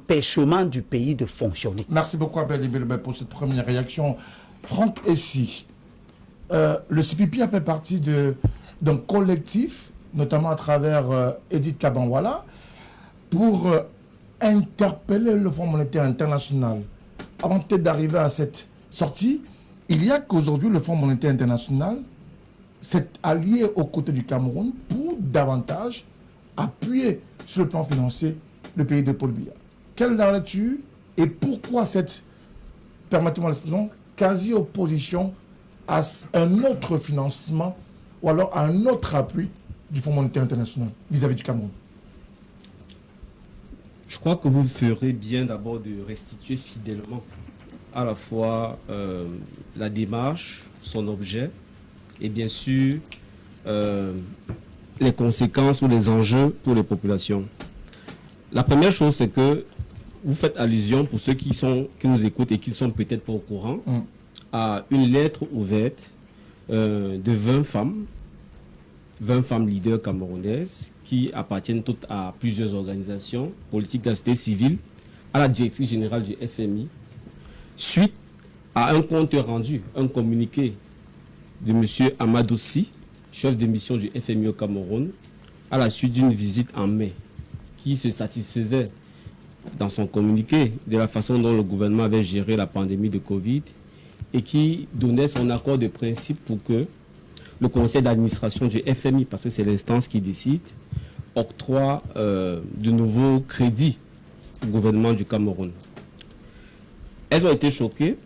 empêchement du pays de fonctionner. Merci beaucoup Abel Ibelbe pour cette première réaction. Franck Essi, le CPP a fait partie d'un collectif, notamment à travers Edith Kabanwala, pour interpeller le Fonds monétaire international. Avant peut-être d'arriver à cette sortie, il y a qu'aujourd'hui le Fonds monétaire international s'est allié aux côtés du Cameroun pour davantage appuyer sur le plan financier le pays de Paul Biya. Quelle est la lecture et pourquoi cette, permettez-moi l'expression, quasi-opposition à un autre financement ou alors à un autre appui du Fonds monétaire international vis-à-vis du Cameroun? Je crois que vous ferez bien d'abord de restituer fidèlement à la fois la démarche, son objet et bien sûr les conséquences ou les enjeux pour les populations. La première chose, c'est que vous faites allusion, pour ceux qui nous écoutent et qui ne sont peut-être pas au courant, à une lettre ouverte de 20 femmes leaders camerounaises qui appartiennent toutes à plusieurs organisations politiques de la société civile, à la directrice générale du FMI, suite à un compte rendu, un communiqué de M. Amadossi, chef de mission du FMI au Cameroun, à la suite d'une visite en mai, qui se satisfaisait dans son communiqué de la façon dont le gouvernement avait géré la pandémie de Covid et qui donnait son accord de principe pour que le conseil d'administration du FMI, parce que c'est l'instance qui décide, octroie de nouveaux crédits au gouvernement du Cameroun. Elles ont été choquées,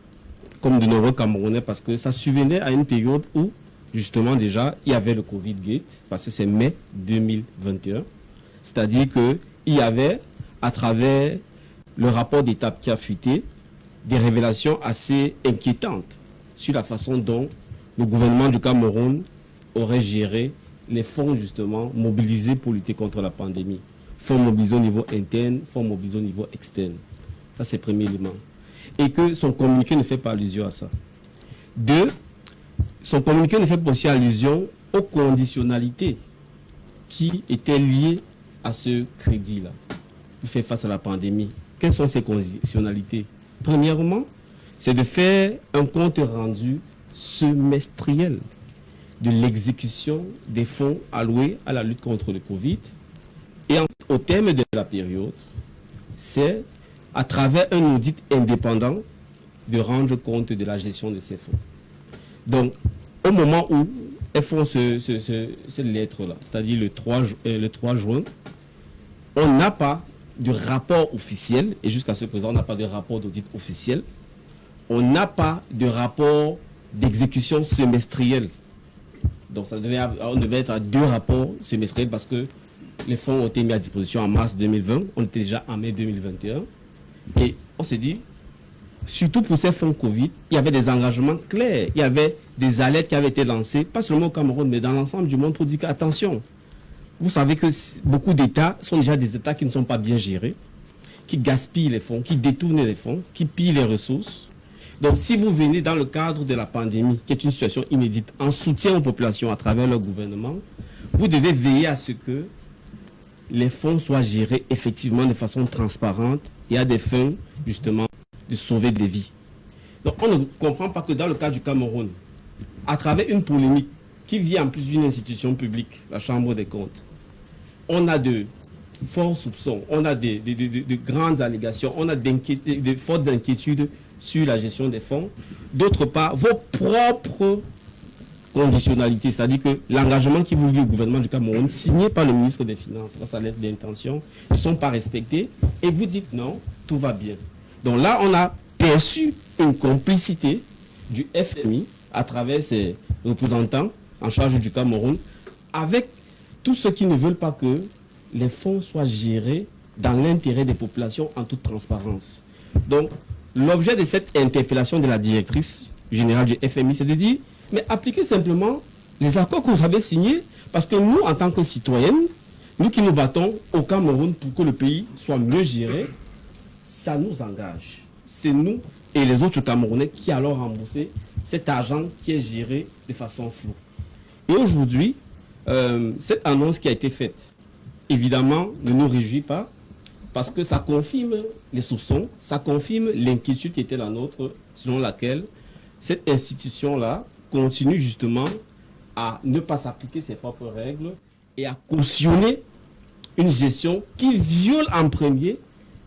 comme de nombreux Camerounais, parce que ça survenait à une période où, justement, déjà, il y avait le Covid-Gate, parce que c'est mai 2021. C'est-à-dire qu'il y avait, à travers le rapport d'étape qui a fuité, des révélations assez inquiétantes sur la façon dont le gouvernement du Cameroun aurait géré les fonds, justement, mobilisés pour lutter contre la pandémie. Fonds mobilisés au niveau interne, fonds mobilisés au niveau externe. Ça, c'est le premier élément. Et que son communiqué ne fait pas allusion à ça. Deux, son communiqué ne fait pas aussi allusion aux conditionnalités qui étaient liées à ce crédit-là, pour faire face à la pandémie. Quelles sont ces conditionnalités? Premièrement, c'est de faire un compte rendu semestriel de l'exécution des fonds alloués à la lutte contre le Covid. Et au terme de la période, c'est à travers un audit indépendant de rendre compte de la gestion de ces fonds. Donc, au moment où elles font cette lettre-là, c'est-à-dire le 3 juin, on n'a pas de rapport officiel, et jusqu'à ce présent, on n'a pas de rapport d'audit officiel. On n'a pas de rapport d'exécution semestrielle. Donc, on devait être à 2 rapports semestriels parce que les fonds ont été mis à disposition en mars 2020. On était déjà en mai 2021. Et on s'est dit, surtout pour ces fonds Covid, il y avait des engagements clairs. Il y avait des alertes qui avaient été lancées, pas seulement au Cameroun, mais dans l'ensemble du monde pour dire attention. Vous savez que beaucoup d'États sont déjà des États qui ne sont pas bien gérés, qui gaspillent les fonds, qui détournent les fonds, qui pillent les ressources. Donc si vous venez dans le cadre de la pandémie, qui est une situation inédite, en soutien aux populations à travers leur gouvernement, vous devez veiller à ce que les fonds soient gérés effectivement de façon transparente et à des fins justement de sauver des vies. Donc on ne comprend pas que dans le cas du Cameroun, à travers une polémique qui vient en plus d'une institution publique, la Chambre des comptes, on a de forts soupçons, on a de grandes allégations, on a de fortes inquiétudes sur la gestion des fonds. D'autre part, vos propres conditionnalités, c'est-à-dire que l'engagement qui vous lie au gouvernement du Cameroun, signé par le ministre des Finances, dans sa lettre d'intention, ne sont pas respectés, et vous dites non, tout va bien. Donc là, on a perçu une complicité du FMI à travers ses représentants en charge du Cameroun, avec tous ceux qui ne veulent pas que les fonds soient gérés dans l'intérêt des populations en toute transparence. Donc, l'objet de cette interpellation de la directrice générale du FMI, c'est de dire, mais appliquez simplement les accords que vous avez signés, parce que nous, en tant que citoyennes, nous qui nous battons au Cameroun pour que le pays soit mieux géré, ça nous engage. C'est nous et les autres Camerounais qui allons rembourser cet argent qui est géré de façon floue. Et aujourd'hui, cette annonce qui a été faite, évidemment, ne nous réjouit pas, parce que ça confirme les soupçons, ça confirme l'inquiétude qui était la nôtre, selon laquelle cette institution-là continue justement à ne pas s'appliquer ses propres règles et à cautionner une gestion qui viole en premier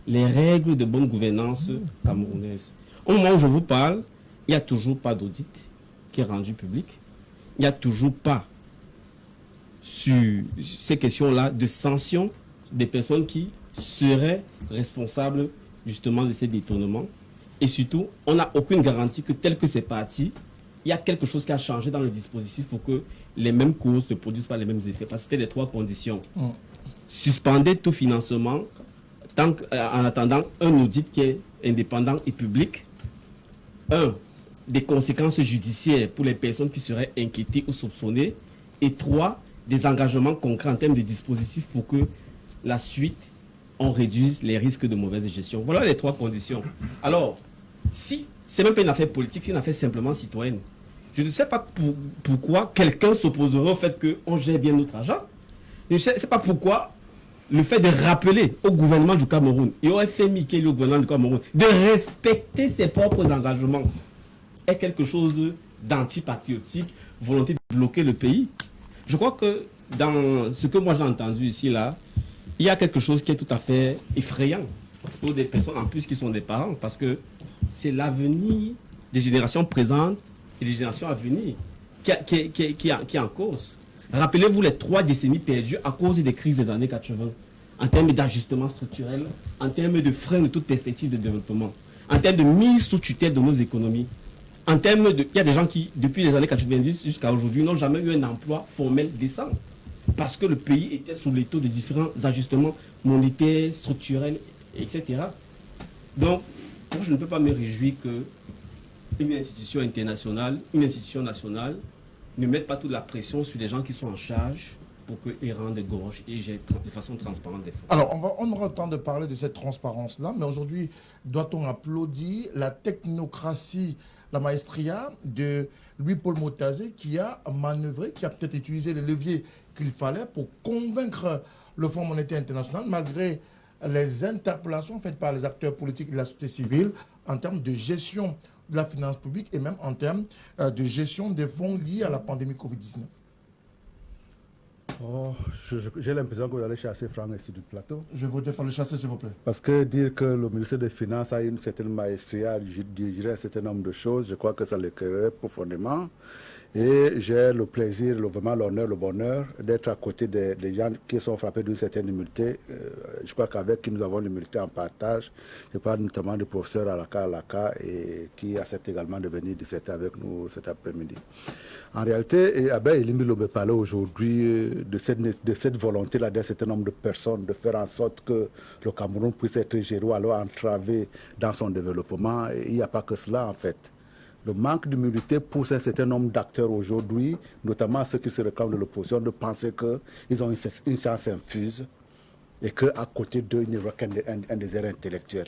les règles de bonne gouvernance camerounaise. Au moment où je vous parle, il n'y a toujours pas d'audit qui est rendu public. Il n'y a toujours pas sur ces questions-là de sanctions des personnes qui seraient responsables justement de ces détournements. Et surtout, on n'a aucune garantie que tel que c'est parti, il y a quelque chose qui a changé dans le dispositif pour que les mêmes causes ne produisent pas les mêmes effets. Parce que c'était les 3 conditions. Suspendez tout financement en attendant un audit qui est indépendant et public. Des conséquences judiciaires pour les personnes qui seraient inquiétées ou soupçonnées. Et 3, des engagements concrets en termes de dispositifs pour que la suite, on réduise les risques de mauvaise gestion. Voilà les 3 conditions. Alors, si c'est même pas une affaire politique, c'est une affaire simplement citoyenne. Je ne sais pas pourquoi quelqu'un s'opposerait au fait qu'on gère bien notre argent. Je ne sais pas pourquoi le fait de rappeler au gouvernement du Cameroun et au FMI, qui est le gouvernement du Cameroun, de respecter ses propres engagements est quelque chose d'antipatriotique, volonté de bloquer le pays. Je crois que dans ce que moi j'ai entendu ici, là, il y a quelque chose qui est tout à fait effrayant pour des personnes en plus qui sont des parents, parce que c'est l'avenir des générations présentes et des générations à venir qui est en cause. Rappelez-vous les 3 décennies perdues à cause des crises des années 80, en termes d'ajustement structurel, en termes de frein de toute perspective de développement, en termes de mise sous tutelle de nos économies. En termes de, il y a des gens qui, depuis les années 90 jusqu'à aujourd'hui, n'ont jamais eu un emploi formel décent. Parce que le pays était sous l'étau de différents ajustements monétaires, structurels, etc. Donc, moi, je ne peux pas me réjouir qu'une institution internationale, une institution nationale, ne mette pas toute la pression sur les gens qui sont en charge pour qu'ils rendent gorge et gèrent de façon transparente des fonds. Alors, on aura le temps de parler de cette transparence-là, mais aujourd'hui, doit-on applaudir la technocratie, la maestria de Louis-Paul Motazé qui a manœuvré, qui a peut-être utilisé les leviers qu'il fallait pour convaincre le Fonds monétaire international, malgré les interpellations faites par les acteurs politiques et de la société civile en termes de gestion de la finance publique et même en termes de gestion des fonds liés à la pandémie Covid-19. Oh, j'ai l'impression que vous allez chasser Franck ici du plateau. Je voudrais pas le chasser, s'il vous plaît. Parce que dire que le ministère des Finances a une certaine maestria, dirigerait un certain nombre de choses, je crois que ça l'éclairerait profondément. Et j'ai le plaisir, vraiment l'honneur, le bonheur d'être à côté des gens qui sont frappés d'une certaine humilité. Je crois qu'avec qui nous avons l'humilité en partage. Je parle notamment du professeur Alaka et qui accepte également de venir disserter avec nous cet après-midi. En réalité, Elimbi Lobé parlait aujourd'hui de cette volonté-là d'un certain nombre de personnes de faire en sorte que le Cameroun puisse être géré ou alors entravé dans son développement. Et il n'y a pas que cela en fait. Le manque d'humilité pousse un certain nombre d'acteurs aujourd'hui, notamment ceux qui se réclament de l'opposition, de penser qu'ils ont une science infuse et qu'à côté d'eux, il n'y aura qu'un désert intellectuel.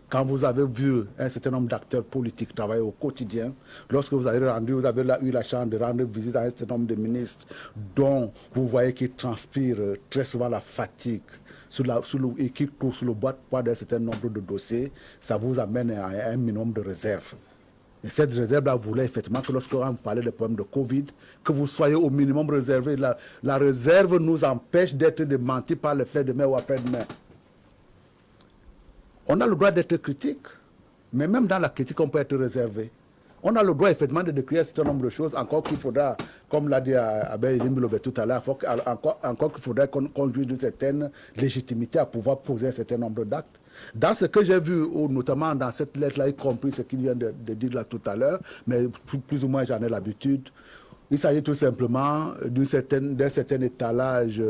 Quand vous avez vu un certain nombre d'acteurs politiques travailler au quotidien, lorsque vous avez eu la chance de rendre visite à un certain nombre de ministres dont vous voyez qu'ils transpirent très souvent la fatigue et qui courent sous le poids d'un certain nombre de dossiers, ça vous amène à un minimum de réserve. Et cette réserve-là voulait effectivement que lorsque vous parlez des problèmes de Covid, que vous soyez au minimum réservé. La réserve nous empêche d'être démentis par le fait demain ou après-demain. On a le droit d'être critique, mais même dans la critique, on peut être réservé. On a le droit effectivement de décrire un certain nombre de choses, encore qu'il faudra, comme l'a dit Abel Limbilobé tout à l'heure, encore qu'il faudra qu'on juge d'une certaine légitimité à pouvoir poser un certain nombre d'actes. Dans ce que j'ai vu, notamment dans cette lettre-là, y compris ce qu'il vient de dire là tout à l'heure, mais plus ou moins j'en ai l'habitude, il s'agit tout simplement d'un certain étalage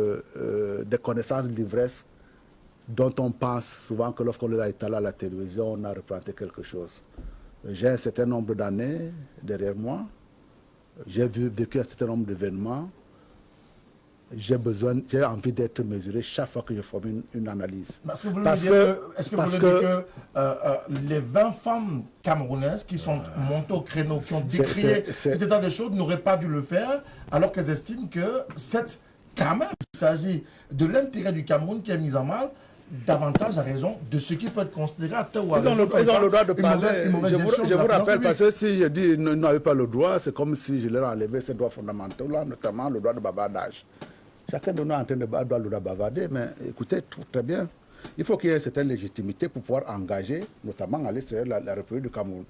des connaissances livresques dont on pense souvent que lorsqu'on les a étalées à la télévision, on a représenté quelque chose. J'ai un certain nombre d'années derrière moi, j'ai vécu un certain nombre d'événements, j'ai envie d'être mesuré chaque fois que je forme une analyse. Est-ce que vous voulez dire que les 20 femmes camerounaises qui sont montées au créneau, qui ont décrié cet état des choses, n'auraient pas dû le faire, alors qu'elles estiment que quand même, il s'agit de l'intérêt du Cameroun qui est mis en mal, davantage à raison de ce qui peut être considéré à tort ou à Ils ont raison le droit de une parler. mauvaise gestion Je de la vous finance rappelle, publique. parce que si je dis qu'ils n'avaient pas le droit, c'est comme si je leur enlevais ces droits fondamentaux, là, notamment le droit de bavardage. Chacun de nous est en train de bavarder, mais écoutez, très bien. Il faut qu'il y ait une certaine légitimité pour pouvoir engager, notamment à l'extérieur de la République du Cameroun.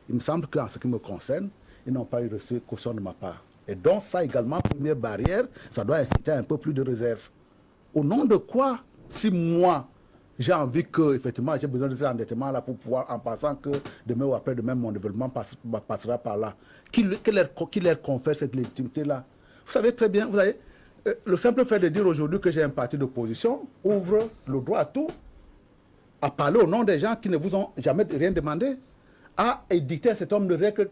Il me semble qu'en ce qui me concerne, ils n'ont pas eu reçu caution de ma part. Et donc ça également, première barrière, ça doit inciter un peu plus de réserve. Au nom de quoi, si moi, j'ai envie que, effectivement, j'ai besoin de ces endettements-là pour pouvoir, en pensant que demain ou après-demain, mon développement passera par là, qui leur confère cette légitimité-là? Vous savez très bien, le simple fait de dire aujourd'hui que j'ai un parti d'opposition ouvre le droit à tout, à parler au nom des gens qui ne vous ont jamais rien demandé, à éditer un certain nombre de règles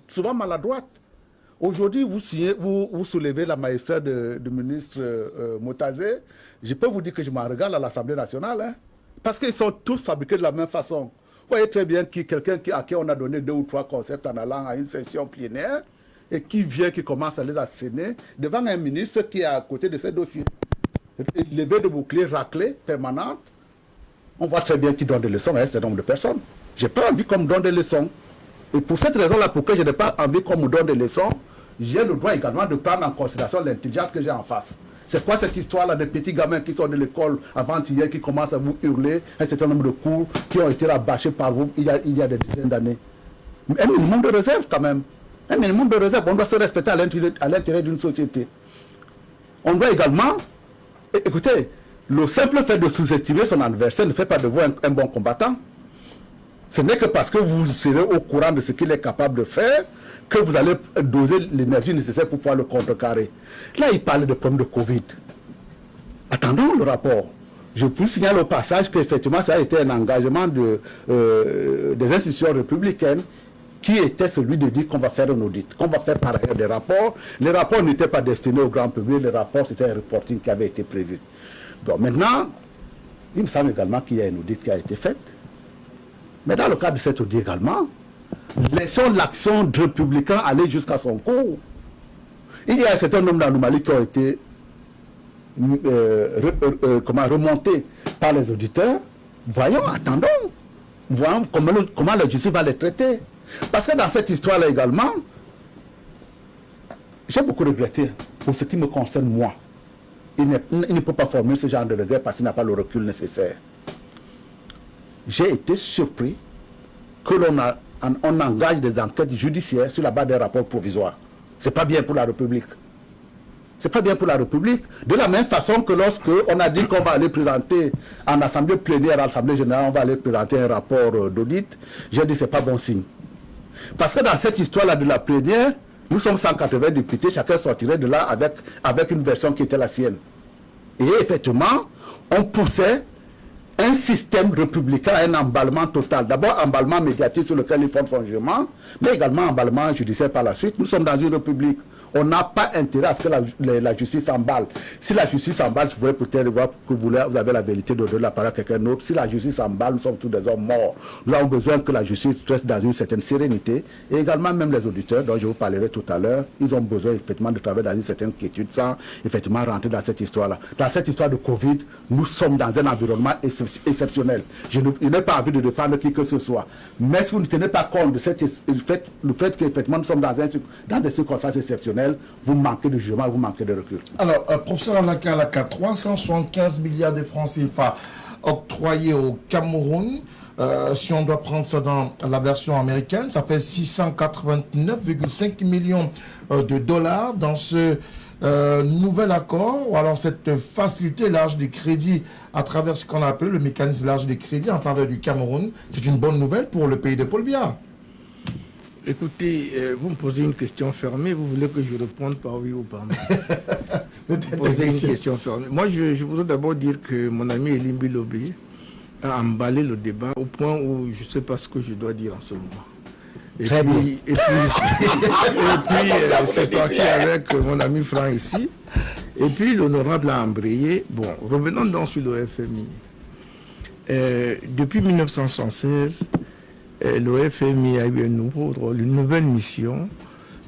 souvent maladroites. Aujourd'hui, vous soulevez la magistère du ministre Motazé. Je peux vous dire que je m'en regarde à l'Assemblée nationale, hein, parce qu'ils sont tous fabriqués de la même façon. Vous voyez très bien quelqu'un à qui on a donné 2 ou 3 concepts en allant à une session plénière et qui commence à les asséner devant un ministre qui est à côté de ces dossiers. Levé de bouclier, raclée, permanente. On voit très bien qui donne des leçons à un certain nombre de personnes. Je n'ai pas envie qu'on me donne des leçons. Et pour cette raison-là, pourquoi je n'ai pas envie qu'on me donne des leçons, j'ai le droit également de prendre en considération l'intelligence que j'ai en face. C'est quoi cette histoire-là de petits gamins qui sont de l'école avant-hier, qui commencent à vous hurler un certain nombre de cours qui ont été rabâchés par vous il y a des dizaines d'années? Un minimum de réserve quand même. Un minimum de réserve. On doit se respecter à l'intérieur d'une société. On doit également... Écoutez, le simple fait de sous-estimer son adversaire ne fait pas de vous un bon combattant. Ce n'est que parce que vous serez au courant de ce qu'il est capable de faire que vous allez doser l'énergie nécessaire pour pouvoir le contrecarrer. Là, il parle de problème de Covid. Attendons le rapport. Je vous signale au passage qu'effectivement, ça a été un engagement des institutions républicaines qui était celui de dire qu'on va faire un audit, qu'on va faire par ailleurs des rapports. Les rapports n'étaient pas destinés au grand public, les rapports, c'était un reporting qui avait été prévu. Donc maintenant, il me semble également qu'il y a un audit qui a été fait. Mais dans le cadre de cet audit également, laissons l'action de républicain aller jusqu'à son cours. Il y a un certain nombre d'anomalies qui ont été remontées par les auditeurs. Voyons, attendons. Voyons comment la justice va les traiter. Parce que dans cette histoire-là également, j'ai beaucoup regretté pour ce qui me concerne moi. Il ne peut pas formuler ce genre de regret parce qu'il n'a pas le recul nécessaire. J'ai été surpris que on engage des enquêtes judiciaires sur la base des rapports provisoires. Ce n'est pas bien pour la République. C'est pas bien pour la République. De la même façon que lorsque on a dit qu'on va aller présenter en assemblée plénière, à l'Assemblée générale, on va aller présenter un rapport d'audit, j'ai dit c'est pas bon signe. Parce que dans cette histoire-là de la plénière, nous sommes 180 députés, chacun sortirait de là avec une version qui était la sienne. Et effectivement, on poussait un système républicain à un emballement total. D'abord, emballement médiatique sur lequel il fonde son jugement, mais également emballement judiciaire par la suite. Nous sommes dans une république. On n'a pas intérêt à ce que la justice s'emballe. Si la justice s'emballe, vous pouvez peut-être voir que vous avez la vérité de donner la parole à quelqu'un d'autre. Si la justice s'emballe, nous sommes tous des hommes morts. Nous avons besoin que la justice reste dans une certaine sérénité. Et également, même les auditeurs, dont je vous parlerai tout à l'heure, ils ont besoin effectivement de travailler dans une certaine quiétude sans effectivement rentrer dans cette histoire-là. Dans cette histoire de Covid, nous sommes dans un environnement exceptionnel. Je n'ai pas envie de défendre qui que ce soit. Mais si vous ne tenez pas compte de le fait qu'effectivement nous sommes dans des circonstances exceptionnelles, vous manquez de jugement, vous manquez de recul. Alors, professeur Alaka, 375 milliards de francs CFA octroyés au Cameroun. Si on doit prendre ça dans la version américaine, ça fait 689,5 millions de dollars dans ce nouvel accord, ou alors cette facilité large des crédits à travers ce qu'on appelle le mécanisme large des crédits en faveur du Cameroun. C'est une bonne nouvelle pour le pays de Paul Biya. Écoutez, vous me posez une question fermée, vous voulez que je réponde par oui ou par non? Vous posez une question fermée. Moi, je voudrais d'abord dire que mon ami Elimbi Lobé a emballé le débat au point où je ne sais pas ce que je dois dire en ce moment. Et puis c'est parti avec mon ami Franck ici. Et puis l'honorable a embrayé. Bon, revenons donc sur le FMI. Depuis 1976, le FMI a eu une nouvelle mission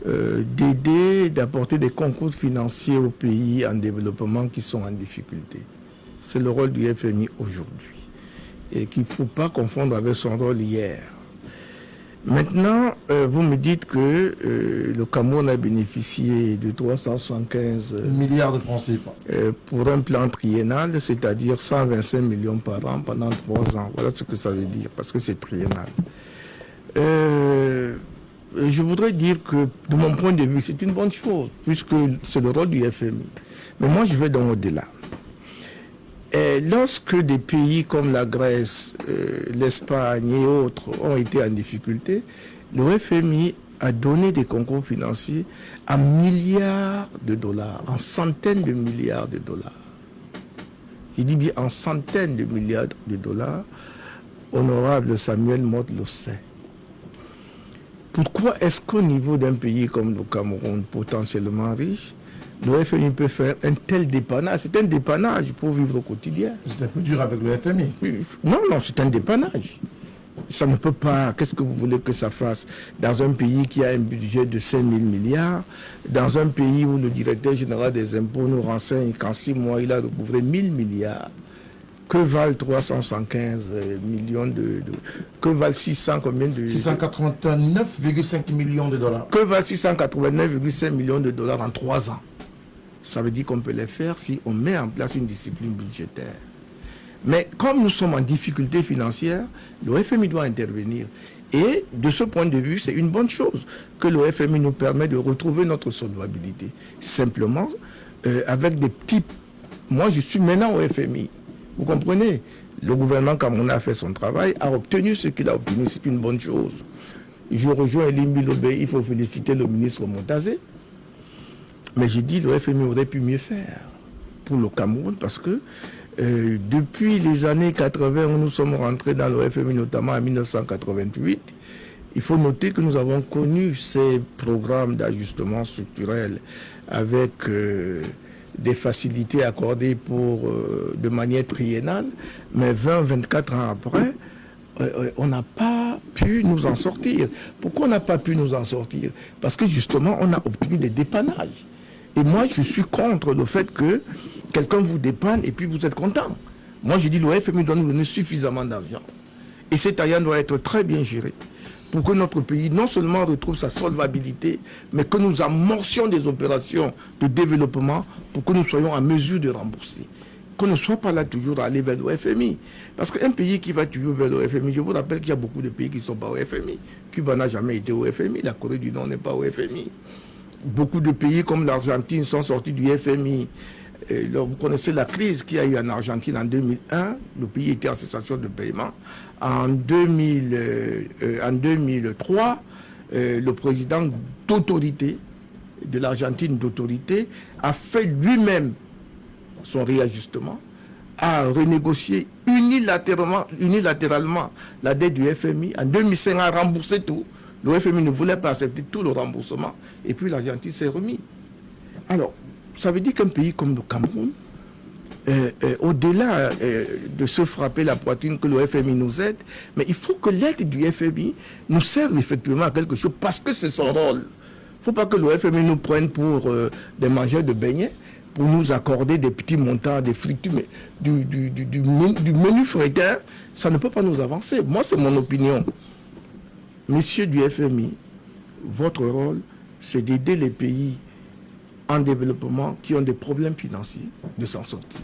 d'aider, d'apporter des concours financiers aux pays en développement qui sont en difficulté. c'est le rôle du FMI aujourd'hui. Et qu'il ne faut pas confondre avec son rôle hier. Maintenant, vous me dites que le Cameroun a bénéficié de 375 milliards de francs CFA pour un plan triennal, c'est-à-dire 125 millions par an pendant 3 ans. Voilà ce que ça veut dire, parce que c'est triennal. Je voudrais dire que, de mon point de vue, c'est une bonne chose, puisque c'est le rôle du FMI. Mais moi, je vais donc au-delà. Et lorsque des pays comme la Grèce, l'Espagne et autres ont été en difficulté, le FMI a donné des concours financiers en milliards de dollars, en centaines de milliards de dollars. Je dis bien en centaines de milliards de dollars. Honorable Samuel Motte le sait. Pourquoi est-ce qu'au niveau d'un pays comme le Cameroun, potentiellement riche, le FMI peut faire un tel dépannage? C'est un dépannage pour vivre au quotidien. C'est un peu dur avec le FMI. Non, c'est un dépannage. Ça ne peut pas... Qu'est-ce que vous voulez que ça fasse dans un pays qui a un budget de 5 000 milliards, dans un pays où le directeur général des impôts nous renseigne qu'en 6 mois, il a recouvré 1 000 milliards. Que valent 375 millions que valent 600 combien de... 689,5 millions de dollars. Que valent 689,5 millions de dollars en 3 ans? Ça veut dire qu'on peut les faire si on met en place une discipline budgétaire. Mais comme nous sommes en difficulté financière, le FMI doit intervenir. Et de ce point de vue, c'est une bonne chose que le FMI nous permet de retrouver notre solvabilité. Simplement, avec des petits... Moi, je suis maintenant au FMI. Vous comprenez? Le gouvernement camerounais a fait son travail, a obtenu ce qu'il a obtenu. C'est une bonne chose. Je rejoins Elimbi Lobé, il faut féliciter le ministre Montazé. Mais j'ai dit le FMI aurait pu mieux faire pour le Cameroun parce que depuis les années 80 où nous sommes rentrés dans le FMI, notamment en 1988, il faut noter que nous avons connu ces programmes d'ajustement structurel avec des facilités accordées de manière triennale, mais 20-24 ans après, on n'a pas pu nous en sortir. Pourquoi on n'a pas pu nous en sortir? Parce que justement, on a obtenu des dépannages. Et moi, je suis contre le fait que quelqu'un vous dépanne et puis vous êtes content. Moi, je dis le FMI doit nous donner suffisamment d'argent. Et cet argent doit être très bien géré pour que notre pays non seulement retrouve sa solvabilité, mais que nous amorcions des opérations de développement pour que nous soyons en mesure de rembourser. Qu'on ne soit pas là toujours à aller vers le FMI. Parce qu'un pays qui va toujours vers le FMI, je vous rappelle qu'il y a beaucoup de pays qui ne sont pas au FMI. Cuba n'a jamais été au FMI, la Corée du Nord n'est pas au FMI. Beaucoup de pays comme l'Argentine sont sortis du FMI. Vous connaissez la crise qu'il y a eu en Argentine en 2001. Le pays était en cessation de paiement. En 2003, le président d'autorité, de l'Argentine d'autorité, a fait lui-même son réajustement, a renégocié unilatéralement la dette du FMI. En 2005, a remboursé tout. Le FMI ne voulait pas accepter tout le remboursement. Et puis l'Argentine s'est remis. Alors, ça veut dire qu'un pays comme le Cameroun, au-delà de se frapper la poitrine que le FMI nous aide, mais il faut que l'aide du FMI nous serve effectivement à quelque chose parce que c'est son rôle. Il ne faut pas que le FMI nous prenne pour des mangeurs de beignets, pour nous accorder des petits montants, des fric, mais du menu fréquent, ça ne peut pas nous avancer. Moi, c'est mon opinion. Messieurs du FMI, votre rôle, c'est d'aider les pays en développement qui ont des problèmes financiers de s'en sortir.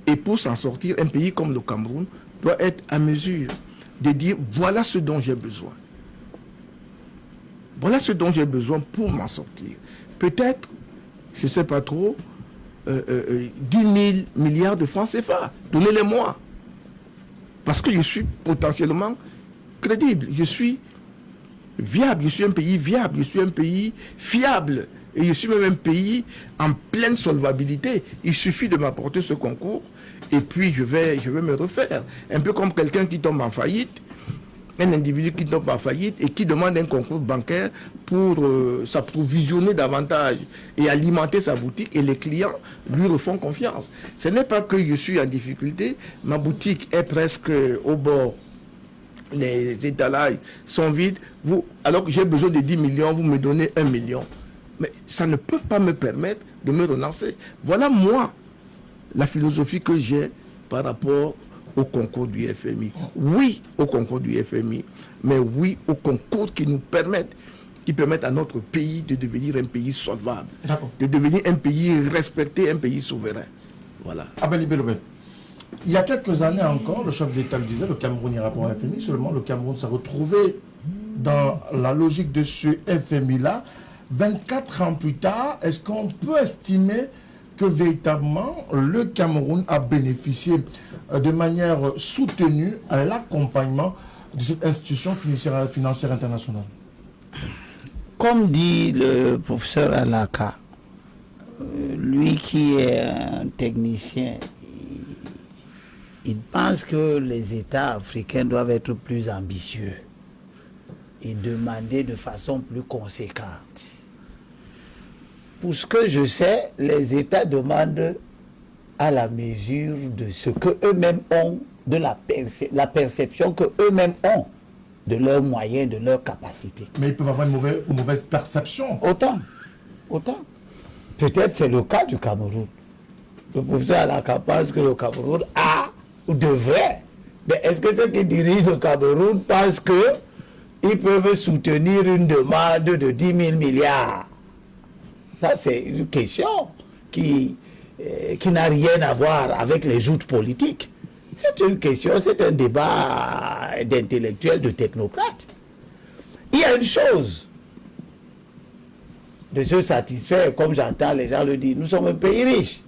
Et pour s'en sortir, un pays comme le Cameroun doit être à mesure de dire voilà ce dont j'ai besoin. Voilà ce dont j'ai besoin pour m'en sortir. Peut-être, je ne sais pas trop, 10 000 milliards de francs CFA. Donnez-les-moi. Parce que je suis potentiellement crédible. Je suis viable. Je suis un pays viable. Je suis un pays fiable. Et je suis même un pays en pleine solvabilité. Il suffit de m'apporter ce concours et puis je vais me refaire. Un peu comme quelqu'un qui tombe en faillite, un individu qui tombe en faillite et qui demande un concours bancaire pour s'approvisionner davantage et alimenter sa boutique et les clients lui refont confiance. Ce n'est pas que je suis en difficulté, ma boutique est presque au bord. Les étalages sont vides. Alors que j'ai besoin de 10 millions, vous me donnez 1 million. Mais ça ne peut pas me permettre de me relancer. Voilà moi, la philosophie que j'ai par rapport au concours du FMI. Oui au concours du FMI, mais oui au concours qui permettent à notre pays de devenir un pays solvable, de devenir un pays respecté, un pays souverain. Voilà. Abel Belobel. Il y a quelques années encore, le chef d'État le disait, le Cameroun ira pour un FMI, seulement le Cameroun s'est retrouvé dans la logique de ce FMI-là. 24 ans plus tard, est-ce qu'on peut estimer que véritablement le Cameroun a bénéficié de manière soutenue à l'accompagnement de cette institution financière internationale? Comme dit le professeur Alaka, lui qui est un technicien, il pense que les États africains doivent être plus ambitieux et demander de façon plus conséquente. Pour ce que je sais, les États demandent à la mesure de ce qu'eux-mêmes ont, de la perception qu'eux-mêmes ont de leurs moyens, de leurs capacités. Mais ils peuvent avoir une mauvaise perception. Autant. Peut-être c'est le cas du Cameroun. Le professeur Alaka pense que le Cameroun a ou devrait. Mais est-ce que ceux qui dirigent le Cameroun pensent qu'ils peuvent soutenir une demande de 10 000 milliards? Ça, c'est une question qui n'a rien à voir avec les joutes politiques. C'est une question, c'est un débat d'intellectuels, de technocrates. Il y a une chose de se satisfaire, comme j'entends les gens le dire, nous sommes un pays riche,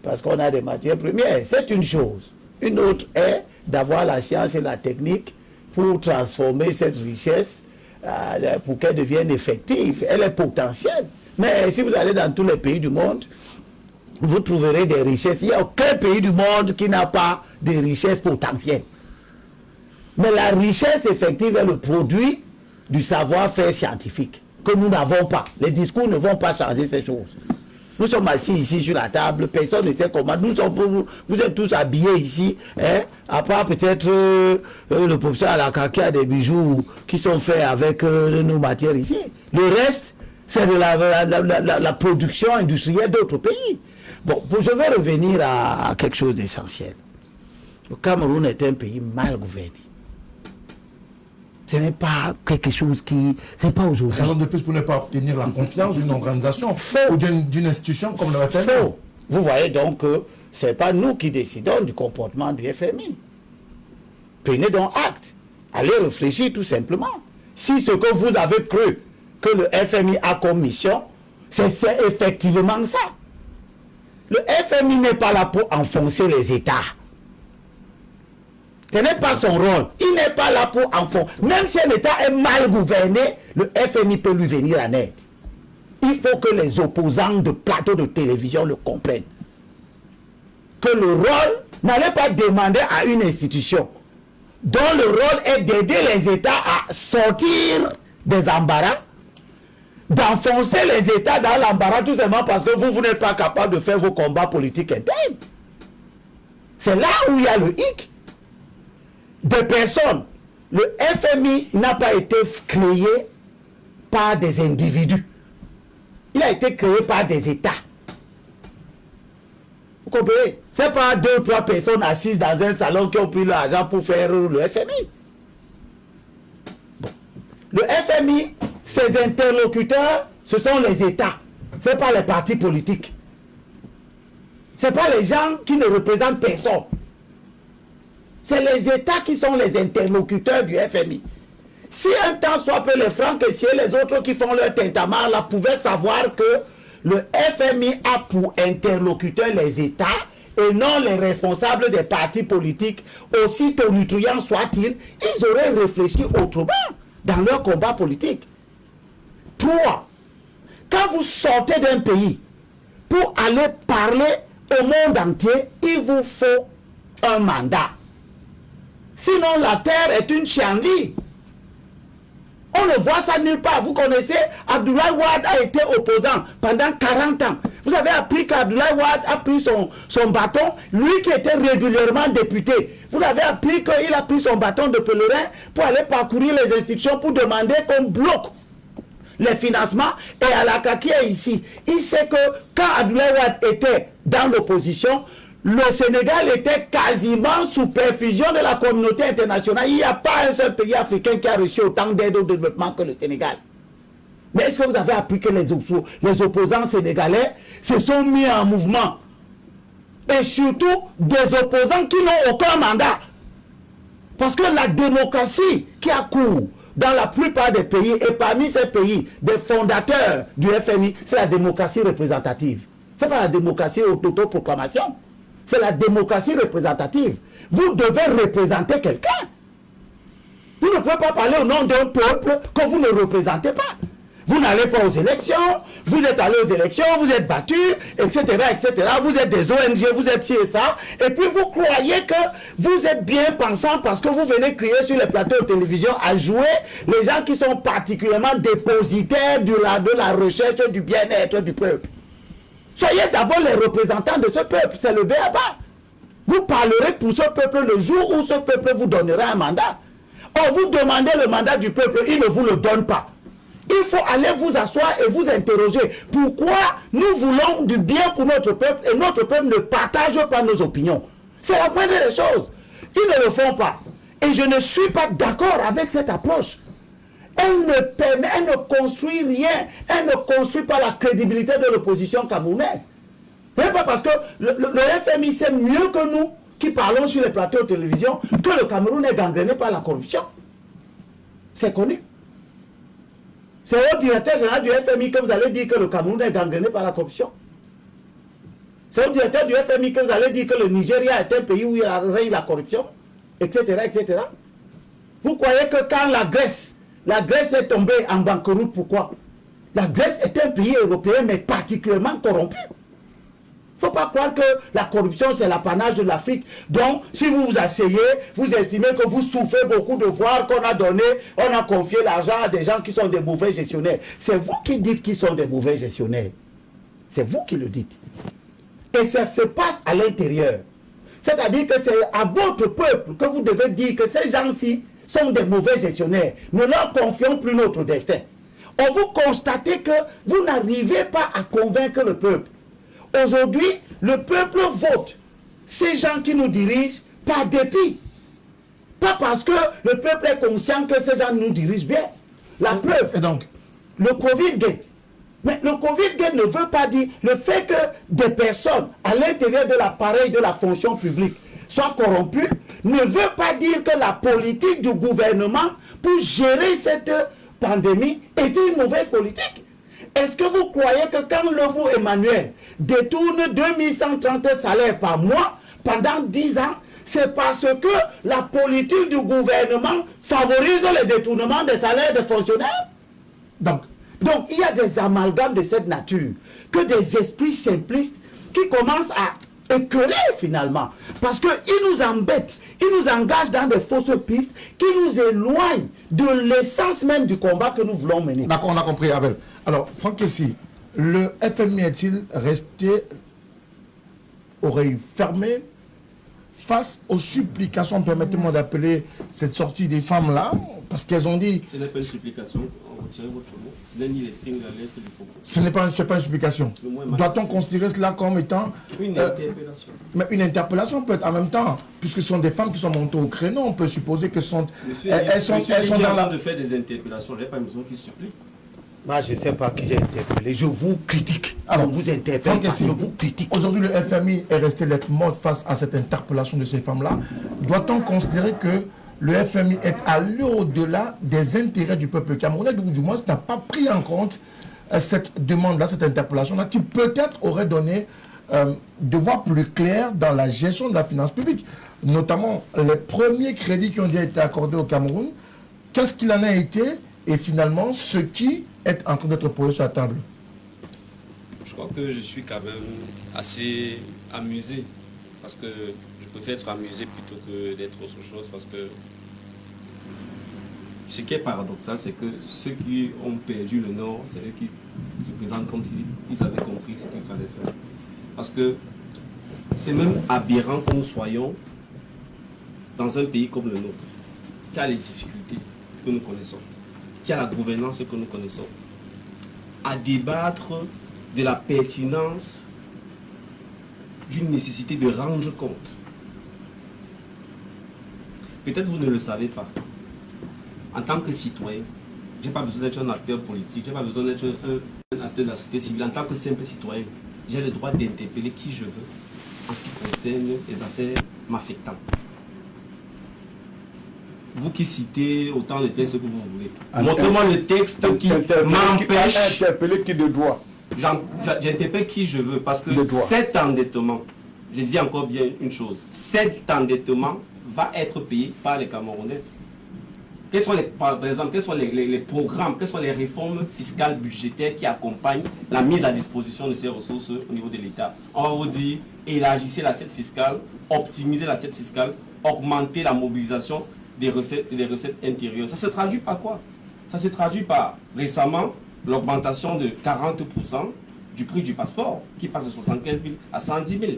parce qu'on a des matières premières, c'est une chose. Une autre est d'avoir la science et la technique pour transformer cette richesse, pour qu'elle devienne effective. Elle est potentielle. Mais si vous allez dans tous les pays du monde, vous trouverez des richesses. Il n'y a aucun pays du monde qui n'a pas de richesses potentielles. Mais la richesse effective est le produit du savoir-faire scientifique que nous n'avons pas. Les discours ne vont pas changer ces choses. Nous sommes assis ici sur la table, personne ne sait comment. Vous êtes tous habillés ici, hein, à part peut-être le professeur Alaka qui a des bijoux qui sont faits avec nos matières ici. Le reste, c'est de la production industrielle d'autres pays. Bon, je vais revenir à quelque chose d'essentiel. Le Cameroun est un pays mal gouverné. Ce n'est pas quelque chose qui... Ce n'est pas aujourd'hui. Raison de plus pour ne pas obtenir la confiance d'une organisation ou d'une institution comme le FMI. Faux. Vous voyez donc que ce n'est pas nous qui décidons du comportement du FMI. Prenez donc acte. Allez réfléchir tout simplement. Si ce que vous avez cru que le FMI a comme mission, c'est effectivement ça. Le FMI n'est pas là pour enfoncer les États. Ce n'est pas son rôle. Il n'est pas là pour enfoncer. Même si un État est mal gouverné, le FMI peut lui venir en aide. Il faut que les opposants de plateaux de télévision le comprennent. Que le rôle n'allait pas demander à une institution dont le rôle est d'aider les États à sortir des embarras, d'enfoncer les États dans l'embarras tout simplement parce que vous n'êtes pas capable de faire vos combats politiques internes. C'est là où il y a le hic. Des personnes. Le FMI n'a pas été créé par des individus. Il a été créé par des États. Vous comprenez? Ce n'est pas 2 ou 3 personnes assises dans un salon qui ont pris l'argent pour faire le FMI. Bon. Le FMI, ses interlocuteurs, ce sont les États. Ce n'est pas les partis politiques. Ce n'est pas les gens qui ne représentent personne. C'est les États qui sont les interlocuteurs du FMI. Si un temps soit peu les francs caissiers, les autres qui font leur tintamarre là pouvaient savoir que le FMI a pour interlocuteur les États et non les responsables des partis politiques, aussi tonitruants soient-ils, ils auraient réfléchi autrement dans leur combat politique. 3. Quand vous sortez d'un pays pour aller parler au monde entier, il vous faut un mandat. Sinon, la terre est une chienlit. On ne voit ça nulle part. Vous connaissez, Abdoulaye Wade a été opposant pendant 40 ans. Vous avez appris qu'Abdoulaye Wade a pris son bâton, lui qui était régulièrement député. Vous avez appris qu'il a pris son bâton de pèlerin pour aller parcourir les institutions pour demander qu'on bloque les financements, et Alaka qui est ici, il sait que quand Abdoulaye Wade était dans l'opposition, le Sénégal était quasiment sous perfusion de la communauté internationale. Il n'y a pas un seul pays africain qui a reçu autant d'aide au développement que le Sénégal. Mais est-ce que vous avez appris que les opposants sénégalais se sont mis en mouvement? Et surtout des opposants qui n'ont aucun mandat. Parce que la démocratie qui a cours dans la plupart des pays, et parmi ces pays, des fondateurs du FMI, c'est la démocratie représentative. Ce n'est pas la démocratie autoproclamation. C'est la démocratie représentative. Vous devez représenter quelqu'un. Vous ne pouvez pas parler au nom d'un peuple que vous ne représentez pas. Vous n'allez pas aux élections, vous êtes allé aux élections, vous êtes battus, etc., etc. Vous êtes des ONG, vous êtes ci et ça. Et puis vous croyez que vous êtes bien pensant parce que vous venez crier sur les plateaux de télévision à jouer les gens qui sont particulièrement dépositaires de la recherche du bien-être du peuple. Soyez d'abord les représentants de ce peuple, c'est le b.a.-ba. Vous parlerez pour ce peuple le jour où ce peuple vous donnera un mandat. Or, vous demandez le mandat du peuple, il ne vous le donne pas. Il faut aller vous asseoir et vous interroger. Pourquoi nous voulons du bien pour notre peuple et notre peuple ne partage pas nos opinions? C'est la moindre des choses. Ils ne le font pas. Et je ne suis pas d'accord avec cette approche. Elle ne construit rien. Elle ne construit pas la crédibilité de l'opposition camerounaise. Ce n'est pas parce que le FMI sait mieux que nous, qui parlons sur les plateaux de télévision, que le Cameroun est gangréné par la corruption. C'est connu. C'est au directeur général du FMI que vous allez dire que le Cameroun est gangréné par la corruption. C'est au directeur du FMI que vous allez dire que le Nigeria est un pays où il règne la corruption, etc., etc. Vous croyez que quand la Grèce est tombée en banqueroute, pourquoi? La Grèce est un pays européen, mais particulièrement corrompu. Il ne faut pas croire que la corruption, c'est l'apanage de l'Afrique. Donc, si vous vous asseyez, vous estimez que vous souffrez beaucoup de voir qu'on a confié l'argent à des gens qui sont des mauvais gestionnaires. C'est vous qui dites qu'ils sont des mauvais gestionnaires. C'est vous qui le dites. Et ça se passe à l'intérieur. C'est-à-dire que c'est à votre peuple que vous devez dire que ces gens-ci sont des mauvais gestionnaires. Ne leur confions plus notre destin. Or, vous constatez que vous n'arrivez pas à convaincre le peuple. Aujourd'hui, le peuple vote ces gens qui nous dirigent par dépit. Pas parce que le peuple est conscient que ces gens nous dirigent bien. La preuve, Et donc, le Covid-Gate. Mais le Covid-Gate ne veut pas dire le fait que des personnes à l'intérieur de l'appareil de la fonction publique soient corrompues, ne veut pas dire que la politique du gouvernement pour gérer cette pandémie est une mauvaise politique. Est-ce que vous croyez que quand Lebou Emmanuel détourne 2130 salaires par mois pendant 10 ans, c'est parce que la politique du gouvernement favorise le détournement des salaires des fonctionnaires? Donc, il y a des amalgames de cette nature, que des esprits simplistes qui commencent à écœurer finalement. Parce qu'ils nous embêtent, ils nous engagent dans des fausses pistes qui nous éloignent de l'essence même du combat que nous voulons mener. d'accord, on a compris, Abel. Alors, Franck Kessie, le FMI est-il resté oreille fermée face aux supplications, permettez-moi d'appeler cette sortie des femmes-là, parce qu'elles ont dit... Ce n'est pas une supplication, retirez votre mot. Ce n'est ni l'esprit ni la lettre du propos. Ce n'est pas une supplication. Doit-on considérer cela comme étant... Une interpellation. Mais une interpellation peut être en même temps, puisque ce sont des femmes qui sont montées au créneau, on peut supposer que sont... Monsieur, elles sont dans la... de faire des interpellations, je n'ai pas besoin qu'ils supplient. Moi, je ne sais pas qui j'ai interpellé. Je vous critique. Alors, on vous interpelle pas, je vous critique. Aujourd'hui, le FMI est resté lettre morte face à cette interpellation de ces femmes-là. Doit-on considérer que le FMI est allé au-delà des intérêts du peuple camerounais, ou du moins n'a pas pris en compte cette demande-là, cette interpellation-là, qui peut-être aurait donné de voix plus claire dans la gestion de la finance publique, notamment les premiers crédits qui ont déjà été accordés au Cameroun. Qu'est-ce qu'il en a été et finalement ce qui est en train d'être posé sur la table? Je crois que je suis quand même assez amusé, parce que je préfère être amusé plutôt que d'être autre chose, parce que ce qui est paradoxal, c'est que ceux qui ont perdu le Nord, c'est eux qui se présentent comme s'ils avaient compris ce qu'il fallait faire. Parce que c'est même aberrant que nous soyons dans un pays comme le nôtre, qui a les difficultés que nous connaissons, qui a la gouvernance que nous connaissons, à débattre de la pertinence d'une nécessité de rendre compte. Peut-être vous ne le savez pas. En tant que citoyen, je n'ai pas besoin d'être un acteur politique, je n'ai pas besoin d'être un acteur de la société civile. En tant que simple citoyen, j'ai le droit d'interpeller qui je veux en ce qui concerne les affaires m'affectant. Vous qui citez autant de textes que vous voulez. Montrez-moi le texte qui m'empêche. Interpeller qui de droit. J'interpelle qui je veux parce que cet endettement, je dis encore bien une chose, cet endettement va être payé par les Camerounais. Quels sont par exemple, quels sont les programmes, quelles sont les réformes fiscales budgétaires qui accompagnent la mise à disposition de ces ressources au niveau de l'État? On va vous dire, élargissez l'assiette fiscale, optimisez l'assiette fiscale, augmentez la mobilisation des recettes intérieures. Ça se traduit par quoi? Ça se traduit par, récemment, l'augmentation de 40% du prix du passeport, qui passe de 75 000 à 110 000.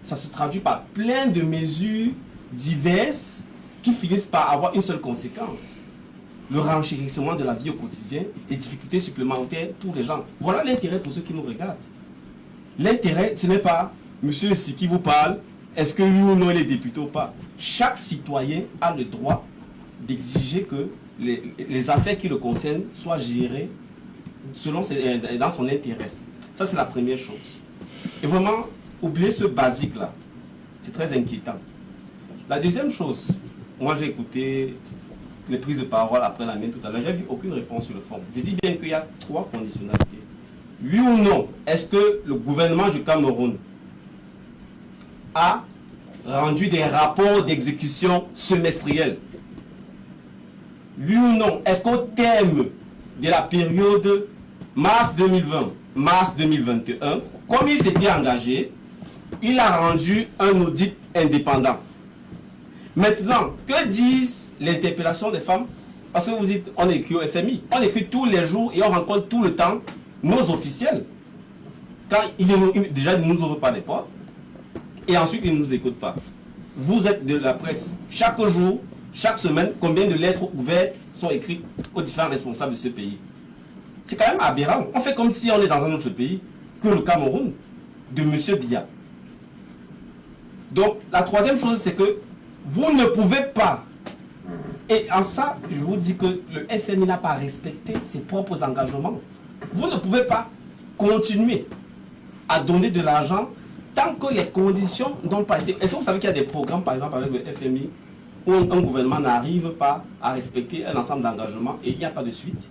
Ça se traduit par plein de mesures diverses qui finissent par avoir une seule conséquence: le renchérissement de la vie au quotidien, les difficultés supplémentaires pour les gens. Voilà l'intérêt pour ceux qui nous regardent. L'intérêt, ce n'est pas monsieur si qui vous parle, est-ce que lui ou non il est député ou pas. Chaque citoyen a le droit d'exiger que les affaires qui le concernent soient gérées dans son intérêt. Ça, c'est la première chose. Et vraiment, oubliez ce basique-là. C'est très inquiétant. La deuxième chose, moi j'ai écouté les prises de parole après la mienne tout à l'heure, j'ai vu aucune réponse sur le fond. Je dis bien qu'il y a 3 conditionnalités. Oui ou non, est-ce que le gouvernement du Cameroun a rendu des rapports d'exécution semestriels? Oui ou non, est-ce qu'au terme de la période mars 2020, mars 2021, comme il s'était engagé, il a rendu un audit indépendant? Maintenant, que disent l'interpellation des femmes? Parce que vous dites, on écrit au FMI, on écrit tous les jours et on rencontre tout le temps nos officiels. Quand déjà, ils ne nous ouvrent pas les portes et ensuite ils ne nous écoutent pas. Vous êtes de la presse. Chaque jour, chaque semaine, combien de lettres ouvertes sont écrites aux différents responsables de ce pays? C'est quand même aberrant. On fait comme si on est dans un autre pays que le Cameroun de M. Biya. Donc, la troisième chose, c'est que vous ne pouvez pas, et en ça, je vous dis que le FMI n'a pas respecté ses propres engagements. Vous ne pouvez pas continuer à donner de l'argent tant que les conditions n'ont pas été... Est-ce que vous savez qu'il y a des programmes, par exemple, avec le FMI, où un gouvernement n'arrive pas à respecter un ensemble d'engagements et il n'y a pas de suite?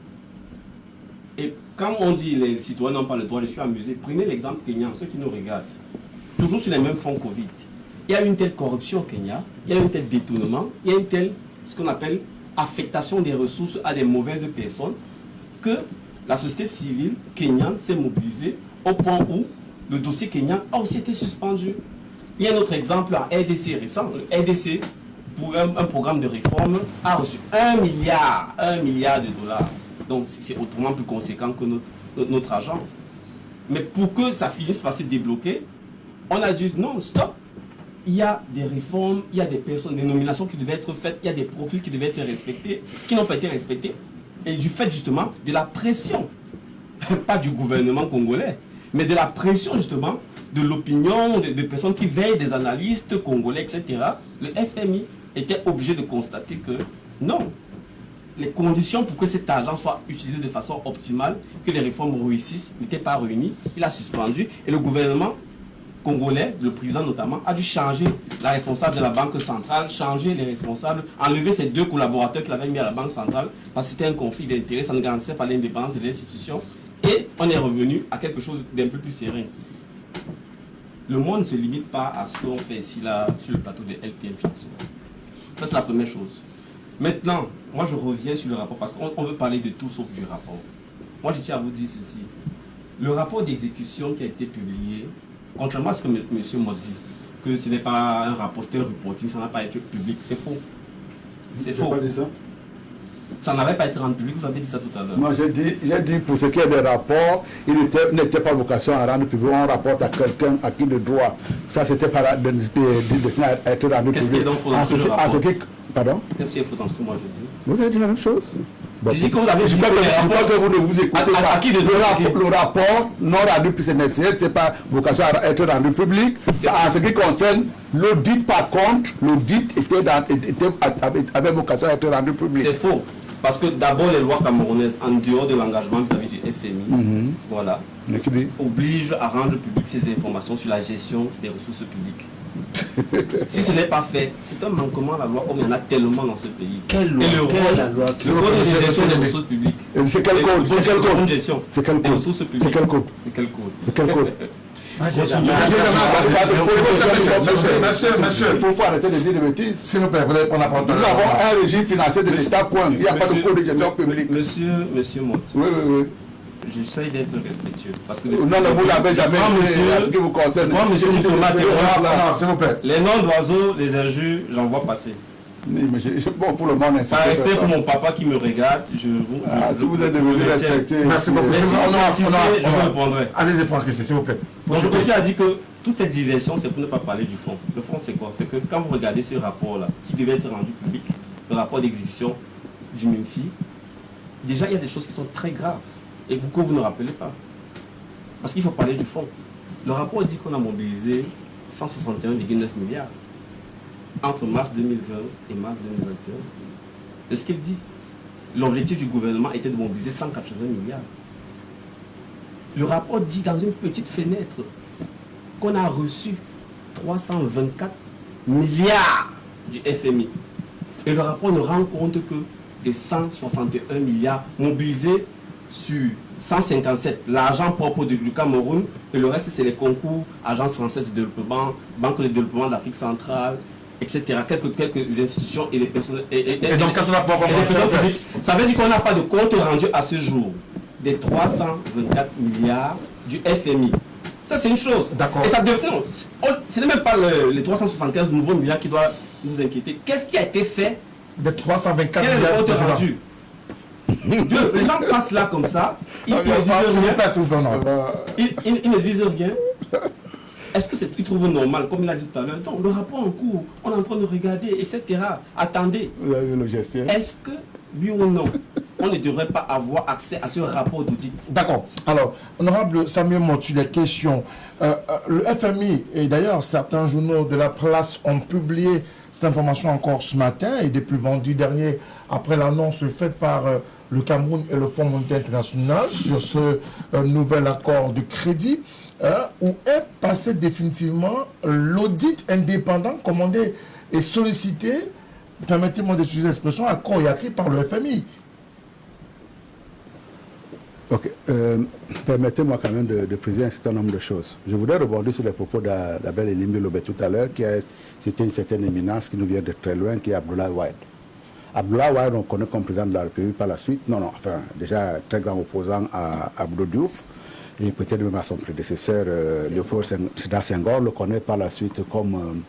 Et quand on dit les citoyens n'ont pas le droit, je suis amusé. Prenez l'exemple kenyan, ceux qui nous regardent. Toujours sur les mêmes fonds Covid. Il y a une telle corruption au Kenya, il y a une telle détournement, il y a une telle, ce qu'on appelle, affectation des ressources à des mauvaises personnes, que la société civile kenyane s'est mobilisée au point où le dossier kenyan a aussi été suspendu. Il y a un autre exemple en RDC récent. Le RDC, pour un programme de réforme, a reçu 1 milliard de dollars. Donc c'est autrement plus conséquent que notre argent. Mais pour que ça finisse par se débloquer, on a dit non, stop. Il y a des réformes, il y a des personnes, des nominations qui devaient être faites, il y a des profils qui devaient être respectés, qui n'ont pas été respectés. Et du fait justement de la pression, pas du gouvernement congolais, mais de la pression justement de l'opinion, de personnes qui veillent, des analystes congolais, etc., le FMI était obligé de constater que non, les conditions pour que cet argent soit utilisé de façon optimale, que les réformes réussissent, n'étaient pas réunies. Il a suspendu et le gouvernement congolais, le président notamment, a dû changer la responsable de la banque centrale, changer les responsables, enlever ces 2 collaborateurs qu'il avait mis à la banque centrale parce que c'était un conflit d'intérêts, ça ne garantissait pas l'indépendance de l'institution. Et on est revenu à quelque chose d'un peu plus serein. Le monde ne se limite pas à ce qu'on fait ici, là, sur le plateau de LTM chaque semaine. Ça, c'est la première chose. Maintenant, moi, je reviens sur le rapport parce qu'on veut parler de tout sauf du rapport. Moi, je tiens à vous dire ceci. Le rapport d'exécution qui a été publié, contrairement à ce que monsieur m'a dit, que ce n'est pas un rapport, c'est un reporting, ça n'a pas été public, c'est faux. C'est faux. Pas dit ça? Ça n'avait pas été rendu public, vous avez dit ça tout à l'heure. Non, j'ai dit pour ce qui est des rapports, il n'était pas vocation à rendre public. On rapporte à quelqu'un à qui le droit. Ça, c'était destiné à être rendu public. Qu'est-ce qui est donc faux dans ce rapport? Pardon? Qu'est-ce qui est faux dans ce que moi je dis? Vous avez dit la même chose. Bon, Je dis que vous avez dit je que crois que vous ne vous écoutez à pas. qui de Le rapport non rendu semestriel, c'est pas vocation à être rendu public. En ce qui concerne l'audit, par contre, l'audit avait vocation à être rendu public. C'est faux. Parce que d'abord, les lois camerounaises, en dehors de l'engagement vis-à-vis du FMI, voilà, obligent à rendre publiques ces informations sur la gestion des ressources publiques. Si ce n'est pas fait, c'est un manquement à la loi, comme il y en a tellement dans ce pays. Quelle loi? Et le Quelle est la rôle, loi le code de gestion des ressources publiques. C'est quel code? C'est quel code? Bonne gestion C'est quel des code? ressources publiques. C'est quel code? C'est quel code? C'est quel code? Monsieur, Il faut arrêter de dire des bêtises. s'il vous plaît, vous allez prendre la parole. Nous avons un régime financier de l'État, point. Il n'y a pas de code de gestion publique. Monsieur Mott, Oui. j'essaie d'être respectueux. Parce que Non, vous n'avez jamais Moi, monsieur, fait à ce qui vous concerne. moi, monsieur Thomas, Non, s'il vous plaît. les noms d'oiseaux, les injures, j'en vois passer. Bon, pour le moment, Par respect pour mon papa qui me regarde, si vous êtes devenu respecté. Merci beaucoup. Mais si vous insistez, je vous on répondrai. Allez-y, Franck, s'il vous plaît. Donc, le monsieur a dit que toute cette diversion, c'est pour ne pas parler du fond. Le fond, c'est quoi? C'est que quand vous regardez ce rapport-là, qui devait être rendu public, le rapport d'exécution du MINFI, déjà, il y a des choses qui sont très graves et que vous ne rappelez pas. Parce qu'il faut parler du fond. Le rapport dit qu'on a mobilisé 161,9 milliards entre mars 2020 et mars 2021. C'est ce qu'il dit. L'objectif du gouvernement était de mobiliser 180 milliards. Le rapport dit dans une petite fenêtre qu'on a reçu 324 milliards du FMI. Et le rapport ne rend compte que des 161 milliards mobilisés sur 157, l'argent propre du Cameroun, et le reste c'est les concours, Agence française de développement, Banque de développement de l'Afrique centrale, etc. Quelques institutions et les personnes. Et donc, qu'est-ce qu'on a pour Ça veut dire qu'on n'a pas de compte rendu à ce jour des 324 milliards du FMI. Ça, c'est une chose. D'accord. Et ça devient. Non, ce n'est même pas les 375 nouveaux milliards qui doivent nous inquiéter. Qu'est-ce qui a été fait? De 324 Quel est milliards le de compte président. rendu? Deux, les gens passent là comme ça, ils ne disent S'il vous rien. plaît, s'il vous plaît, honorable. Ils ne disent rien. Est-ce que c'est qu'ils trouvent normal, comme il a dit tout à l'heure? Non, le rapport en cours, on est en train de regarder, etc. Attendez. Vous avez vu le gestion? Est-ce que, oui ou non, on ne devrait pas avoir accès à ce rapport d'audit? D'accord. Alors, honorable Samuel Motu, les questions. Le FMI, et d'ailleurs certains journaux de la place ont publié cette information encore ce matin et depuis vendredi dernier, après l'annonce faite par le Cameroun et le Fonds monétaire international sur ce nouvel accord de crédit, où est passé définitivement l'audit indépendant commandé et sollicité, permettez-moi d'utiliser l'expression, à corps et à cri par le FMI. Ok. Permettez-moi quand même de préciser un certain nombre de choses. Je voudrais rebondir sur les propos d'Abel Elimbi Lobé tout à l'heure, qui a cité une certaine éminence qui nous vient de très loin, qui est Abdoulaye Wade. Abdoulaye Wade, on connaît comme président de la République par la suite. Enfin, déjà très grand opposant à Abdou Diouf, et peut-être même à son prédécesseur, Léopold Sédar Senghor, le connaît par la suite comme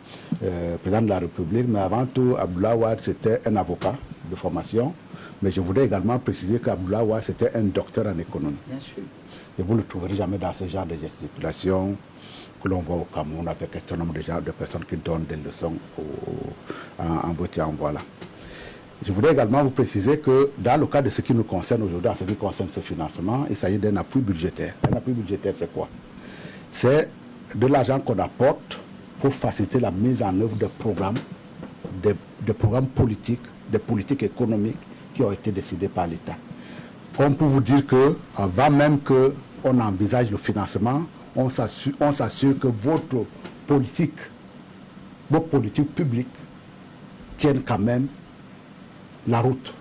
président de la République. Mais avant tout, Abdoulaye Wade, c'était un avocat de formation. Mais je voudrais également préciser qu'Abdoulaye Wade, c'était un docteur en économie. Bien sûr. Et vous ne le trouverez jamais dans ce genre de gesticulation que l'on voit au Cameroun avec un certain nombre de personnes qui donnent des leçons en voiture en voilà. Je voudrais également vous préciser que dans le cas de ce qui nous concerne aujourd'hui, en ce qui concerne ce financement, il s'agit d'un appui budgétaire. Un appui budgétaire, c'est quoi? C'est de l'argent qu'on apporte pour faciliter la mise en œuvre de programmes, de programmes politiques, de politiques économiques qui ont été décidés par l'État. Comme pour vous dire que, avant même qu'on envisage le financement, on s'assure que vos politiques publiques tiennent quand même la route.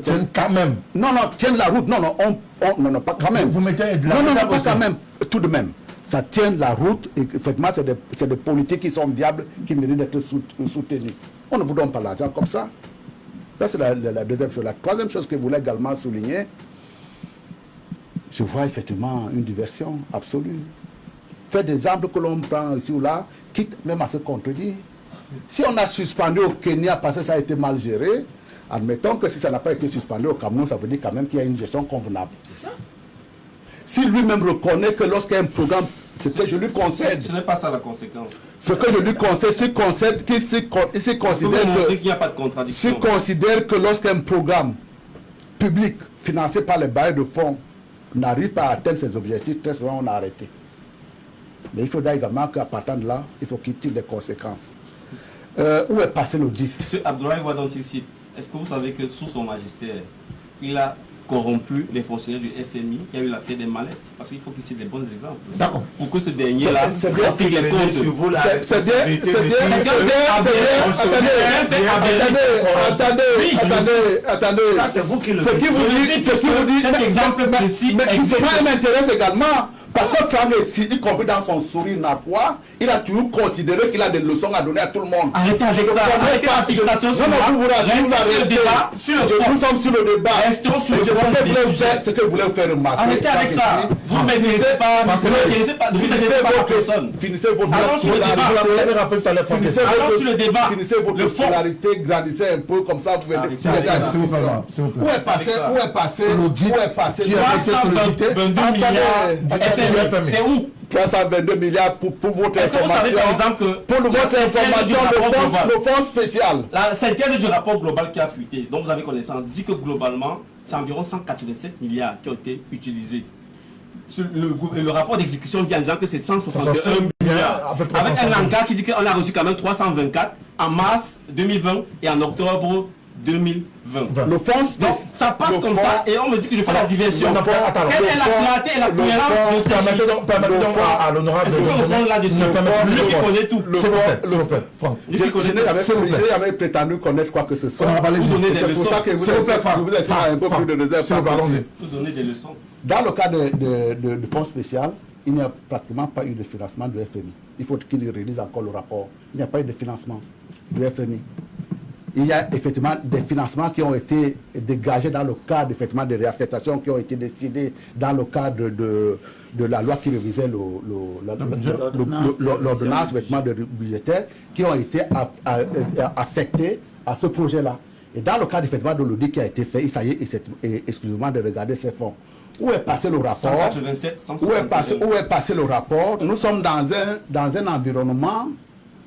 Tiennent quand même. Non, tiennent la route. Non, pas quand même. Vous mettez de la Non, pas quand même. Tout de même. Ça tient la route et effectivement, c'est des politiques qui sont viables, qui méritent d'être soutenues. On ne vous donne pas l'argent comme ça. Ça, c'est la deuxième chose. La troisième chose que je voulais également souligner, je vois effectivement une diversion absolue. Faire des exemples que l'on prend ici ou là, quitte même à se contredire. Si on a suspendu au Kenya parce que ça a été mal géré, admettons que si ça n'a pas été suspendu au Cameroun, ça veut dire quand même qu'il y a une gestion convenable. C'est ça. Si lui-même reconnaît que lorsqu'un programme ce que je lui concède. Ce n'est pas ça la conséquence. Ce que je lui concède, s'il considère qu'il n'y a pas de contradiction. s'il considère que lorsqu'un programme public financé par les bailleurs de fonds n'arrive pas à atteindre ses objectifs, très souvent on a arrêté. Mais il faudra également qu'à partir de là, il faut qu'il tire des conséquences. Où est passé l'audit? Monsieur Abdoulaye Wadantissi, est-ce que vous savez que sous son magistère, il a corrompu les fonctionnaires du FMI, il y a eu l'affaire des mallettes? Parce qu'il faut qu'il cite des bons exemples. D'accord. Pour que ce dernier-là trafique les comptes. sur vous la C'est bien. Attendez. C'est vous qui le Ce qui vous dit, cet exemple précis mais existe. ça m'intéresse également. Parce que Franck Essi, y compris dans son sourire narquois, il a toujours considéré qu'il a des leçons à donner à tout le monde. Arrêtez avec ça. Arrêtez la fixation sur le débat. Nous sommes sur le débat. Restons sur le Je fond voulais du vous sujet. faire ce que vous voulez vous faire remarquer. Arrêtez avec ça. Vous ne m'intéressez pas. Vous n'intéressez pas. Vous n'intéressez pas la personne. Finissez votre Allons sur le débat. Vous l'avez rappelé tout à l'heure, Franck Essi. Allons sur le débat. Finissez votre Le fond. scolarité, grandissez un peu, comme ça vous verrez. S'il vous plaît, s'il vous plaît. Où est passé L'audit qui a été sollicité 322 milliards FMI. C'est où? 322 milliards pour votre Est-ce que vous savez information. par exemple que Pour votre information, le fonds spécial. la synthèse du rapport global qui a fuité, dont vous avez connaissance, dit que globalement, c'est environ 187 milliards qui ont été utilisés. Le rapport d'exécution dit en disant que c'est 161 milliards. à peu près Avec 161. un encart qui dit qu'on a reçu quand même 324 en mars 2020 et en octobre 2020. Le fonds Donc ça passe comme ça et on me dit que je fais la diversion. Non, attends, Quelle est la clarté et la cohérence de ces chiffres? Permettez donc à l'honorable Est-ce qu'on peut répondre là-dessus? Lui qui connaît tout. S'il vous plaît, Franck. Lui qui connaît tout. S'il vous plaît. Je n'ai jamais prétendu connaître quoi que ce soit. Allez-y. Vous donnez des C'est pour leçons. ça que S'il vous plaît, Franck. vous laissez un peu plus de réserve. S'il vous plaît, allons-y. Vous donnez des leçons. Dans le cas de fonds spécial, il n'y a pratiquement pas eu de financement du FMI. Il faut qu'il réalise encore le rapport. Il n'y a pas eu de financement du FMI. Il y a effectivement des financements qui ont été dégagés dans le cadre effectivement des réaffectations qui ont été décidées dans le cadre de la loi qui révisait l'ordonnance budgétaire qui ont été affectés à ce projet-là. Et dans le cadre effectivement de l'audit qui a été fait, il s'agit exclusivement de regarder ces fonds. Où est passé le rapport? 187, 161. Où est passé le rapport? Nous sommes dans un environnement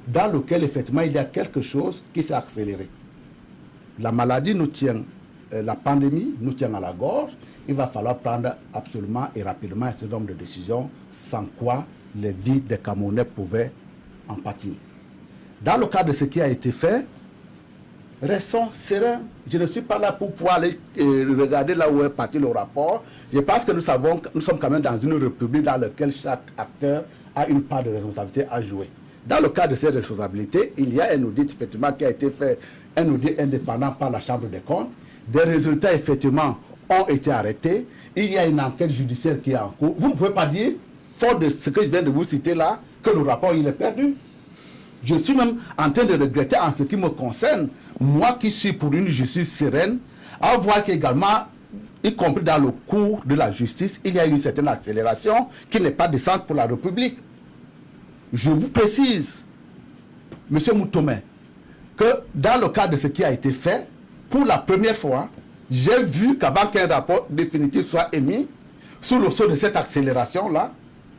dans lequel effectivement il y a quelque chose qui s'est accéléré. La maladie nous tient, la pandémie nous tient à la gorge. Il va falloir prendre absolument et rapidement un certain nombre de décisions sans quoi les vies des Camerounais pouvaient en pâtir. Dans le cadre de ce qui a été fait, restons sereins. Je ne suis pas là pour pouvoir aller regarder là où est parti le rapport. Je pense que nous sommes quand même dans une république dans laquelle chaque acteur a une part de responsabilité à jouer. Dans le cadre de ces responsabilités, il y a un audit effectivement qui a été fait, un audit indépendant par la Chambre des comptes. Des résultats effectivement ont été arrêtés. Il y a une enquête judiciaire qui est en cours. Vous ne pouvez pas dire, fort de ce que je viens de vous citer là, que le rapport il est perdu. Je suis même en train de regretter en ce qui me concerne, moi qui suis pour une justice sereine, à voir qu'également, y compris dans le cours de la justice, il y a une certaine accélération qui n'est pas décente pour la République. Je vous précise, M. Moutomé, que dans le cadre de ce qui a été fait, pour la première fois, j'ai vu qu'avant qu'un rapport définitif soit émis, sous le sceau de cette accélération-là,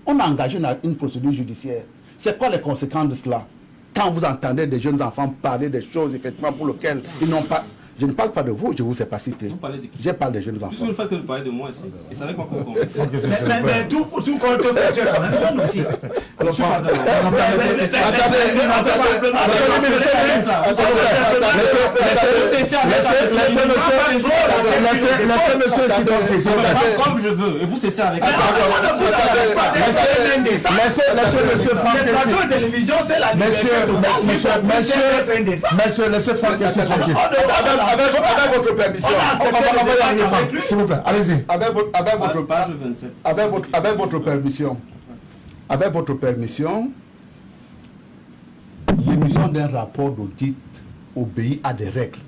on a engagé une procédure judiciaire. C'est quoi les conséquences de cela? Quand vous entendez des jeunes enfants parler des choses, effectivement, pour lesquelles ils n'ont pas... Je ne parle pas de vous, je ne vous ai pas cité. Vous parlez de qui? Je parle des jeunes enfants. Puisque le fait que vous parlez de moi ici, et c'est avec moi qu'on vous converse. Mais tout compte fait, tu es quand même jeune aussi. Je suis pas Laissez monsieur comme je veux, et vous cessez avec ça. Laissez monsieur Franck Le plateau de télévision, c'est la Monsieur, laissez Franck Essi tranquille. Avec votre permission. On va y arriver, Franck. S'il vous plaît, allez-y. Page 27. Avec votre permission, l'émission d'un rapport d'audit obéit à des règles.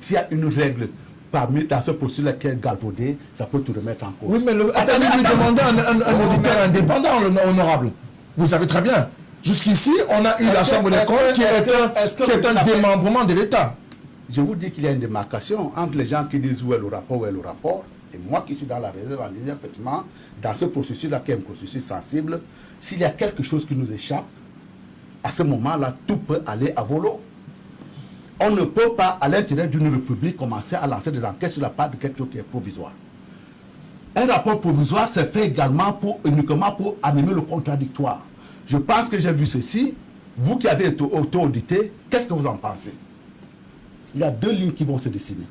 S'il y a une règle parmi dans ce processus qui est galvaudé, ça peut tout remettre en cause. Oui, mais attendez, lui demander un auditeur indépendant, honorable. Vous savez très bien. Jusqu'ici, on a eu la Chambre des comptes qui est un démembrement de l'État. Je vous dis qu'il y a une démarcation entre les gens qui disent où est le rapport Et moi qui suis dans la réserve, en disant effectivement, dans ce processus-là, qui est un processus sensible, s'il y a quelque chose qui nous échappe, à ce moment-là, tout peut aller à volo. On ne peut pas, à l'intérieur d'une république, commencer à lancer des enquêtes sur la part de quelque chose qui est provisoire. Un rapport provisoire, c'est fait également uniquement pour animer le contradictoire. Je pense que j'ai vu ceci. Vous qui avez été auto-audité, qu'est-ce que vous en pensez? Il y a deux lignes qui vont se dessiner.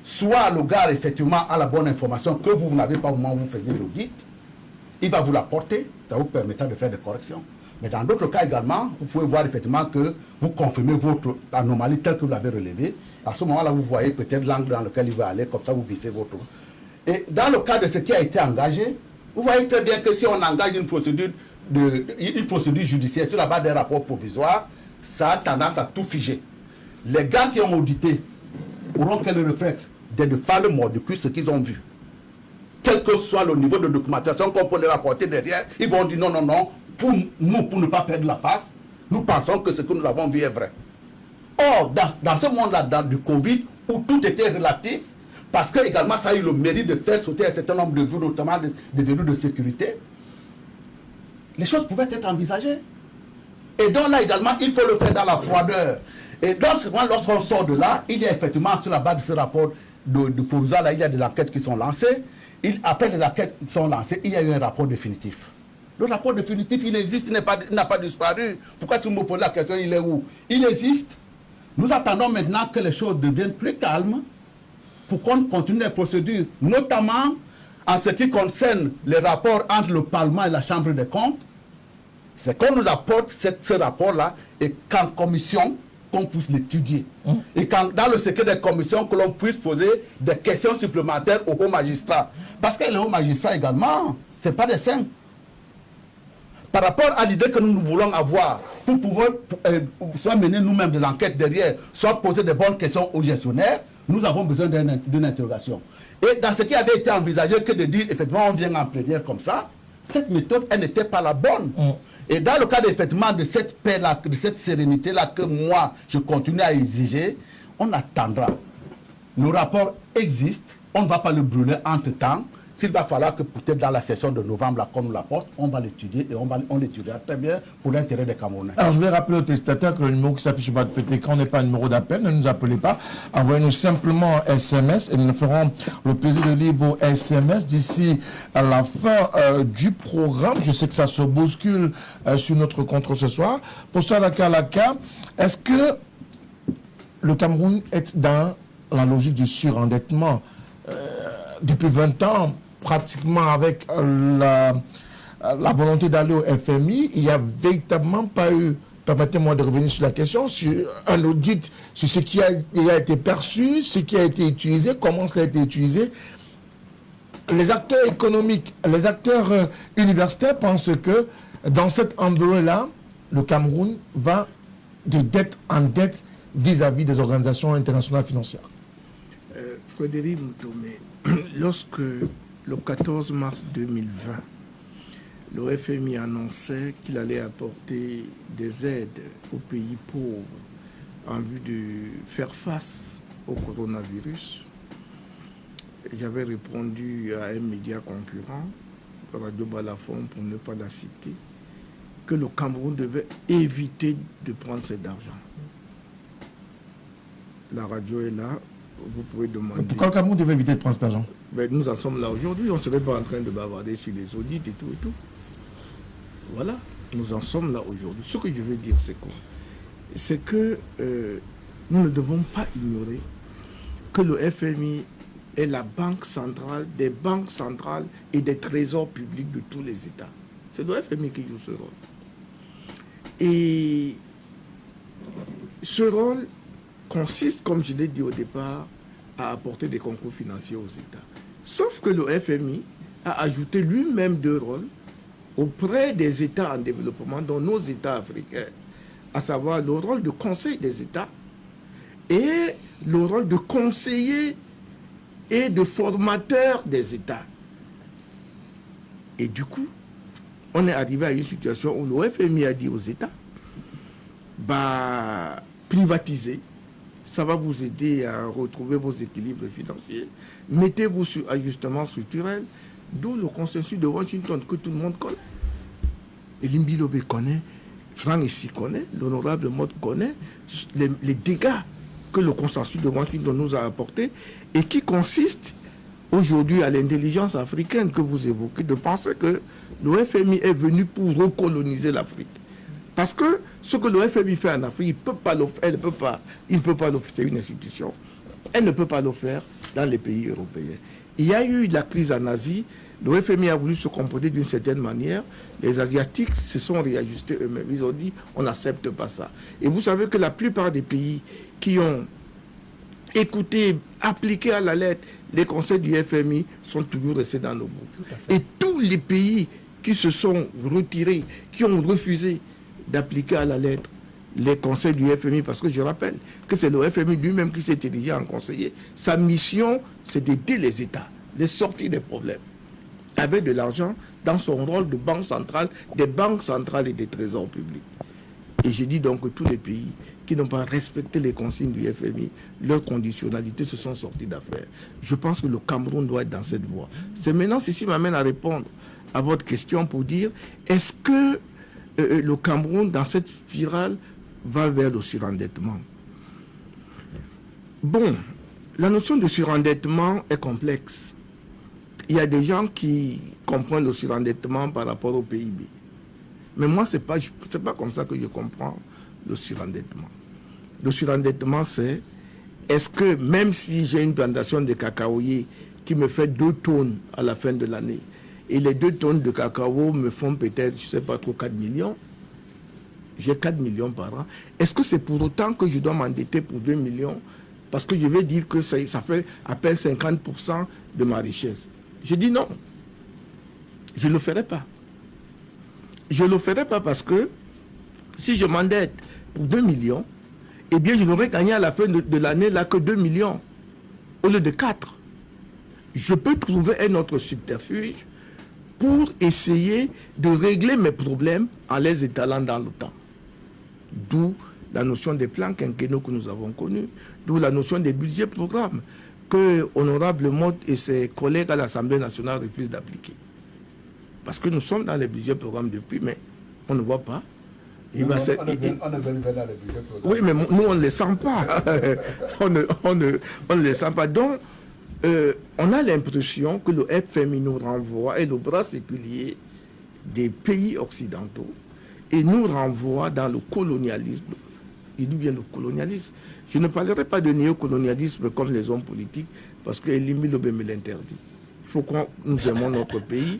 Soit le gars, effectivement, a la bonne information que vous n'avez pas au moment où vous faisiez l'audit, il va vous l'apporter, ça vous permettra de faire des corrections. Mais dans d'autres cas également, vous pouvez voir effectivement que vous confirmez votre anomalie telle que vous l'avez relevée. À ce moment-là, vous voyez peut-être l'angle dans lequel il va aller, comme ça vous vissez votre... Et dans le cas de ce qui a été engagé, vous voyez très bien que si on engage une procédure judiciaire sur la base des rapports provisoires, ça a tendance à tout figer. Les gars qui ont audité auront quel réflexe? De faire le mordicus ce qu'ils ont vu. Quel que soit le niveau de documentation qu'on peut leur apporter derrière, ils vont dire non, non, non, pour nous, pour ne pas perdre la face, nous pensons que ce que nous avons vu est vrai. Or, dans ce monde-là, du Covid, où tout était relatif, parce que également ça a eu le mérite de faire sauter un certain nombre de vues, notamment des verrous de sécurité, les choses pouvaient être envisagées. Et donc là également, il faut le faire dans la froideur. Et donc, lorsqu'on sort de là, il y a effectivement, sur la base de ce rapport de provisoire, là, il y a des enquêtes qui sont lancées. Après les enquêtes qui sont lancées, il y a eu un rapport définitif. Le rapport définitif, il existe, il n'a pas disparu. Pourquoi si vous me posez la question, il est où? Il existe. Nous attendons maintenant que les choses deviennent plus calmes pour qu'on continue les procédures, notamment en ce qui concerne les rapports entre le Parlement et la Chambre des comptes. C'est qu'on nous apporte ce rapport-là et qu'en commission, qu'on puisse l'étudier. Et quand, dans le secret des commissions, que l'on puisse poser des questions supplémentaires aux hauts magistrats. Parce que les hauts magistrats également, ce n'est pas des saints. Par rapport à l'idée que nous voulons avoir pour pouvoir soit mener nous-mêmes des enquêtes derrière, soit poser de bonnes questions aux gestionnaires, nous avons besoin d'une interrogation. Et dans ce qui avait été envisagé que de dire, effectivement, on vient en plénière comme ça, cette méthode, elle n'était pas la bonne. Et dans le cas effectivement de cette paix-là, de cette sérénité-là que moi, je continue à exiger, on attendra. Le rapport existe, on ne va pas le brûler entre-temps. S'il va falloir que peut-être dans la session de novembre, là, qu'on nous l'apporte, on va l'étudier et on l'étudiera très bien pour l'intérêt des Camerounais. Alors, je vais rappeler aux téléspectateurs que le numéro qui s'affiche sur votre écran n'est pas un numéro d'appel, ne nous appelez pas. Envoyez-nous simplement un SMS et nous ferons le plaisir de lire vos SMS d'ici à la fin du programme. Je sais que ça se bouscule sur notre contrôle ce soir. Pour Laka, est-ce que le Cameroun est dans la logique du surendettement depuis 20 ans, pratiquement avec la volonté d'aller au FMI, il n'y a véritablement pas eu, permettez-moi de revenir sur la question, sur un audit sur ce qui a été perçu, ce qui a été utilisé, comment cela a été utilisé. Les acteurs économiques, les acteurs universitaires pensent que dans cet environnement-là, le Cameroun va de dette en dette vis-à-vis des organisations internationales financières. Frédéric Moutoumé, lorsque le 14 mars 2020, le FMI annonçait qu'il allait apporter des aides aux pays pauvres en vue de faire face au coronavirus, j'avais répondu à un média concurrent, Radio Balafon pour ne pas la citer, que le Cameroun devait éviter de prendre cet argent. La radio est là. Vous pouvez demander. Pourquoi le Cameroun devait éviter de prendre cet argent? Nous en sommes là aujourd'hui. On ne serait pas en train de bavarder sur les audits et tout et tout. Voilà, nous en sommes là aujourd'hui. Ce que je veux dire, c'est quoi? C'est que nous ne devons pas ignorer que le FMI est la banque centrale des banques centrales et des trésors publics de tous les États. C'est le FMI qui joue ce rôle. Et ce rôle consiste, comme je l'ai dit au départ, à apporter des concours financiers aux États. Sauf que le FMI a ajouté lui-même deux rôles auprès des États en développement, dont nos États africains, à savoir le rôle de conseil des États et le rôle de conseiller et de formateur des États. Et du coup, on est arrivé à une situation où le FMI a dit aux États, privatisez ça va vous aider à retrouver vos équilibres financiers. Mettez-vous sur ajustement structurel, d'où le consensus de Washington que tout le monde connaît. Elimbi Lobé connaît, Franck Essi connaît, l'honorable Mott connaît les dégâts que le consensus de Washington nous a apportés et qui consiste aujourd'hui à l'intelligence africaine que vous évoquez, de penser que le FMI est venu pour recoloniser l'Afrique. Parce que ce que le FMI fait en Afrique, il ne peut pas le faire, c'est une institution. Elle ne peut pas le faire dans les pays européens. Il y a eu la crise en Asie, le FMI a voulu se comporter d'une certaine manière, les Asiatiques se sont réajustés eux-mêmes. Ils ont dit, on n'accepte pas ça. Et vous savez que la plupart des pays qui ont écouté, appliqué à la lettre les conseils du FMI sont toujours restés dans nos groupes. Et tous les pays qui se sont retirés, qui ont refusé d'appliquer à la lettre les conseils du FMI, parce que je rappelle que c'est le FMI lui-même qui s'est érigé en conseiller. Sa mission, c'est d'aider les États, les sortir des problèmes, avec de l'argent dans son rôle de banque centrale, des banques centrales et des trésors publics. Et je dis donc que tous les pays qui n'ont pas respecté les consignes du FMI, leurs conditionnalités se sont sorties d'affaires. Je pense que le Cameroun doit être dans cette voie. C'est maintenant, ceci m'amène à répondre à votre question pour dire, est-ce que le Cameroun, dans cette spirale, va vers le surendettement? Bon, la notion de surendettement est complexe. Il y a des gens qui comprennent le surendettement par rapport au PIB. Mais moi, c'est pas comme ça que je comprends le surendettement. Le surendettement, c'est, est-ce que même si j'ai une plantation de cacaoyer qui me fait 2 tonnes à la fin de l'année, et les 2 tonnes de cacao me font peut-être, je ne sais pas trop, 4 millions, j'ai 4 millions par an, est-ce que c'est pour autant que je dois m'endetter pour 2 millions? Parce que je vais dire que ça fait à peine 50% de ma richesse. Je dis non. Je ne le ferai pas. Je ne le ferai pas parce que si je m'endette pour 2 millions, eh bien je n'aurai gagné à la fin de l'année là que 2 millions au lieu de 4. Je peux trouver un autre subterfuge pour essayer de régler mes problèmes en les étalant dans le temps. D'où la notion des plans quinquennaux que nous avons connus, d'où la notion des budgets programmes que Honorable Mott et ses collègues à l'Assemblée nationale refusent d'appliquer. Parce que nous sommes dans les budgets programmes depuis, mais on ne voit pas. Oui, mais nous, on ne les sent pas. on ne les sent pas. Donc, on a l'impression que le FMI nous renvoie, et le bras séculier des pays occidentaux, et nous renvoie dans le colonialisme. Il dit bien le colonialisme. Je ne parlerai pas de néocolonialisme comme les hommes politiques, parce que Elimbi Lobé me l'interdit. Il faut que nous aimons notre pays.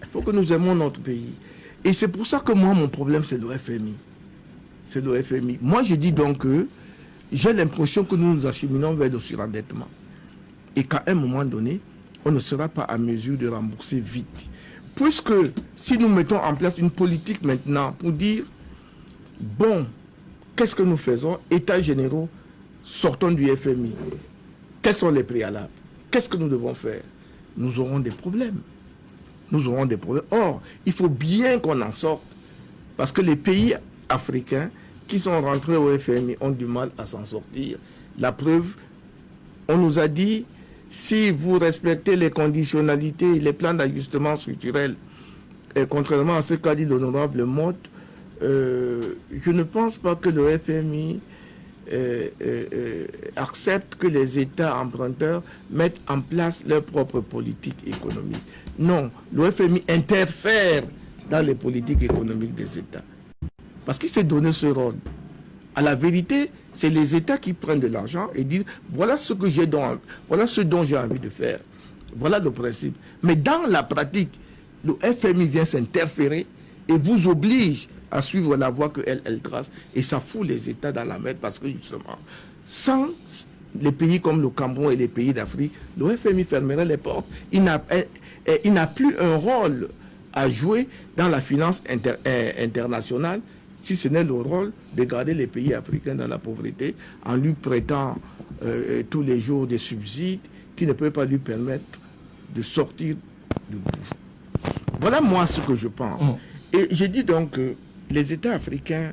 Il faut que nous aimons notre pays. Et c'est pour ça que moi, mon problème, c'est le FMI. C'est le FMI. Moi, je dis donc que j'ai l'impression que nous nous acheminons vers le surendettement. Et qu'à un moment donné, on ne sera pas à mesure de rembourser vite. Puisque si nous mettons en place une politique maintenant pour dire, bon, qu'est-ce que nous faisons? États généraux, sortons du FMI. Quels sont les préalables? Qu'est-ce que nous devons faire? Nous aurons des problèmes. Nous aurons des problèmes. Or, il faut bien qu'on en sorte. Parce que les pays africains qui sont rentrés au FMI ont du mal à s'en sortir. La preuve, on nous a dit, si vous respectez les conditionnalités, les plans d'ajustement structurel, et contrairement à ce qu'a dit l'honorable Mott, je ne pense pas que le FMI accepte que les États emprunteurs mettent en place leur propre politique économique. Non, le FMI interfère dans les politiques économiques des États. Parce qu'il s'est donné ce rôle. À la vérité, c'est les États qui prennent de l'argent et disent voilà ce que j'ai voilà ce dont j'ai envie de faire. Voilà le principe. Mais dans la pratique, le FMI vient s'interférer et vous oblige à suivre la voie qu'elle trace. Et ça fout les États dans la merde parce que justement, sans les pays comme le Cameroun et les pays d'Afrique, le FMI fermerait les portes. Il n'a plus un rôle à jouer dans la finance internationale, si ce n'est le rôle de garder les pays africains dans la pauvreté en lui prêtant tous les jours des subsides qui ne peuvent pas lui permettre de sortir du gouffre. Voilà moi ce que je pense. Et je dis donc que les États africains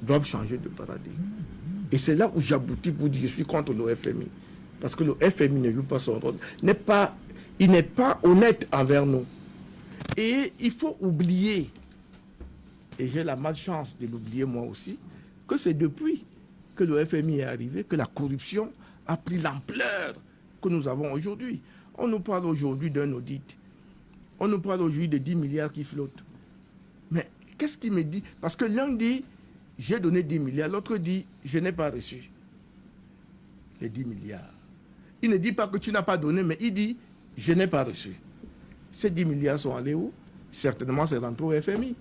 doivent changer de paradigme. Et c'est là où j'aboutis pour dire que je suis contre le FMI. Parce que le FMI ne joue pas son rôle. Il n'est pas honnête envers nous. Et il faut oublier, et j'ai la malchance de l'oublier moi aussi, que c'est depuis que le FMI est arrivé que la corruption a pris l'ampleur que nous avons aujourd'hui. On nous parle aujourd'hui d'un audit. On nous parle aujourd'hui de 10 milliards qui flottent. Mais qu'est-ce qu'il me dit? Parce que l'un dit, j'ai donné 10 milliards, l'autre dit, je n'ai pas reçu les 10 milliards. Il ne dit pas que tu n'as pas donné, mais il dit, je n'ai pas reçu. Ces 10 milliards sont allés où? Certainement, c'est rentré au FMI.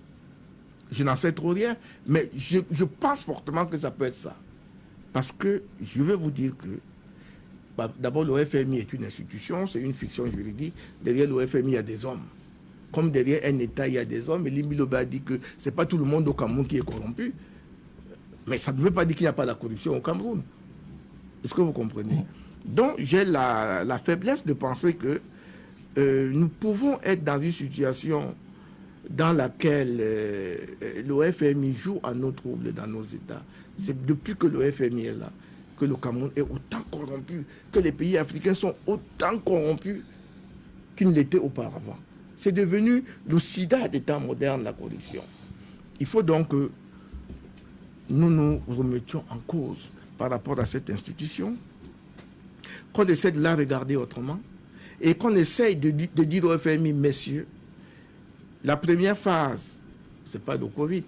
Je n'en sais trop rien, mais je pense fortement que ça peut être ça. Parce que je vais vous dire que, d'abord, le FMI est une institution, c'est une fiction juridique. Derrière le FMI, il y a des hommes. Comme derrière un État, il y a des hommes. Et Limbi Lobe a dit que ce n'est pas tout le monde au Cameroun qui est corrompu. Mais ça ne veut pas dire qu'il n'y a pas de corruption au Cameroun. Est-ce que vous comprenez? Donc, j'ai la faiblesse de penser que nous pouvons être dans une situation dans laquelle le FMI joue à nos troubles dans nos États. C'est depuis que le FMI est là que le Cameroun est autant corrompu, que les pays africains sont autant corrompus qu'ils ne l'étaient auparavant. C'est devenu le sida des temps modernes, la corruption. Il faut donc que nous nous remettions en cause par rapport à cette institution, qu'on essaie de la regarder autrement, et qu'on essaye de dire au FMI, messieurs, la première phase, ce n'est pas le Covid,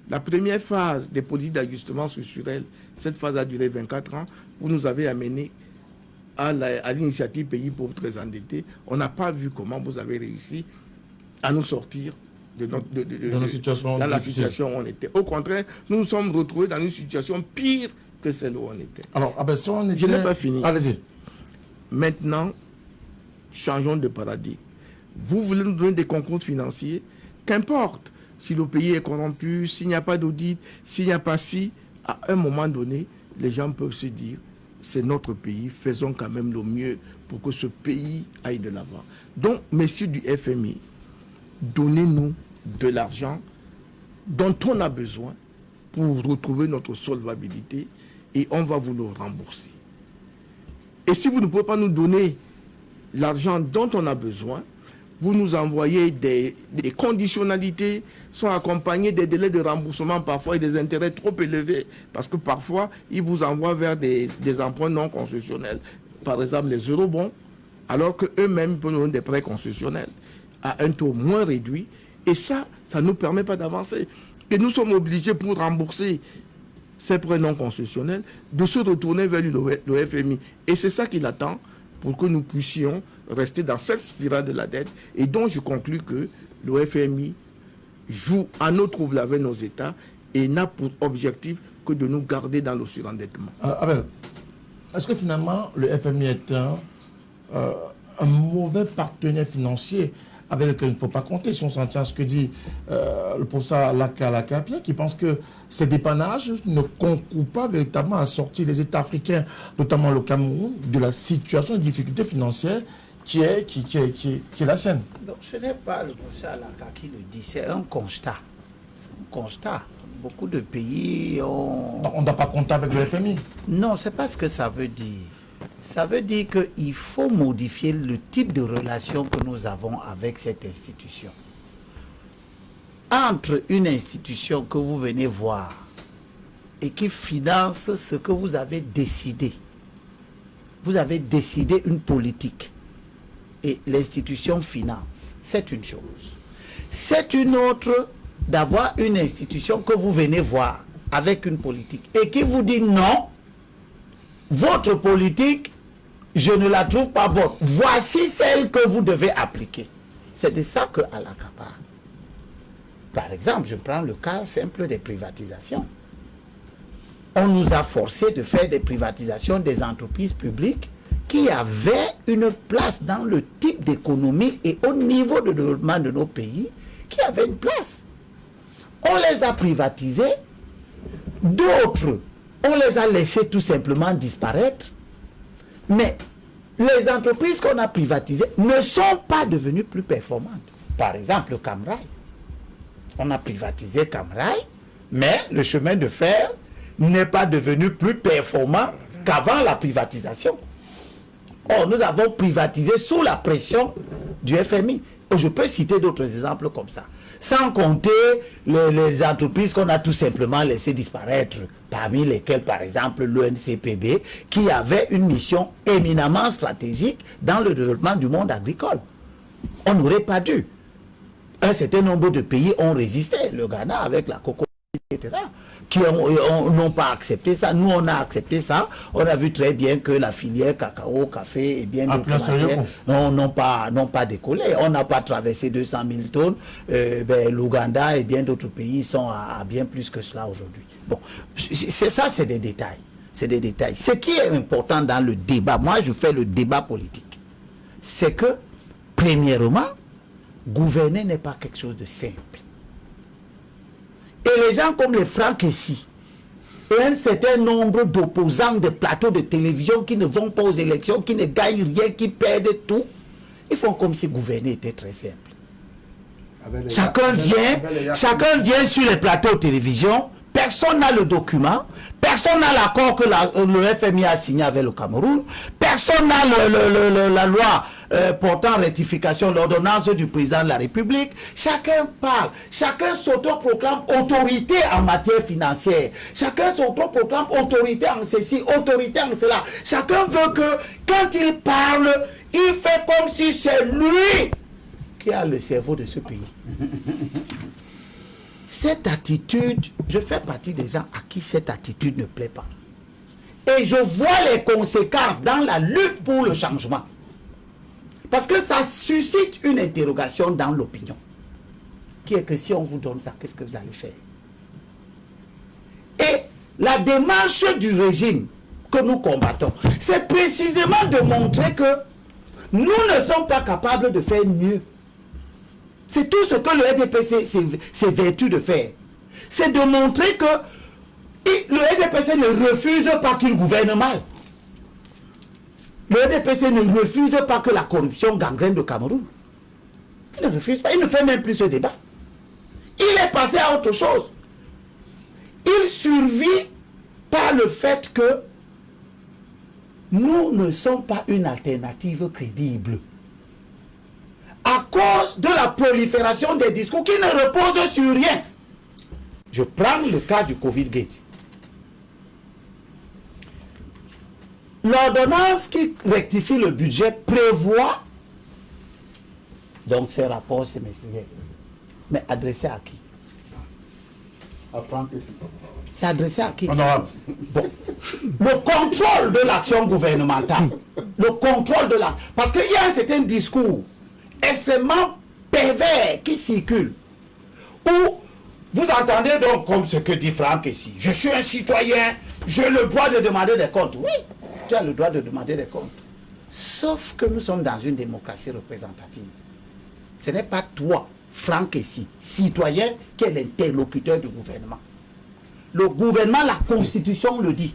la première phase des politiques d'ajustement structurel, cette phase a duré 24 ans, vous nous avez amené à l'initiative Pays pauvres très endettés. On n'a pas vu comment vous avez réussi à nous sortir de la situation où on était. Au contraire, nous nous sommes retrouvés dans une situation pire que celle où on était. Alors, si on était... Je n'ai pas fini. Allez-y. Maintenant, changeons de paradigme. Vous voulez nous donner des concours financiers, qu'importe si le pays est corrompu, s'il n'y a pas d'audit, s'il n'y a pas si, à un moment donné, les gens peuvent se dire, c'est notre pays, faisons quand même le mieux pour que ce pays aille de l'avant. Donc, messieurs du FMI, donnez-nous de l'argent dont on a besoin pour retrouver notre solvabilité et on va vous le rembourser. Et si vous ne pouvez pas nous donner l'argent dont on a besoin, vous nous envoyez des conditionnalités, sont accompagnés des délais de remboursement parfois et des intérêts trop élevés. Parce que parfois, ils vous envoient vers des emprunts non concessionnels. Par exemple, les eurobonds, alors qu'eux-mêmes peuvent nous donner des prêts concessionnels à un taux moins réduit. Et ça ne nous permet pas d'avancer. Et nous sommes obligés, pour rembourser ces prêts non concessionnels, de se retourner vers le FMI. Et c'est ça qu'il attend pour que nous puissions rester dans cette spirale de la dette. Et donc, je conclus que le FMI joue à nos troubles avec nos États et n'a pour objectif que de nous garder dans le surendettement. Abel, est-ce que finalement, le FMI est un mauvais partenaire financier avec lequel il ne faut pas compter, si on s'en tient à ce que dit le professeur Lakapia, qui pense que ces dépannages ne concourent pas véritablement à sortir les États africains, notamment le Cameroun, de la situation de difficulté financière qui est la sienne. Donc ce n'est pas le professeur Laka qui le dit, c'est un constat. C'est un constat. Beaucoup de pays ont... On ne doit pas compter avec le FMI. Non, c'est pas ce que ça veut dire. Ça veut dire qu'il faut modifier le type de relation que nous avons avec cette institution. Entre une institution que vous venez voir et qui finance ce que vous avez décidé. Vous avez décidé une politique et l'institution finance. C'est une chose. C'est une autre d'avoir une institution que vous venez voir avec une politique et qui vous dit non, votre politique, je ne la trouve pas bonne. Voici celle que vous devez appliquer. C'est de ça que Alaka parle. Par exemple, je prends le cas simple des privatisations. On nous a forcé de faire des privatisations des entreprises publiques qui avaient une place dans le type d'économie et au niveau de développement de nos pays, qui avaient une place. On les a privatisées. D'autres, on les a laissés tout simplement disparaître. Mais les entreprises qu'on a privatisées ne sont pas devenues plus performantes. Par exemple, le Camrail. On a privatisé Camrail, mais le chemin de fer n'est pas devenu plus performant qu'avant la privatisation. Or, nous avons privatisé sous la pression du FMI. Je peux citer d'autres exemples comme ça. Sans compter les entreprises qu'on a tout simplement laissé disparaître, parmi lesquelles, par exemple, l'ONCPB, qui avait une mission éminemment stratégique dans le développement du monde agricole. On n'aurait pas dû. Un certain nombre de pays ont résisté. Le Ghana avec la coco, etc., qui n'ont pas accepté ça. Nous, on a accepté ça. On a vu très bien que la filière cacao, café et bien d'autres matières n'ont pas décollé. On n'a pas traversé 200 000 tonnes. L'Ouganda et bien d'autres pays sont à bien plus que cela aujourd'hui. Bon, c'est ça, c'est des détails. C'est des détails. Ce qui est important dans le débat, moi je fais le débat politique, c'est que, premièrement, gouverner n'est pas quelque chose de simple. Et les gens comme les Franck Essi et un certain nombre d'opposants de plateaux de télévision qui ne vont pas aux élections, qui ne gagnent rien, qui perdent tout, ils font comme si gouverner était très simple. Chacun vient sur les plateaux de télévision, personne n'a le document, personne n'a l'accord que le FMI a signé avec le Cameroun, personne n'a la loi portant rectification, l'ordonnance du président de la République. Chacun parle, chacun s'autoproclame autorité en matière financière, chacun s'autoproclame autorité en ceci, autorité en cela. Chacun veut que quand il parle, il fait comme si c'est lui qui a le cerveau de ce pays. Cette attitude, je fais partie des gens à qui cette attitude ne plaît pas. Et je vois les conséquences dans la lutte pour le changement. Parce que ça suscite une interrogation dans l'opinion. Qui est que si on vous donne ça, qu'est-ce que vous allez faire? Et la démarche du régime que nous combattons, c'est précisément de montrer que nous ne sommes pas capables de faire mieux. C'est tout ce que le RDPC s'évertue de faire. C'est de montrer que le RDPC ne refuse pas qu'il gouverne mal. Le RDPC ne refuse pas que la corruption gangrène le Cameroun. Il ne refuse pas, il ne fait même plus ce débat. Il est passé à autre chose. Il survit par le fait que nous ne sommes pas une alternative crédible. À cause de la prolifération des discours qui ne reposent sur rien. Je prends le cas du Covid-Gate. L'ordonnance qui rectifie le budget prévoit donc ces rapports semestriels. Mais adressé à qui? C'est adressé à qui? Honorable. Bon. Le contrôle de l'action gouvernementale. Le contrôle de la... Parce qu'il y a un certain discours extrêmement pervers qui circule. Où vous entendez donc comme ce que dit Franck ici. Je suis un citoyen, j'ai le droit de demander des comptes. Oui, tu as le droit de demander des comptes. Sauf que nous sommes dans une démocratie représentative. Ce n'est pas toi, Franck ici, citoyen, qui est l'interlocuteur du gouvernement. Le gouvernement, la Constitution le dit.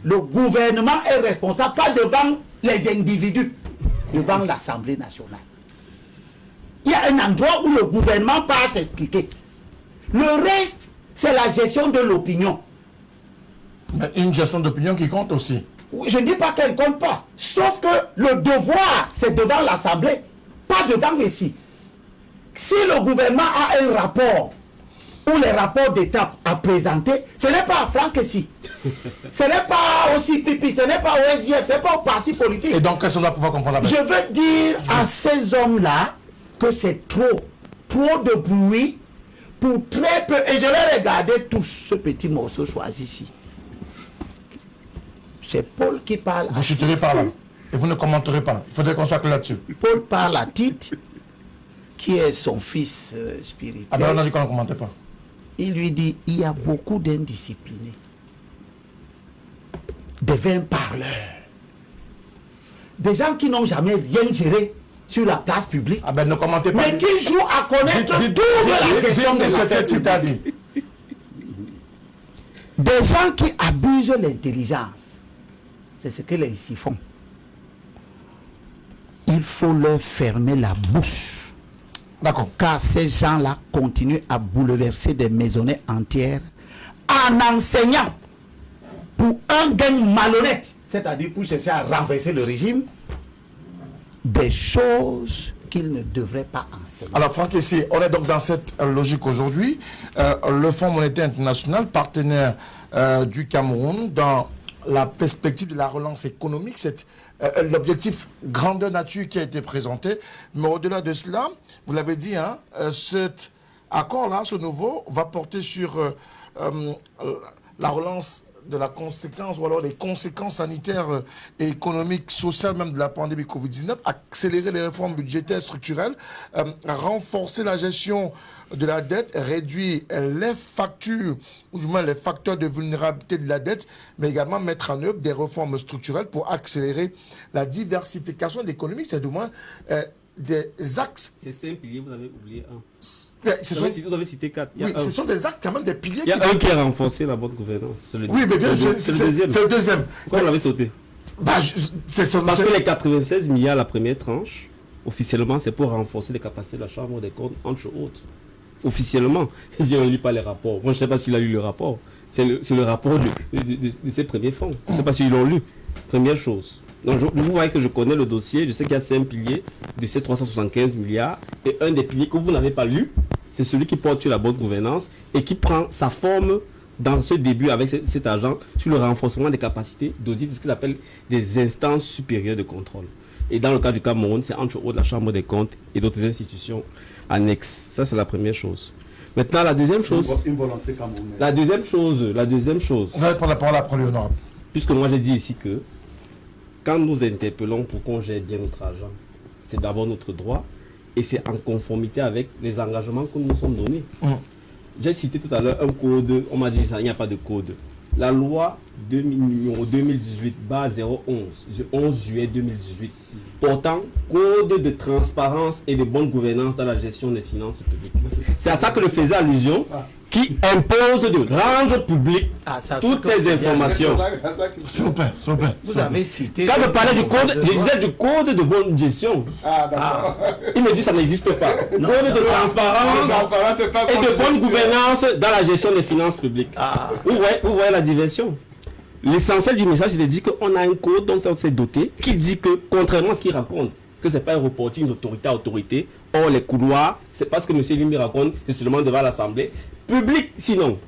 Le gouvernement est responsable, pas devant les individus, devant l'Assemblée nationale. Il y a un endroit où le gouvernement part s'expliquer. Le reste, c'est la gestion de l'opinion. Mais une gestion d'opinion qui compte aussi. Je ne dis pas qu'elle ne compte pas. Sauf que le devoir, c'est devant l'Assemblée, pas devant ici. Si le gouvernement a un rapport ou les rapports d'étape à présenter, ce n'est pas à Franck ici. Ce n'est pas aussi Pipi, ce n'est pas au SDF, ce n'est pas au parti politique. Et donc, qu'est-ce qu'on va pouvoir comprendre là-bas? Je veux dire à ces hommes-là que c'est trop de bruit pour très peu. Et je vais regarder tous ce petit morceau choisi ici. C'est Paul qui parle. Vous chuterez par là. Et vous ne commenterez pas. Il faudrait qu'on soit clair là-dessus. Paul parle à Tite, qui est son fils spirituel. Ah ben on a dit qu'on ne commentait pas. Il lui dit, il y a beaucoup d'indisciplinés, des vains parleurs, des gens qui n'ont jamais rien géré sur la place publique, ah ben ne commentez pas. mais qui jouent à connaître tout de la gestion de l'affaire publique. Des gens qui abusent l'intelligence. C'est ce que les ici font. Il faut leur fermer la bouche. D'accord. Car ces gens-là continuent à bouleverser des maisonnées entières en enseignant pour un gain malhonnête, c'est-à-dire pour chercher à renverser le régime, des choses qu'il ne devrait pas enseigner. Alors Franck, ici, on est donc dans cette logique aujourd'hui. Le Fonds monétaire international, partenaire du Cameroun, dans la perspective de la relance économique, c'est l'objectif grandeur nature qui a été présenté. Mais au-delà de cela, vous l'avez dit, hein, cet accord-là, ce nouveau, va porter sur la relance de la conséquence ou alors les conséquences sanitaires et économiques, sociales même de la pandémie Covid-19, accélérer les réformes budgétaires structurelles, renforcer la gestion de la dette, réduire les factures ou du moins les facteurs de vulnérabilité de la dette, mais également mettre en œuvre des réformes structurelles pour accélérer la diversification de l'économie. C'est du moins des axes. C'est 5 piliers, vous avez oublié un. Vous avez cité 4. Oui, ce sont des actes quand même, des piliers. Il y a un qui a renforcé la bonne gouvernance. Oui, mais bien sûr, c'est le deuxième. Pourquoi vous l'avez sauté? Parce que les 96 milliards, la première tranche, officiellement, c'est pour renforcer les capacités de la Chambre des comptes, entre autres. Officiellement. Je ne lis pas les rapports. Moi, je ne sais pas s'il a lu le rapport. C'est le rapport de ces premiers fonds. Je ne sais pas s'ils l'ont lu. Première chose. Donc, vous voyez que je connais le dossier. Je sais qu'il y a 5 piliers de ces 375 milliards. Et un des piliers que vous n'avez pas lu, c'est celui qui porte sur la bonne gouvernance et qui prend sa forme dans ce début avec cet argent sur le renforcement des capacités d'audit, ce qu'ils appellent des instances supérieures de contrôle. Et dans le cas du Cameroun, c'est entre autres la Chambre des comptes et d'autres institutions annexes. Ça, c'est la première chose. Maintenant, la deuxième chose. Une volonté camerounaise. La deuxième chose. Vous allez prendre la parole après l'honorable. Puisque moi, j'ai dit ici que quand nous interpellons pour qu'on gère bien notre argent, c'est d'abord notre droit et c'est en conformité avec les engagements que nous nous sommes donnés. J'ai cité tout à l'heure un code, on m'a dit ça, il n'y a pas de code. La loi numéro 2018-011, du 11 juillet 2018, portant code de transparence et de bonne gouvernance dans la gestion des finances publiques. C'est à ça que je faisais allusion, qui impose de rendre public toutes ces informations. S'il vous plaît, s'il vous plaît. Vous avez cité... Quand je parlais du code, je disais du code de bonne gestion. Il me dit que ça n'existe pas. Code de transparence et de bonne gouvernance dans la gestion des finances publiques. Vous voyez la diversion. L'essentiel du message, c'est de dire qu'on a un code dont on s'est doté qui dit que, contrairement à ce qu'il raconte, que ce n'est pas un reporting d'autorité à autorité, or les couloirs, c'est pas ce que M. Limbi raconte, c'est seulement devant l'Assemblée. Public, sinon.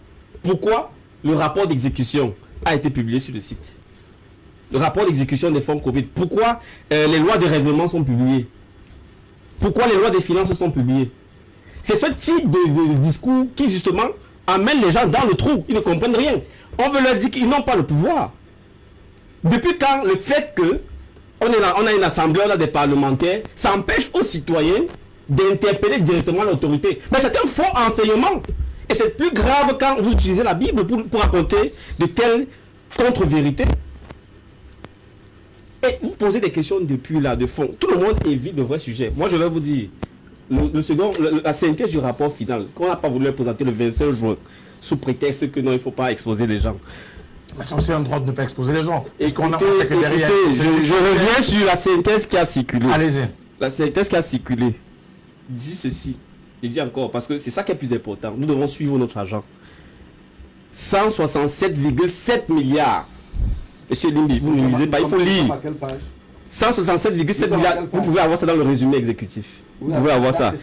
Pourquoi le rapport d'exécution a été publié sur le site? Le rapport d'exécution des fonds Covid. Pourquoi les lois de règlement sont publiées? Pourquoi les lois des finances sont publiées? C'est ce type de discours qui, justement, amène les gens dans le trou. Ils ne comprennent rien. On veut leur dire qu'ils n'ont pas le pouvoir. Depuis quand le fait que on a une assemblée, on a des parlementaires, ça empêche aux citoyens d'interpeller directement l'autorité. Mais c'est un faux enseignement. Et c'est plus grave quand vous utilisez la Bible pour raconter de telles contre-vérités. Et vous posez des questions depuis là, de fond. Tout le monde évite de vrais sujets. Moi, je vais vous dire, la synthèse du rapport final, qu'on n'a pas voulu le présenter le 25 juin, sous prétexte que non, il ne faut pas exposer les gens. Mais c'est aussi un droit de ne pas exposer les gens. Écoutez, je reviens sur la synthèse qui a circulé. Allez-y. La synthèse qui a circulé dit ceci. Je dis encore, parce que c'est ça qui est plus important. Nous devons suivre notre argent. 167,7 milliards. Monsieur Limbi, vous ne lisez pas, il faut lire. 167,7 milliards. Vous pouvez avoir ça dans le résumé exécutif. Vous pouvez avoir ça.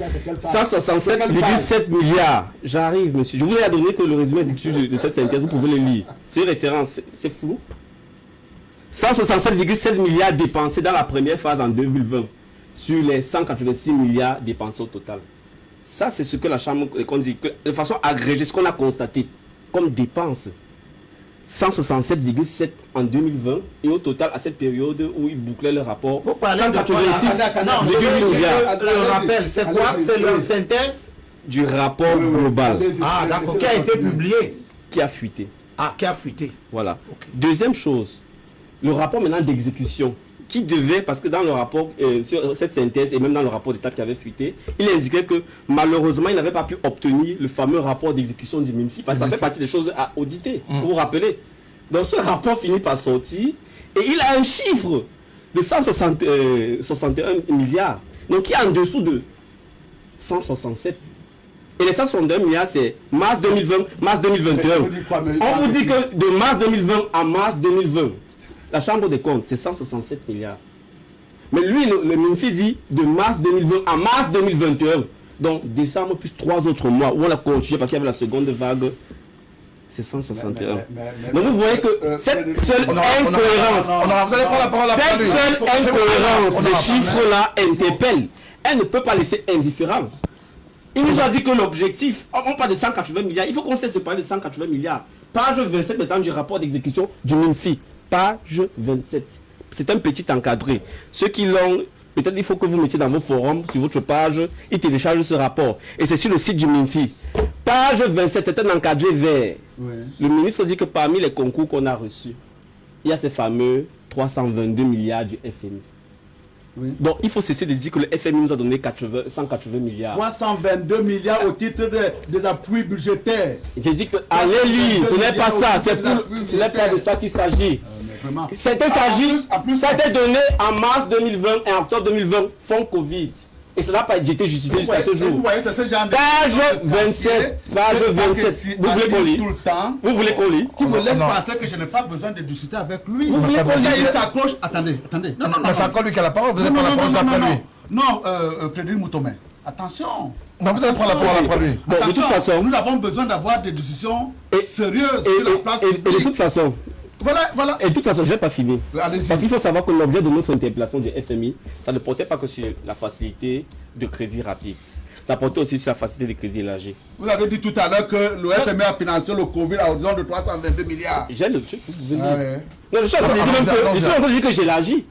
167,7 milliards. J'arrive, monsieur. Je vous ai donné que le résumé exécutif de cette synthèse, vous pouvez le lire. C'est une référence, c'est flou. 167,7 milliards dépensés dans la première phase en 2020 sur les 186 milliards dépensés au total. Ça, c'est ce que la Chambre dit, que de façon agrégée, ce qu'on a constaté comme dépenses. 167,7 en 2020 et au total à cette période où ils bouclaient le rapport, 186,8 milliards. Le rappel, c'est quoi? C'est la synthèse du rapport global. Ah, d'accord, qui a été publié. Qui a fuité. Ah, qui a fuité. Voilà. Okay. Deuxième chose, le rapport maintenant d'exécution, qui devait, parce que dans le rapport, sur cette synthèse et même dans le rapport d'État qui avait fuité, il indiquait que malheureusement, il n'avait pas pu obtenir le fameux rapport d'exécution du MINFI, parce que ça fait partie des choses à auditer, vous vous rappelez. Donc ce rapport finit par sortir, et il a un chiffre de 161 milliards, donc qui est en dessous de 167. Et les 162 milliards, c'est mars 2020, mars 2021. On vous dit que de mars 2020 à mars 2020, la Chambre des comptes, c'est 167 milliards. Mais lui, le MINFI dit de mars 2020 à mars 2021. Donc, décembre plus 3 autres mois où on a continué parce qu'il y avait la seconde vague. C'est 161. Donc vous voyez que cette seule incohérence, les chiffres-là interpellent. Elle ne peut pas laisser indifférent. Il nous a dit que l'objectif, on parle de 180 milliards, il faut qu'on cesse de parler de 180 milliards. Page 27 maintenant du rapport d'exécution du MINFI. Page 27. C'est un petit encadré. Ceux qui l'ont, peut-être il faut que vous mettiez dans vos forums, sur votre page, ils téléchargent ce rapport. Et c'est sur le site du MINFI. Page 27, c'est un encadré vert. Oui. Le ministre dit que parmi les concours qu'on a reçus, il y a ces fameux 322 milliards du FMI. Oui. Donc il faut cesser de dire que le FMI nous a donné 180 milliards. 322 milliards au titre des appuis budgétaires. J'ai dit que allez lire, ce n'est pas ça, ce n'est pas de ça qu'il s'agit. C'était donné en mars 2020 et en octobre 2020, fonds Covid. Et ça n'a pas été justifié jusqu'à ce jour. Vous voyez, c'est ce genre de page 27. Vous voulez qu'on lit? Vous voulez qu'on lit? Qui me laisse penser que je n'ai pas besoin de discuter avec lui. Vous voulez qu'on lit? Il s'accroche. Attendez. Non, c'est encore lui qui a la parole. Vous allez prendre la parole après lui. Non, Frédéric Moutomé. Attention. Non, vous allez prendre la parole après lui. Bon, de toute façon, nous avons besoin d'avoir des discussions sérieuses sur la place publique. Et de toute façon, voilà. Et de toute façon, je n'ai pas fini. Parce qu'il faut savoir que l'objet de notre interpellation du FMI, ça ne portait pas que sur la facilité de crédit rapide. Ça portait aussi sur la facilité de crédit élargi. Vous avez dit tout à l'heure que le FMI a financé le Covid à hauteur de 322 milliards. J'ai le truc, vous pouvez dire. Non, je suis en train de dire que j'élargis.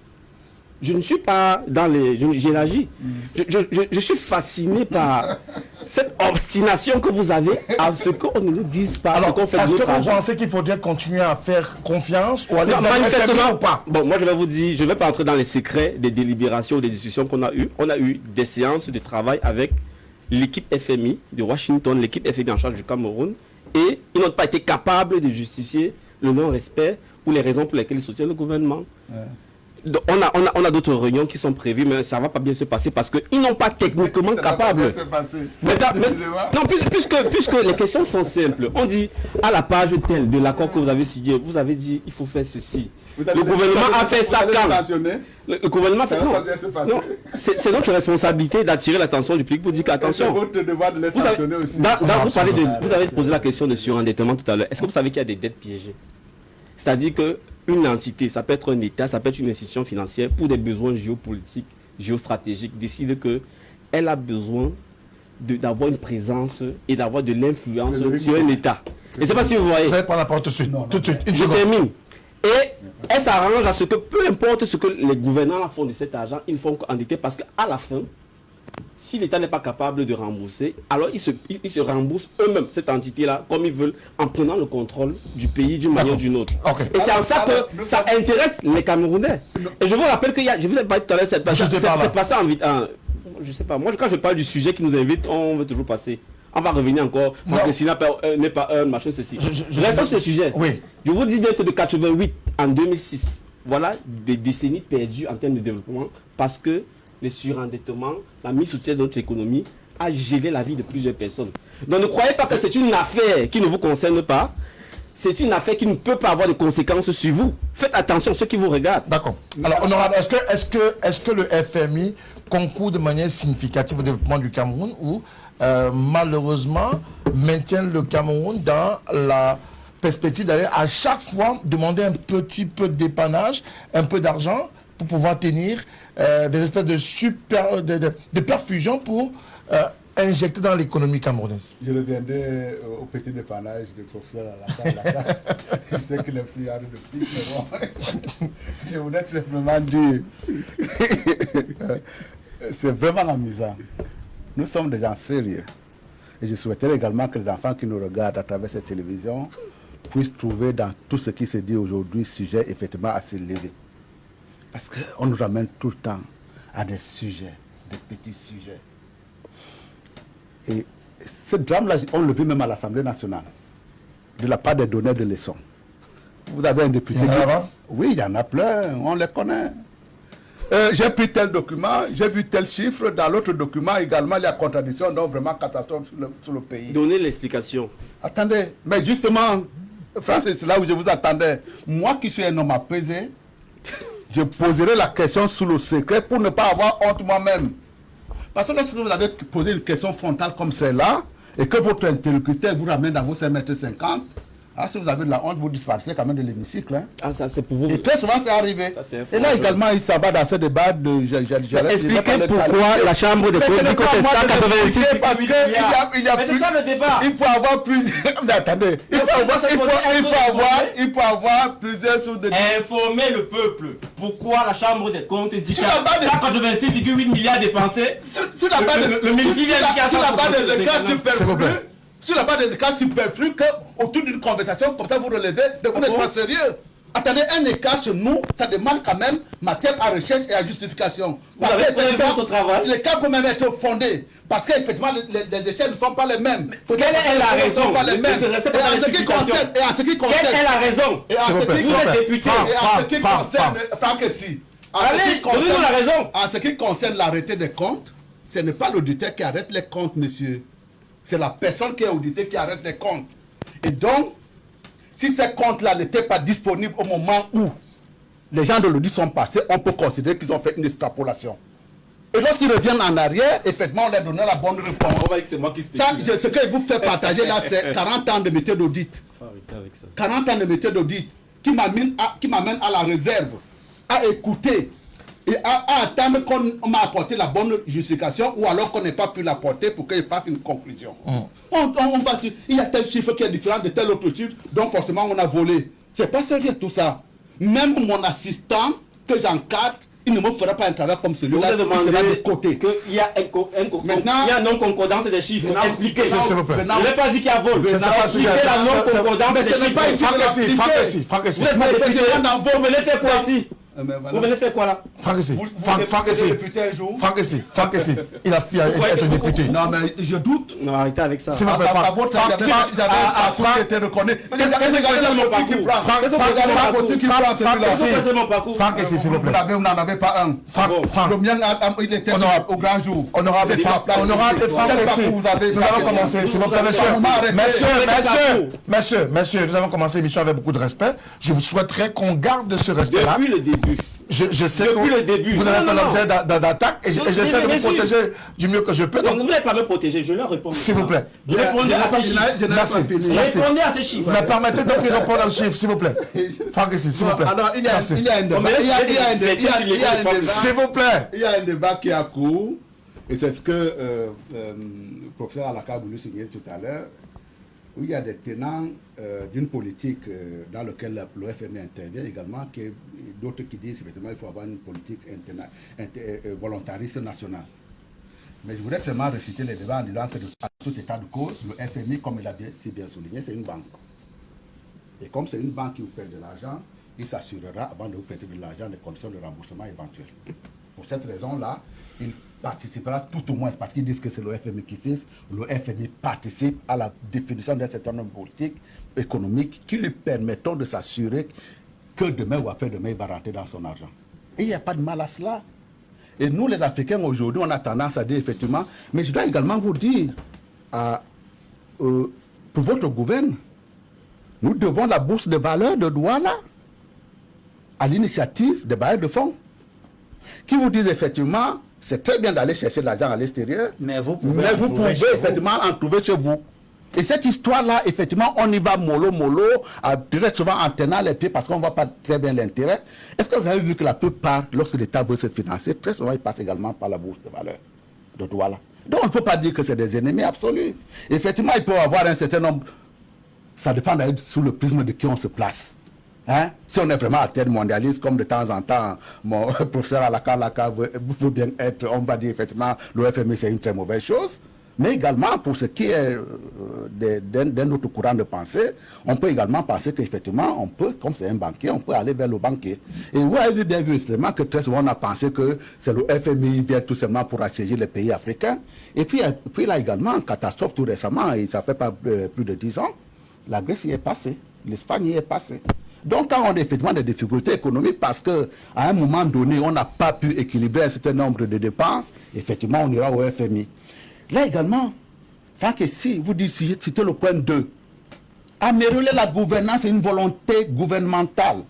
Je ne suis pas dans les... J'élargis. Je suis fasciné par cette obstination que vous avez à ce qu'on ne nous dise pas. Alors, ce qu'on fait de est-ce que notre vous argent. pensez qu'il faudrait continuer à faire confiance ou aller Non, dans le FMI manifestement ou pas? Bon, moi je vais vous dire, je ne vais pas entrer dans les secrets des délibérations ou des discussions qu'on a eues. On a eu des séances de travail avec l'équipe FMI de Washington, l'équipe FMI en charge du Cameroun, et ils n'ont pas été capables de justifier le non-respect ou les raisons pour lesquelles ils soutiennent le gouvernement. Ouais. Donc, on a d'autres réunions qui sont prévues, mais ça ne va pas bien se passer parce qu'ils n'ont pas techniquement capables. Non, puisque les questions sont simples. On dit à la page telle de l'accord que vous avez signé, vous avez dit il faut faire ceci. Le gouvernement a fait ça quand le gouvernement fait non. C'est notre responsabilité d'attirer l'attention du public pour dire qu'attention. C'est votre devoir de les sanctionner aussi. Vous avez posé la question de surendettement tout à l'heure. Est-ce que vous savez qu'il y a des dettes piégées? C'est-à-dire que une entité, ça peut être un État, ça peut être une institution financière, pour des besoins géopolitiques, géostratégiques, décide qu'elle a besoin d'avoir une présence et d'avoir de l'influence sur un État. Et je ne sais pas si vous voyez. Vous allez prendre la parole tout de suite. Tout de suite. Je termine. Et elle s'arrange à ce que peu importe ce que les gouvernants font de cet argent, ils font qu'endetter parce qu'à la fin, si l'État n'est pas capable de rembourser, alors ils se remboursent eux-mêmes, cette entité-là, comme ils veulent, en prenant le contrôle du pays d'une manière ou d'une autre. Okay. Et c'est en ça que ça intéresse les Camerounais. Et je vous rappelle qu'il y a, je vous ai parlé tout à l'heure, c'est passé en vite. Je sais pas, moi quand je parle du sujet qui nous invite, on veut toujours passer. On va revenir encore, parce que s'il n'est pas un machin, ceci. Je reste sur ce sujet. Oui. Je vous dis bien que de 88 en 2006, voilà des décennies perdues en termes de développement, parce que le surendettement, la mise sous terre de notre économie a gelé la vie de plusieurs personnes. Donc ne croyez pas que c'est une affaire qui ne vous concerne pas. C'est une affaire qui ne peut pas avoir de conséquences sur vous. Faites attention, ceux qui vous regardent. D'accord. Alors, honorable, est-ce que le FMI concourt de manière significative au développement du Cameroun ou malheureusement maintient le Cameroun dans la perspective d'aller à chaque fois demander un petit peu de dépannage, un peu d'argent pour pouvoir tenir des espèces de perfusion pour injecter dans l'économie camerounaise? Je reviendrai au petit dépannage du professeur Alassane. Je sais qu'il est aussi de plus, mais bon, je voudrais simplement dire, c'est vraiment amusant. Nous sommes des gens sérieux. Et je souhaiterais également que les enfants qui nous regardent à travers cette télévision puissent trouver dans tout ce qui se dit aujourd'hui sujet effectivement assez élevé. Parce qu'on nous ramène tout le temps à des sujets, des petits sujets. Et ce drame-là, on le vit même à l'Assemblée nationale, de la part des donneurs de leçons. Vous avez un député qui... Oui, il y en a plein, on les connaît. j'ai pris tel document, j'ai vu tel chiffre, dans l'autre document également, il y a contradiction, donc vraiment catastrophe sur le pays. Donnez l'explication. Attendez, mais justement, Francis, c'est là où je vous attendais. Moi qui suis un homme apaisé, je poserai la question sous le secret pour ne pas avoir honte moi-même. Parce que lorsque vous avez posé une question frontale comme celle-là, et que votre interlocuteur vous ramène dans vos 5,50 m, ah, si vous avez de la honte, vous disparaissez quand même de l'hémicycle. Hein. Ah, ça, c'est pour vous. Et très souvent, c'est arrivé. Ça, et là également, il s'en va dans ce débat de... Expliquez pourquoi la Chambre des comptes dit que c'est 186 parce qu'il y a mais c'est ça le débat. Il peut avoir plusieurs... Mais attendez. Il peut avoir plusieurs sources de... Informer le peuple. Pourquoi la Chambre des comptes dit qu'il y a 186,8 milliards dépensés. Sur la base des écarts superflus. Sur la base des écarts superflus, autour d'une conversation comme ça vous relevez, mais vous n'êtes pas sérieux. Attendez, un écart chez nous, ça demande quand même matière à recherche et à justification. Parce que fait votre travail. L'écart peut même être fondé. Parce qu'effectivement, les échelles ne sont pas les mêmes. Quelle est la raison? Et en ce qui concerne... Quelle est la raison? Et en ce qui concerne... Franck Essi. Allez, donnez-nous la raison. En ce qui concerne l'arrêté des comptes, ce n'est pas l'auditeur qui arrête les comptes, monsieur. C'est la personne qui est auditée qui arrête les comptes. Et donc, si ces comptes-là n'étaient pas disponibles au moment où les gens de l'audit sont passés, on peut considérer qu'ils ont fait une extrapolation. Et lorsqu'ils reviennent en arrière, effectivement, on leur donne la bonne réponse. On va dire que c'est moi qui spécule. Ça, ce que je vous fais partager là, c'est 40 ans de métier d'audit. 40 ans de métier d'audit qui m'amène à la réserve, à écouter et à attendre qu'on m'a apporté la bonne justification ou alors qu'on n'ait pas pu l'apporter pour qu'il fasse une conclusion. Il y a tel chiffre qui est différent de tel autre chiffre, donc forcément on a volé. C'est pas sérieux tout ça. Même mon assistant que j'encadre, il ne me fera pas un travail comme celui-là, il sera de côté. Il y a un non-concordance des chiffres. Expliquez. S'il vous plaît. Je n'ai pas dit qu'il y a vol. Expliquez la non-concordance des chiffres. Franck Essi. Vous venez faire quoi ici? Vous venez faire quoi là? Franck Essi, il aspire à être député. Non, mais je doute. Non, arrêtez avec ça. S'il vous plaît, Franck Essi, s'il vous plaît. Vous n'en avez pas un. Le mien, il était au grand jour. Honorable Franck Essi, nous avons commencé, s'il vous plaît, messieurs, nous avons commencé l'émission avec beaucoup de respect. Je vous souhaiterais qu'on garde ce respect-là. Depuis le début. Je sais que vous avez fait l'objet d'attaques et j'essaie de vous protéger du mieux que je peux. Donc, vous n'allez pas me protéger, je leur réponds. S'il vous plaît. Répondez à ces chiffres. Merci. Répondez à ces chiffres. Me permettez donc de répondre aux chiffres, s'il vous plaît. Franck Essi, s'il vous plaît. Alors, il y a un débat. S'il vous plaît. Il y a un débat qui a cours, et c'est ce que le professeur Alaka a voulu signaler tout à l'heure, où il y a des tenants d'une politique dans laquelle le FMI intervient également, d'autres qui disent effectivement qu'il faut avoir une politique volontariste nationale. Mais je voudrais seulement réciter les débats en disant que à tout état de cause, le FMI, comme il a si bien souligné, c'est une banque. Et comme c'est une banque qui vous prête de l'argent, il s'assurera, avant de vous prêter de l'argent, des conditions de remboursement éventuelles. Pour cette raison-là, il participera tout au moins, parce qu'ils disent que c'est le FMI qui fixe, le FMI participe à la définition d'un certain nombre de politiques économiques qui lui permettront de s'assurer que demain ou après-demain, il va rentrer dans son argent. Et il n'y a pas de mal à cela. Et nous, les Africains, aujourd'hui, on a tendance à dire effectivement, mais je dois également vous dire, pour votre gouvernement, nous devons la bourse de valeur de Douala à l'initiative des bailleurs de fonds qui vous disent effectivement, c'est très bien d'aller chercher de l'argent à l'extérieur, mais vous pouvez effectivement en trouver chez vous. Et cette histoire-là, effectivement, on y va mollo, très souvent en tenant les pieds parce qu'on ne voit pas très bien l'intérêt. Est-ce que vous avez vu que la plupart, lorsque l'État veut se financer, très souvent, il passe également par la bourse de valeur de Douala. Donc, on ne peut pas dire que c'est des ennemis absolus. Effectivement, il peut y avoir un certain nombre. Ça dépend d'ailleurs sous le prisme de qui on se place. Hein? Si on est vraiment à terre mondialiste, comme de temps en temps, mon professeur Alaka veut bien être, on va dire effectivement, le FMI c'est une très mauvaise chose. Mais également, pour ce qui est d'un autre courant de pensée, on peut également penser qu'effectivement, on peut, comme c'est un banquier, on peut aller vers le banquier. Et vous avez bien vu effectivement que très souvent on a pensé que c'est le FMI qui vient tout simplement pour assiéger les pays africains. Et puis là également, catastrophe tout récemment, et ça fait pas plus de 10 ans, la Grèce y est passée, l'Espagne y est passée. Donc, quand on a effectivement des difficultés économiques, parce qu'à un moment donné, on n'a pas pu équilibrer un certain nombre de dépenses, effectivement, on ira au FMI. Là également, Franck, si vous dites, c'était le point 2, améliorer la gouvernance est une volonté gouvernementale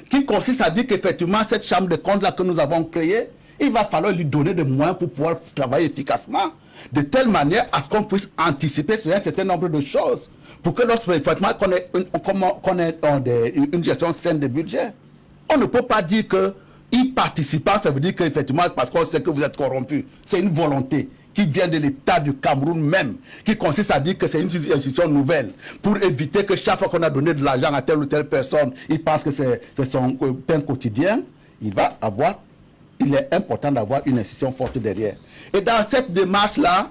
qui consiste à dire qu'effectivement, cette chambre de compte là que nous avons créée, il va falloir lui donner des moyens pour pouvoir travailler efficacement, de telle manière à ce qu'on puisse anticiper sur un certain nombre de choses, pour que lorsque qu'on ait une gestion saine des budgets. On ne peut pas dire que y participant, ça veut dire qu'effectivement, parce qu'on sait que vous êtes corrompu. C'est une volonté qui vient de l'État du Cameroun même, qui consiste à dire que c'est une institution nouvelle, pour éviter que chaque fois qu'on a donné de l'argent à telle ou telle personne, il pense que c'est son pain quotidien. Il est important d'avoir une institution forte derrière. Et dans cette démarche-là,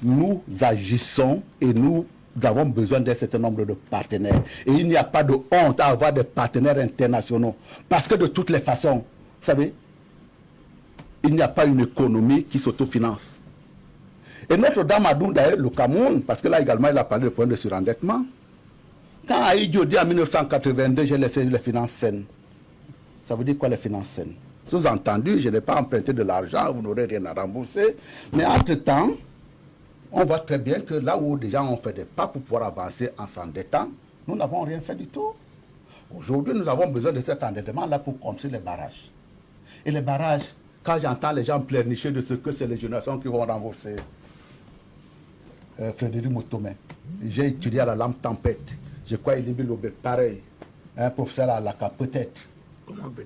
nous agissons et nous avons besoin d'un certain nombre de partenaires. Et il n'y a pas de honte à avoir des partenaires internationaux. Parce que de toutes les façons, vous savez, il n'y a pas une économie qui s'autofinance. Et Notre-Dame a dit d'ailleurs le Cameroun, parce que là également il a parlé de point de surendettement. Quand Aïdjo dit en 1982, j'ai laissé les finances saines. Ça veut dire quoi les finances saines? Sous-entendu, je n'ai pas emprunté de l'argent, vous n'aurez rien à rembourser. Mais entre-temps, on voit très bien que là où déjà on fait des pas pour pouvoir avancer en s'endettant, nous n'avons rien fait du tout. Aujourd'hui, nous avons besoin de cet endettement-là pour construire les barrages. Et les barrages, quand j'entends les gens pleurnicher de ce que c'est les générations qui vont rembourser, Frédéric Moutomé, j'ai étudié à la lampe tempête. Je crois qu'il est pareil. Un professeur à l'ACA, peut-être.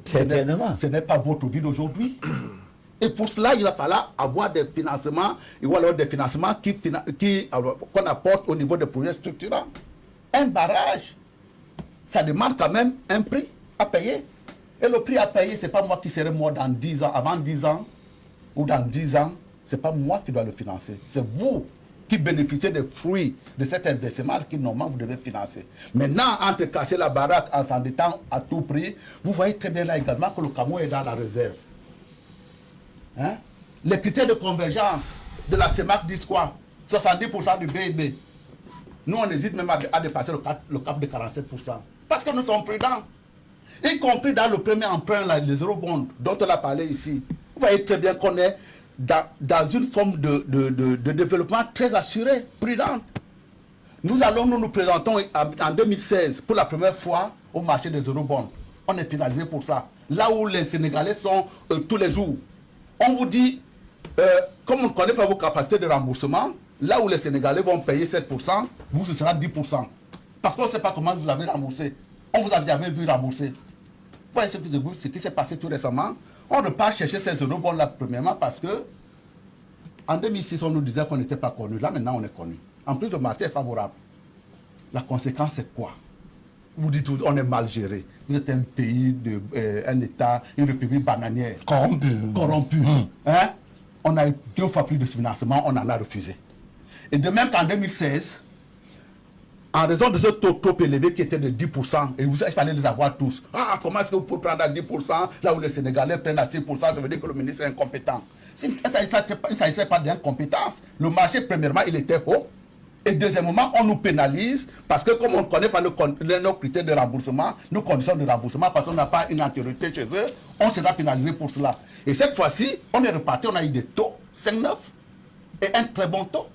Certainement. Ce n'est pas votre vie d'aujourd'hui. Et pour cela, il va falloir avoir des financements, ou alors des financements qu'on apporte au niveau des projets structurants. Un barrage, ça demande quand même un prix à payer. Et le prix à payer, ce n'est pas moi qui serai mort dans 10 ans, avant 10 ans, ou dans 10 ans, ce n'est pas moi qui dois le financer. C'est vous qui bénéficiez des fruits de cet investissement qui, normalement, vous devez financer. Maintenant, entre casser la baraque en s'endettant à tout prix, vous voyez très bien là également que le Cameroun est dans la réserve. Hein? Les critères de convergence de la CEMAC disent quoi? 70% du PIB. Nous, on hésite même à dépasser le cap de 47%. Parce que nous sommes prudents. Y compris dans le premier emprunt, là, les eurobonds, dont on a parlé ici. Vous voyez très bien qu'on est dans une forme de développement très assuré, prudente. Nous présentons en 2016 pour la première fois au marché des eurobonds. On est pénalisé pour ça. Là où les Sénégalais sont tous les jours. On vous dit, comme on ne connaît pas vos capacités de remboursement, là où les Sénégalais vont payer 7%, vous, ce sera 10%. Parce qu'on ne sait pas comment vous avez remboursé. On vous a jamais vu rembourser. Vous voyez ce qui s'est passé tout récemment. On ne peut pas chercher ces eurobonds là, premièrement, parce que en 2006, on nous disait qu'on n'était pas connu. Là, maintenant, on est connu. En plus, le marché est favorable. La conséquence, c'est quoi? Vous dites, on est mal géré. Vous êtes un pays, un État, une république bananière. Corrompu. Hein? On a eu 2 fois plus de financement, on en a refusé. Et de même qu'en 2016, en raison de ce taux trop élevé qui était de 10%, et il fallait les avoir tous. Ah, comment est-ce que vous pouvez prendre à 10%, là où les Sénégalais prennent à 6%, ça veut dire que le ministre est incompétent. Il ne s'agissait pas d'incompétence. Le marché, premièrement, il était haut. Et deuxièmement, on nous pénalise parce que comme on ne connaît pas nos critères de remboursement, nos conditions de remboursement, parce qu'on n'a pas une antériorité chez eux, on sera pénalisé pour cela. Et cette fois-ci, on est reparti, on a eu des taux 5,9 et un très bon taux.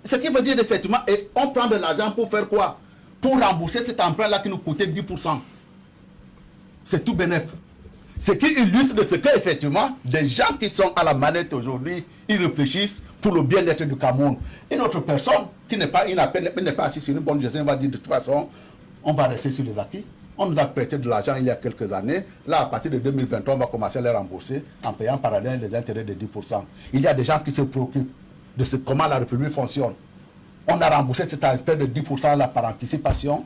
Ce qui veut dire effectivement, et on prend de l'argent pour faire quoi? Pour rembourser cet emprunt-là qui nous coûtait 10%. C'est tout bénéf. Ce qui illustre de ce qu'effectivement, des gens qui sont à la manette aujourd'hui, ils réfléchissent pour le bien-être du Cameroun. Une autre personne qui n'est pas assise sur une bonne gestion va dire de toute façon, on va rester sur les acquis. On nous a prêté de l'argent il y a quelques années. Là, à partir de 2023, on va commencer à les rembourser en payant en parallèle les intérêts de 10%. Il y a des gens qui se préoccupent de comment la République fonctionne. On a remboursé cet emprunt de 10% là par anticipation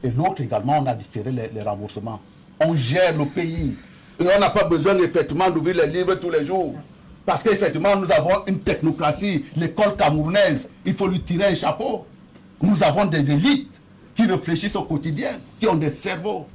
et l'autre également, on a différé les remboursements. On gère le pays et on n'a pas besoin effectivement d'ouvrir les livres tous les jours. Parce qu'effectivement, nous avons une technocratie, l'école camerounaise, il faut lui tirer un chapeau. Nous avons des élites qui réfléchissent au quotidien, qui ont des cerveaux.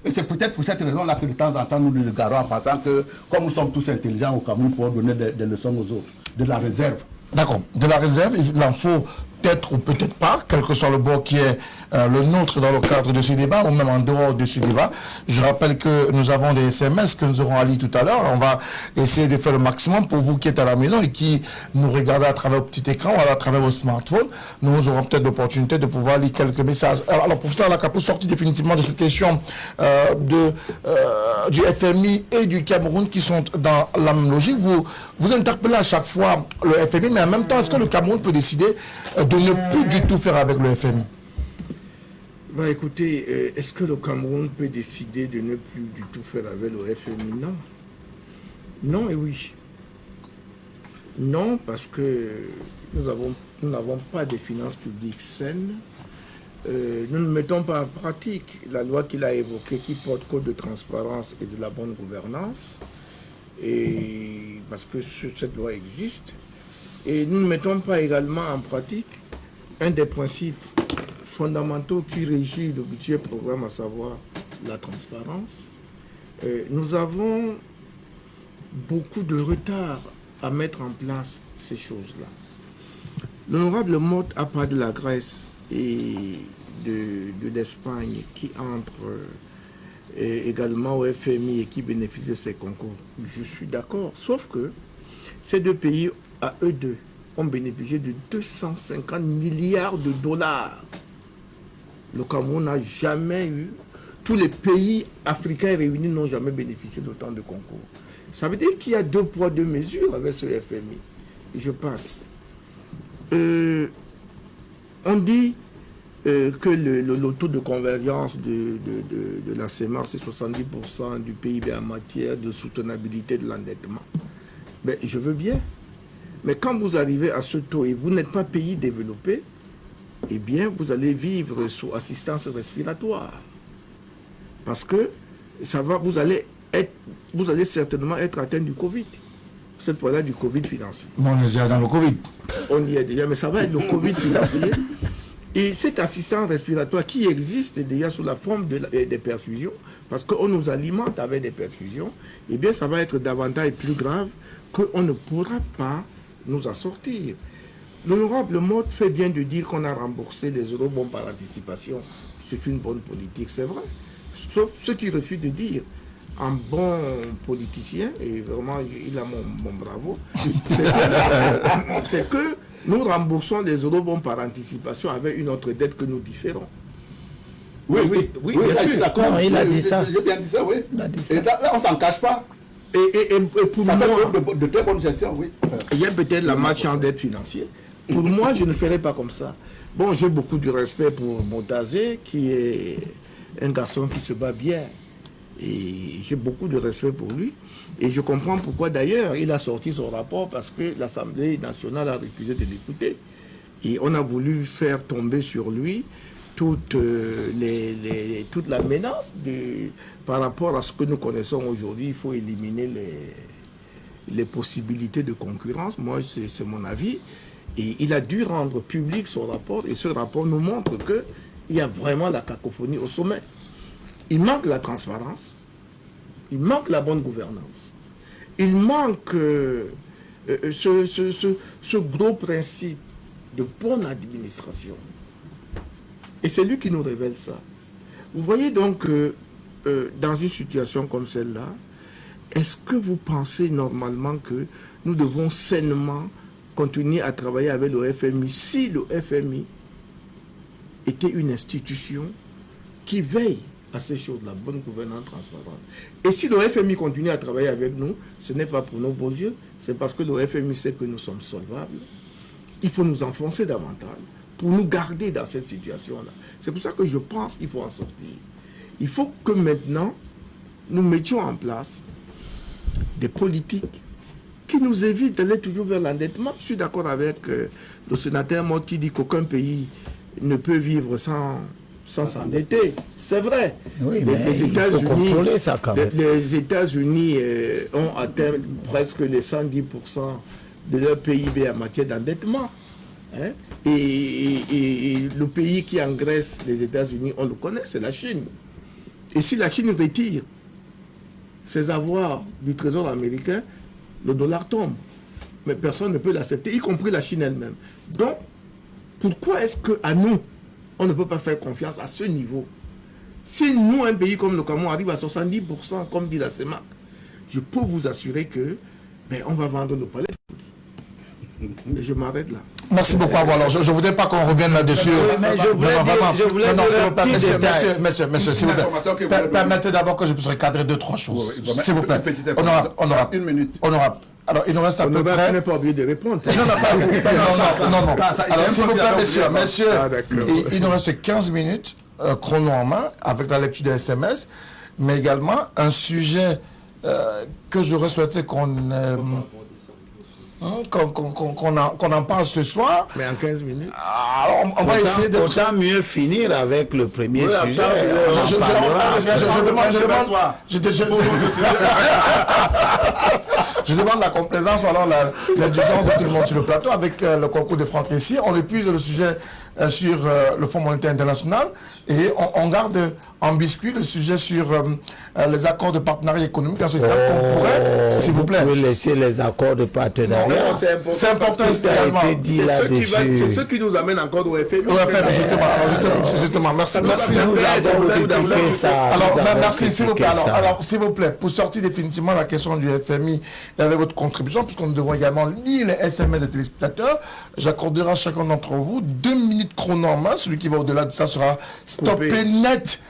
Et c'est peut-être pour cette raison-là que de temps en temps, nous nous regardons en pensant que, comme nous sommes tous intelligents au Cameroun, pour donner des leçons aux autres. De la réserve. D'accord. De la réserve, il en faut peut-être ou peut-être pas, quel que soit le bord qui est le nôtre dans le cadre de ce débat ou même en dehors de ce débat. Je rappelle que nous avons des SMS que nous aurons à lire tout à l'heure. On va essayer de faire le maximum pour vous qui êtes à la maison et qui nous regardez à travers le petit écran ou à travers vos smartphones. Nous aurons peut-être l'opportunité de pouvoir lire quelques messages. Alors, professeur Lakapo, sorti définitivement de cette question du FMI et du Cameroun qui sont dans la même logique, vous interpellez à chaque fois le FMI, mais en même temps, est-ce que le Cameroun peut décider de ne plus du tout faire avec le FMI? Bah écoutez, est-ce que le Cameroun peut décider de ne plus du tout faire avec le FMI? Non. Non et oui. Non, parce que nous n'avons pas de finances publiques saines. Nous ne mettons pas en pratique la loi qu'il a évoquée qui porte code de transparence et de la bonne gouvernance. Et parce que cette loi existe. Et nous ne mettons pas également en pratique un des principes fondamentaux qui régit le budget programme, à savoir la transparence. Nous avons beaucoup de retard à mettre en place ces choses-là. L'honorable Motte a parlé de la Grèce et de l'Espagne qui entrent également au FMI et qui bénéficient de ces concours. Je suis d'accord, sauf que ces deux pays, à eux deux, ont bénéficié de 250 milliards de dollars. Le Cameroun n'a jamais eu, tous les pays africains réunis n'ont jamais bénéficié d'autant de concours. Ça veut dire qu'il y a 2 poids 2 mesures avec ce FMI. Et je passe. On dit que le taux de convergence de la CEMAR, c'est 70% du PIB en matière de soutenabilité de l'endettement. Mais je veux bien. Mais quand vous arrivez à ce taux et vous n'êtes pas pays développé, eh bien, vous allez vivre sous assistance respiratoire. Parce que vous allez certainement être atteint du Covid. Cette fois-là, du Covid financier. On est déjà dans le Covid. On y est déjà, mais ça va être le Covid financier. Et cette assistance respiratoire qui existe déjà sous la forme des perfusions, parce qu'on nous alimente avec des perfusions, eh bien, ça va être davantage plus grave qu'on ne pourra pas nous en sortir. L'honorable Motte fait bien de dire qu'on a remboursé les eurobonds par anticipation. C'est une bonne politique, c'est vrai. Sauf ceux qui refusent de dire, un bon politicien, et vraiment il a mon bravo, c'est que nous remboursons les eurobonds par anticipation avec une autre dette que nous différons. Oui, bien sûr. D'accord. Non, il a dit ça. J'ai bien dit ça, oui. Il a dit ça. Et là, on s'en cache pas. Et pour Ça moi, fait de très bonne gestion, oui. il y a peut-être la marche en dette financière. Pour moi, je ne ferai pas comme ça. Bon, j'ai beaucoup de respect pour Modazé, qui est un garçon qui se bat bien. Et j'ai beaucoup de respect pour lui. Et je comprends pourquoi d'ailleurs il a sorti son rapport, parce que l'Assemblée nationale a refusé de l'écouter. Et on a voulu faire tomber sur lui toute la menace par rapport à ce que nous connaissons aujourd'hui. Il faut éliminer les possibilités de concurrence. Moi, c'est mon avis. Et il a dû rendre public son rapport. Et ce rapport nous montre qu'il y a vraiment la cacophonie au sommet. Il manque la transparence, il manque la bonne gouvernance, il manque ce gros principe de bonne administration. Et c'est lui qui nous révèle ça. Vous voyez donc, dans une situation comme celle-là, est-ce que vous pensez normalement que nous devons sainement continuer à travailler avec le FMI si le FMI était une institution qui veille à ces choses, la bonne gouvernance transparente. Et si le FMI continue à travailler avec nous, ce n'est pas pour nos beaux yeux, c'est parce que le FMI sait que nous sommes solvables. Il faut nous enfoncer davantage pour nous garder dans cette situation-là. C'est pour ça que je pense qu'il faut en sortir. Il faut que maintenant, nous mettions en place des politiques qui nous évitent d'aller toujours vers l'endettement. Je suis d'accord avec le sénateur Motte qui dit qu'aucun pays ne peut vivre sans s'endetter. C'est vrai. Oui, mais il faut contrôler ça quand même. Les États-Unis ont atteint presque les 110% de leur PIB en matière d'endettement. Hein? Et le pays qui engraisse les États-Unis, on le connaît, c'est la Chine. Et si la Chine retire ses avoirs du Trésor américain, le dollar tombe. Mais personne ne peut l'accepter, y compris la Chine elle-même. Donc, pourquoi est-ce qu'à nous, on ne peut pas faire confiance à ce niveau? Si nous, un pays comme le Cameroun, arrive à 70%, comme dit la CEMAC, je peux vous assurer que on va vendre le palais. Et je m'arrête là. Merci beaucoup. Alors, je ne voudrais pas qu'on revienne là-dessus. Mais je voulais dire un petit détail. Messieurs, s'il vous plaît. Permettez d'abord que je puisse recadrer 2-3 choses. S'il vous plaît. Honorable. Une minute. Honorable. Alors, il nous reste à peu près... On n'est pas obligé de répondre. Non. Alors, s'il vous plaît, messieurs, il nous reste 15 minutes, chrono en main, avec la lecture des SMS, mais également un sujet que j'aurais souhaité qu'on en parle ce soir. Mais en 15 minutes. Alors, on va essayer de... Autant mieux finir avec le premier sujet. Je demande la complaisance ou alors l'indulgence de tout le monde sur le plateau avec le concours de Franck ici. On épuise le sujet sur le Fonds monétaire international et on garde en biscuit le sujet sur les accords de partenariat économique. En ce stade, on pourrait, s'il vous plaît. Vous pouvez laisser les accords de partenariat. C'est important également. C'est ce qui nous amène encore au FMI. Justement, merci. Alors, merci, s'il vous plaît. Alors, s'il vous plaît, pour sortir définitivement la question du FMI et avec votre contribution, puisque nous devons également lire les SMS des téléspectateurs, j'accorderai à chacun d'entre vous 2 minutes chrono en main. Celui qui va au-delà de ça sera stoppé net.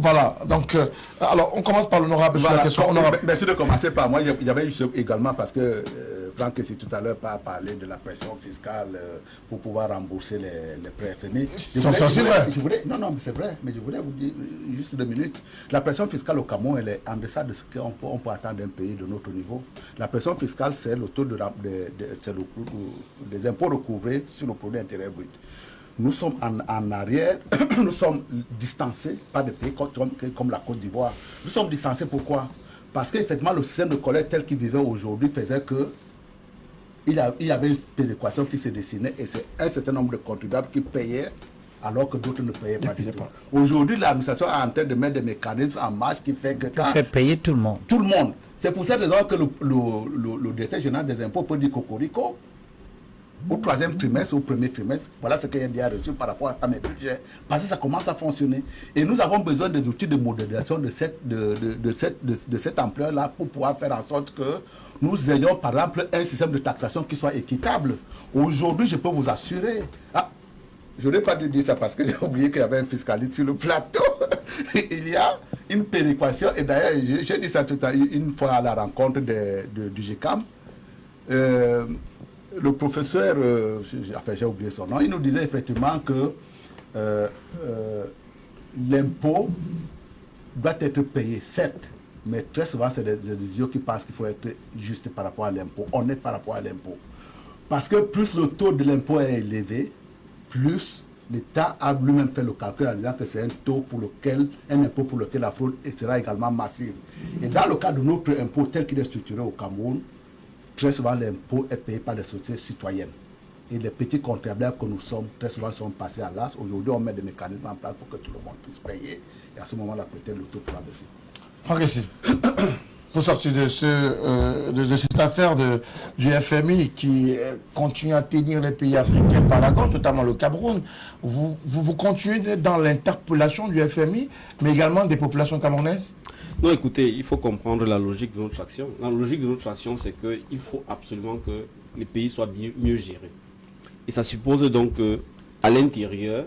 Voilà, donc, alors on commence par l'honorable sur la question. Merci de commencer par moi. Il y avait juste également parce que Franck, si tout à l'heure, pas parlé de la pression fiscale pour pouvoir rembourser les prêts FMI. Non, mais c'est vrai, mais je voulais vous dire juste 2 minutes. La pression fiscale au Cameroun, elle est en deçà de ce qu'on peut attendre d'un pays de notre niveau. La pression fiscale, c'est le taux des impôts recouvrés sur le produit intérieur brut. Nous sommes en arrière, nous sommes distancés, pas de pays comme la Côte d'Ivoire. Nous sommes distancés pourquoi? Parce qu'effectivement, le système de collecte tel qu'il vivait aujourd'hui faisait que il y avait une péréquation qui se dessinait et c'est un certain nombre de contribuables qui payaient alors que d'autres ne payaient pas du tout. Aujourd'hui, l'administration est en train de mettre des mécanismes en marche qui fait que... Ça fait payer tout le monde. Tout le monde. C'est pour cette raison que le directeur général des impôts peut dire cocorico. Au 3e trimestre, au 1er trimestre, voilà ce qu'il y a reçu par rapport à mes budgets. Parce que ça commence à fonctionner. Et nous avons besoin des outils de modernisation de cette ampleur-là pour pouvoir faire en sorte que nous ayons, par exemple, un système de taxation qui soit équitable. Aujourd'hui, je peux vous assurer... je n'ai pas dû dire ça parce que j'ai oublié qu'il y avait un fiscaliste sur le plateau. Il y a une péréquation. Et d'ailleurs, j'ai dit ça tout à l'heure, une fois à la rencontre du GECAM. Le professeur, j'ai oublié son nom, il nous disait effectivement que l'impôt doit être payé, certes, mais très souvent c'est des idiots qui pensent qu'il faut être juste par rapport à l'impôt, honnête par rapport à l'impôt. Parce que plus le taux de l'impôt est élevé, plus l'État a lui-même fait le calcul en disant que c'est un impôt pour lequel la fraude sera également massive. Et dans le cas de notre impôt tel qu'il est structuré au Cameroun, très souvent, l'impôt est payé par les sociétés citoyennes. Et les petits contribuables que nous sommes, très souvent, sont passés à l'as. Aujourd'hui, on met des mécanismes en place pour que tout le monde puisse payer. Et à ce moment-là, peut-être le taux pourra baisser. Franck Essi, pour sortir de cette affaire du FMI qui continue à tenir les pays africains par la gorge, notamment le Cameroun, vous continuez dans l'interpellation du FMI, mais également des populations camerounaises? Non, écoutez, il faut comprendre la logique de notre action. La logique de notre action, c'est qu'il faut absolument que les pays soient mieux gérés. Et ça suppose donc qu'à l'intérieur,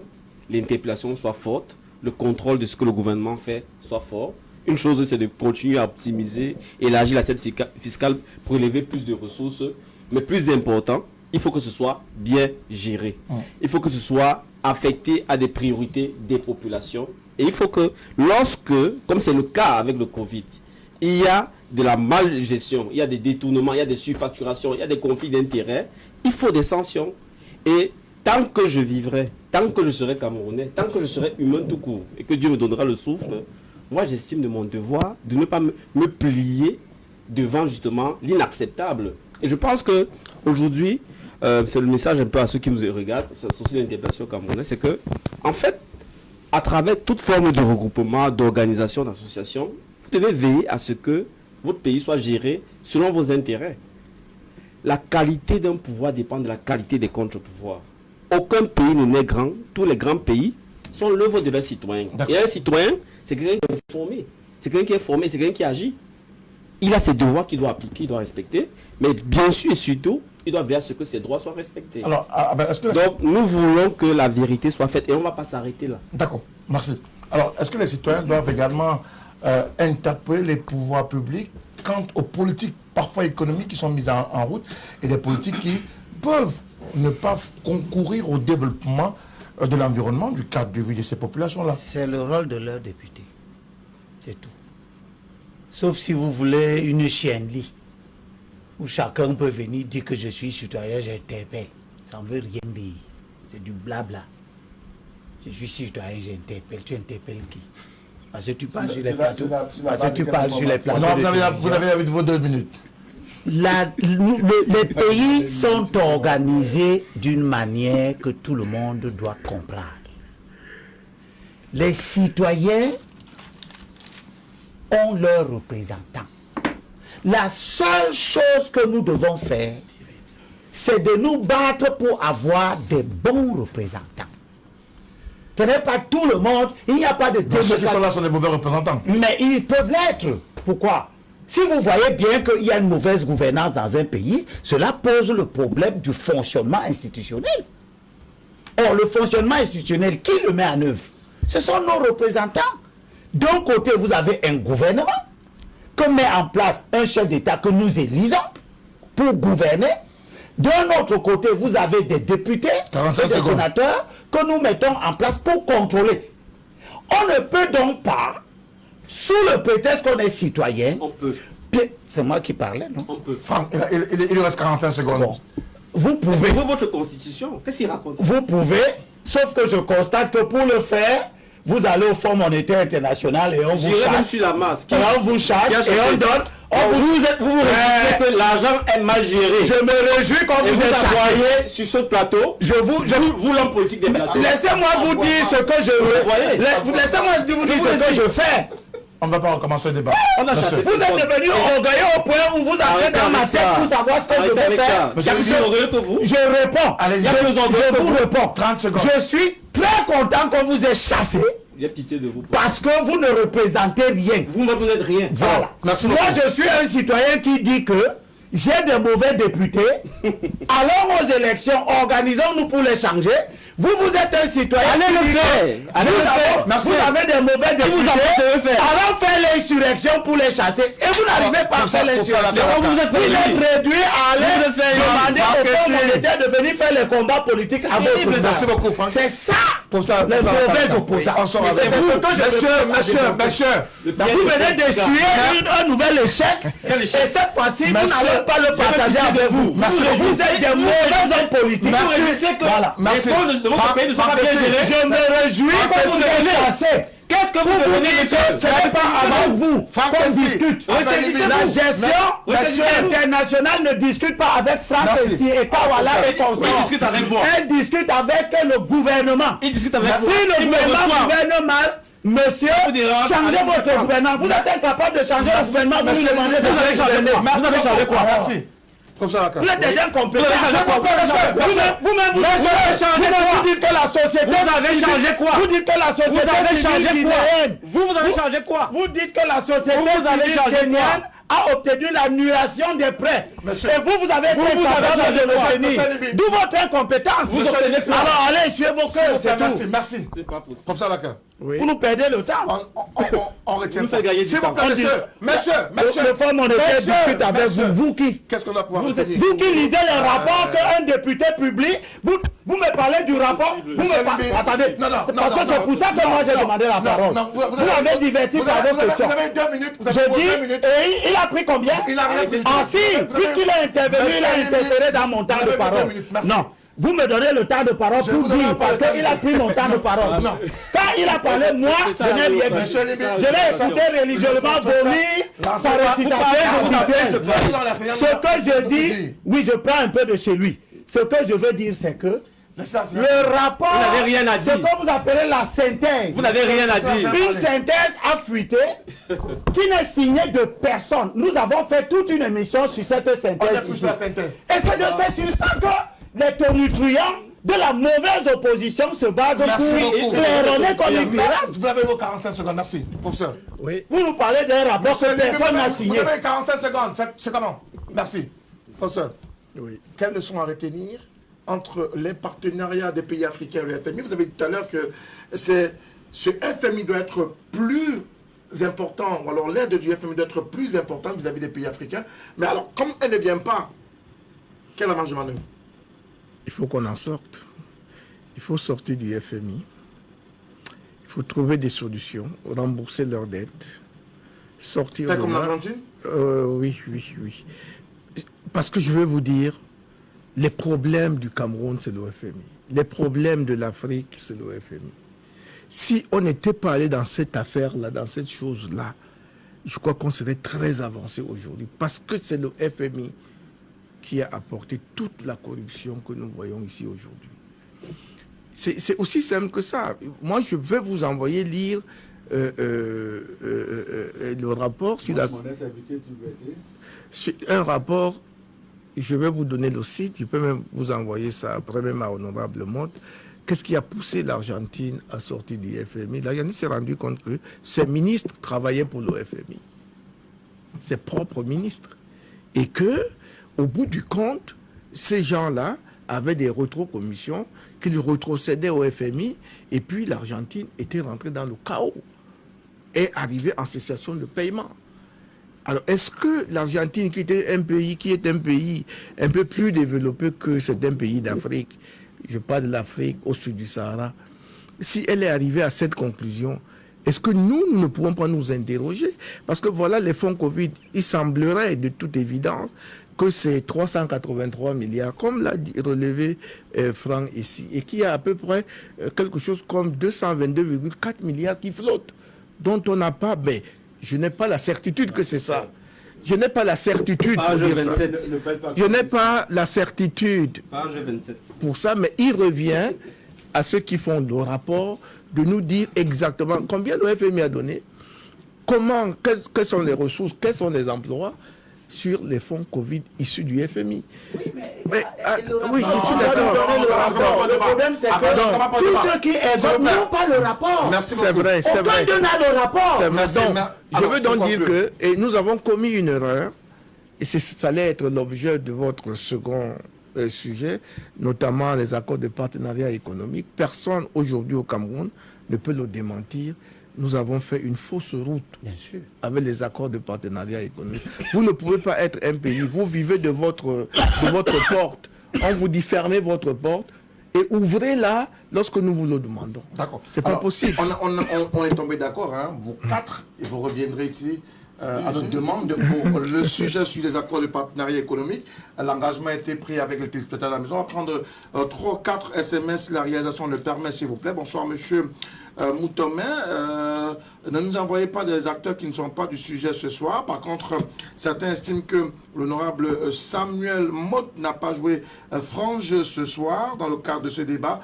l'interpellation soit forte, le contrôle de ce que le gouvernement fait soit fort. Une chose, c'est de continuer à optimiser, élargir la tête fiscale pour élever plus de ressources. Mais plus important, il faut que ce soit bien géré. Il faut que ce soit affecté à des priorités des populations. Et il faut que lorsque, comme c'est le cas avec le Covid, il y a de la malgestion, il y a des détournements, il y a des surfacturations, il y a des conflits d'intérêts, il faut des sanctions. Et tant que je vivrai, tant que je serai camerounais, tant que je serai humain tout court, et que Dieu me donnera le souffle, moi j'estime de mon devoir de ne pas me plier devant justement l'inacceptable. Et je pense que aujourd'hui, c'est le message un peu à ceux qui nous regardent, c'est aussi l'interpellation camerounaise, c'est que, en fait, à travers toute forme de regroupement, d'organisation, d'association, vous devez veiller à ce que votre pays soit géré selon vos intérêts. La qualité d'un pouvoir dépend de la qualité des contre-pouvoirs. aucun pays ne naît grand. Tous les grands pays sont l'œuvre de leurs citoyens. Et un citoyen, c'est quelqu'un qui est formé. C'est quelqu'un qui est formé, c'est quelqu'un qui agit. Il a ses devoirs qu'il doit appliquer, il doit respecter. Mais bien sûr et surtout, il doit veiller à ce que ses droits soient respectés. Alors, est-ce que donc, nous voulons que la vérité soit faite et on ne va pas s'arrêter là. D'accord, merci. Alors, est-ce que les citoyens doivent également interpeller les pouvoirs publics quant aux politiques, parfois économiques, qui sont mises en route et des politiques qui peuvent ne pas concourir au développement de l'environnement, du cadre de vie de ces populations-là? C'est le rôle de leurs députés. C'est tout. Sauf si vous voulez une chienlit où chacun peut venir dire que je suis citoyen, j'interpelle. Ça ne veut rien dire. C'est du blabla. Je suis citoyen, j'interpelle. Tu interpelles qui? Parce que tu parles sur les plateaux. Parce que tu parles sur les plateaux. Non, vous avez vos 2 minutes. Les pays sont organisés d'une manière que tout le monde doit comprendre. Les citoyens ont leurs représentants. La seule chose que nous devons faire, c'est de nous battre pour avoir des bons représentants. Ce n'est pas tout le monde, il n'y a pas de démocratie. Ceux qui sont là sont des mauvais représentants. Mais ils peuvent l'être. Pourquoi? Si vous voyez bien qu'il y a une mauvaise gouvernance dans un pays, cela pose le problème du fonctionnement institutionnel. Or, le fonctionnement institutionnel, qui le met en œuvre? Ce sont nos représentants. D'un côté, vous avez un gouvernement que met en place un chef d'État que nous élisons pour gouverner. D'un autre côté, vous avez des députés et des sénateurs que nous mettons en place pour contrôler. On ne peut donc pas, sous le prétexte qu'on est citoyen, on peut. C'est moi qui parlais, non? On peut. Franck, il reste 45 secondes. Bon. Vous pouvez. Mais votre constitution, qu'est-ce qu'il raconte? Vous pouvez, sauf que je constate que pour le faire, vous allez au Fonds monétaire international et on vous chasse. La masse. Et on vous chasse et on donne. Vous réalisez que l'argent est mal géré. Je me réjouis quand vous êtes chassé sur ce plateau. Vous l'homme politique des plateaux. Laissez-moi vous dire ce que je veux. Laissez-moi vous dire ce que je fais. On ne va pas recommencer le débat. On a chassé. Vous êtes devenu orgueilleux au point où vous entrez dans ma tête pour savoir ce que je vais faire. Il y a plus orgueilleux que vous. Je réponds. Allez-y. Je vous réponds. 30 secondes. Je suis très content qu'on vous ait chassé. J'ai pitié de vous. Parce que vous ne représentez rien. Vous-même, vous n'êtes rien. Voilà. Merci Moi, beaucoup. je suis un citoyen qui dit que j'ai des mauvais députés. Allons aux élections, organisons-nous pour les changer. Vous êtes un citoyen. Allez le faire. Vous avez des mauvais députés. Allons faire l'insurrection pour les chasser. Et vous n'arrivez pas à faire l'insurrection. Vous êtes réduit à aller demander au Fonds monétaire de venir faire les combats politiques à votre place. Merci beaucoup, Franck. C'est ça. Pour ça, les mauvais opposants. On sort avec vous. Monsieur. Vous venez d'essuyer un nouvel échec. Et cette fois-ci, vous n'allez pas le partager avec vous. Vous êtes des mauvais hommes politiques. Merci. Je me réjouis que vous êtes chassés. Qu'est-ce que vous devenez? Ce n'est pas avec vous qu'on discute. La gestion internationale ne discute pas avec Franck Essi et Kawala et consorts. Elle discute avec moi. Elle discute avec le gouvernement. Il discute avec Si le gouvernement gouverne mal, monsieur, changez votre gouvernement. Vous êtes incapable de changer le gouvernement. Vous nous demandez de changer quoi? Vous avez changé quoi? Merci. Vous êtes des incompétents. Vous dites que la société. Vous avez changé quoi? Vous dites que la société. Vous avez changé quoi? Vous avez changé quoi? Vous dites que la société kenyane a obtenu l'annulation des prêts. Et vous avez été incapable de le tenir. D'où votre incompétence. Alors allez, suivez vos cœurs. Merci. C'est pas possible. Professeur Laka. Vous nous perdez le temps. On retient. S'il vous plaît, monsieur. Le Fonds monétaire discute avec vous. Vous qui? Qu'est-ce qu'on va pouvoir retenir? Vous qui lisez les rapports qu'un député publie, vous me parlez du rapport. Attendez, parce que c'est pour ça que moi j'ai demandé la parole. Vous avez diverti par vos questions. Vous avez 2 minutes. Je dis, et il a pris combien? Il a rien pris. Ah si, puisqu'il a intervenu, il a interféré dans mon temps de parole. Non. Vous me donnez le temps de parole pour dire, parce qu'il a pris mon temps de parole. Quand il a parlé, moi, je n'ai rien dit. Je l'ai écouté religieusement vomir sa récitation. Ce que je dis, oui, je prends un peu de chez lui. Ce que je veux dire, c'est que le rapport, vous n'avez rien à dire. Ce que vous appelez la synthèse. Vous n'avez rien à dire. Une synthèse a fuité qui n'est signée de personne. Nous avons fait toute une émission sur cette synthèse. On a poussé la synthèse. Et c'est sur ça que les tonitruants de la mauvaise opposition se base Merci pour beaucoup. claironner comme une pirate. Vous avez vos 45 secondes, merci. Professeur. Oui. Vous nous parlez d'un rapport que personne n'a signé. Vous avez 45 secondes, c'est comment? Merci. Professeur, Oui. quelles leçons à retenir entre les partenariats des pays africains et le FMI? Vous avez dit tout à l'heure que ce FMI doit être plus important, ou alors l'aide du FMI doit être plus importante vis-à-vis des pays africains. Mais alors, comme elle ne vient pas, quelle marge de manœuvre? Il faut qu'on en sorte. Il faut sortir du FMI. Il faut trouver des solutions, rembourser leurs dettes, sortir Faire de comme là. l'Argentine? Oui. Parce que je veux vous dire, les problèmes du Cameroun, c'est le FMI. Les problèmes de l'Afrique, c'est le FMI. Si on n'était pas allé dans cette affaire-là, dans cette chose-là, je crois qu'on serait très avancé aujourd'hui. Parce que c'est le FMI qui a apporté toute la corruption que nous voyons ici aujourd'hui. C'est aussi simple que ça. Moi, je vais vous envoyer lire le rapport sur la... Un rapport, je vais vous donner le site, je peux même vous envoyer ça après, même à Honorable Motte. Qu'est-ce qui a poussé l'Argentine à sortir du FMI? L'Argentine s'est rendu compte que ses ministres travaillaient pour le FMI. Ses propres ministres. Et que, au bout du compte, ces gens-là avaient des rétrocommissions qu'ils retrocédaient au FMI, et puis l'Argentine était rentrée dans le chaos et arrivée en cessation de paiement. Alors, est-ce que l'Argentine, qui est un pays un peu plus développé que certains pays d'Afrique, je parle de l'Afrique au sud du Sahara, si elle est arrivée à cette conclusion, est-ce que nous ne pouvons pas nous interroger? Parce que voilà, les fonds Covid, il semblerait de toute évidence que c'est 383 milliards, comme l'a relevé Franck ici, et qu'il y a à peu près quelque chose comme 222,4 milliards qui flottent, dont on n'a pas... Mais je n'ai pas la certitude que c'est ça. Je n'ai pas la certitude pour dire ça. Je n'ai pas la certitude pour ça, mais il revient à ceux qui font le rapport de nous dire exactement combien le FMI a donné, comment, quelles sont les ressources, quels sont les emplois sur les fonds Covid issus du FMI. Oui, oui, je suis d'accord. Le problème, c'est que tous ceux qui aident n'ont pas le rapport. Merci C'est beaucoup. vrai, c'est vrai. Aucun n'a le rapport. Je veux donc dire que et nous avons commis une erreur, et ça allait être l'objet de votre second sujet, notamment les accords de partenariat économique. Personne aujourd'hui au Cameroun ne peut le démentir. Nous avons fait une fausse route avec les accords de partenariat économique. Vous ne pouvez pas être un pays, vous vivez de votre porte. On vous dit fermez votre porte et ouvrez-la lorsque nous vous le demandons. D'accord. C'est pas possible. On est tombé d'accord, hein, vous quatre, et vous reviendrez ici à notre demande pour le sujet sur les accords de partenariat économique. L'engagement a été pris avec les téléspectateurs à la maison. On va prendre 3 ou 4 SMS, la réalisation le permet, s'il vous plaît. Bonsoir, monsieur Moutomin. Ne nous envoyez pas des acteurs qui ne sont pas du sujet ce soir. Par contre, certains estiment que l'honorable Samuel Motte n'a pas joué frange ce soir dans le cadre de ce débat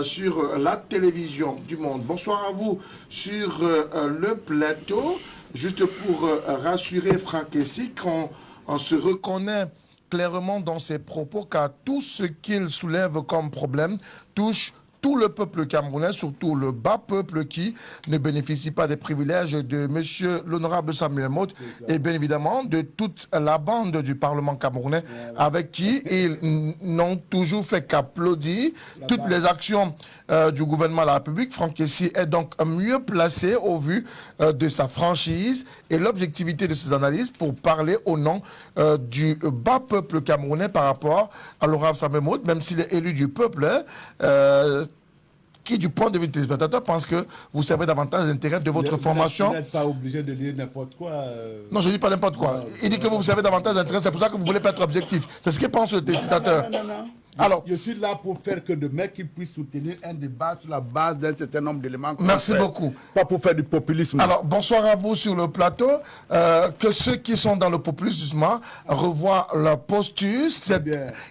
sur la télévision du monde. Bonsoir à vous sur le plateau. Juste pour rassurer Franck Essi, qu'on se reconnaît clairement dans ses propos, car tout ce qu'il soulève comme problème touche tout le peuple camerounais, surtout le bas peuple qui ne bénéficie pas des privilèges de monsieur l'honorable Samuel Motte et bien évidemment de toute la bande du Parlement camerounais avec qui ils n'ont toujours fait qu'applaudir toutes les actions du gouvernement de la République. Franck Essi est donc mieux placé au vu de sa franchise et l'objectivité de ses analyses pour parler au nom du bas peuple camerounais par rapport à l'honorable Samuel Motte, même s'il est élu du peuple, qui, du point de vue des téléspectateurs, pense que vous servez davantage l'intérêt de votre formation. Vous n'êtes pas obligé de lire n'importe quoi. Non, je ne dis pas n'importe quoi. Il dit que vous servez davantage l'intérêt, c'est pour ça que vous ne voulez pas être objectif. C'est ce que pense le téléspectateur. Non. Alors, je suis là pour faire que demain qu'ils puissent soutenir un débat sur la base d'un certain nombre d'éléments. Merci beaucoup. Pas pour faire du populisme. Alors, bonsoir à vous sur le plateau. Que ceux qui sont dans le populisme revoient leur posture.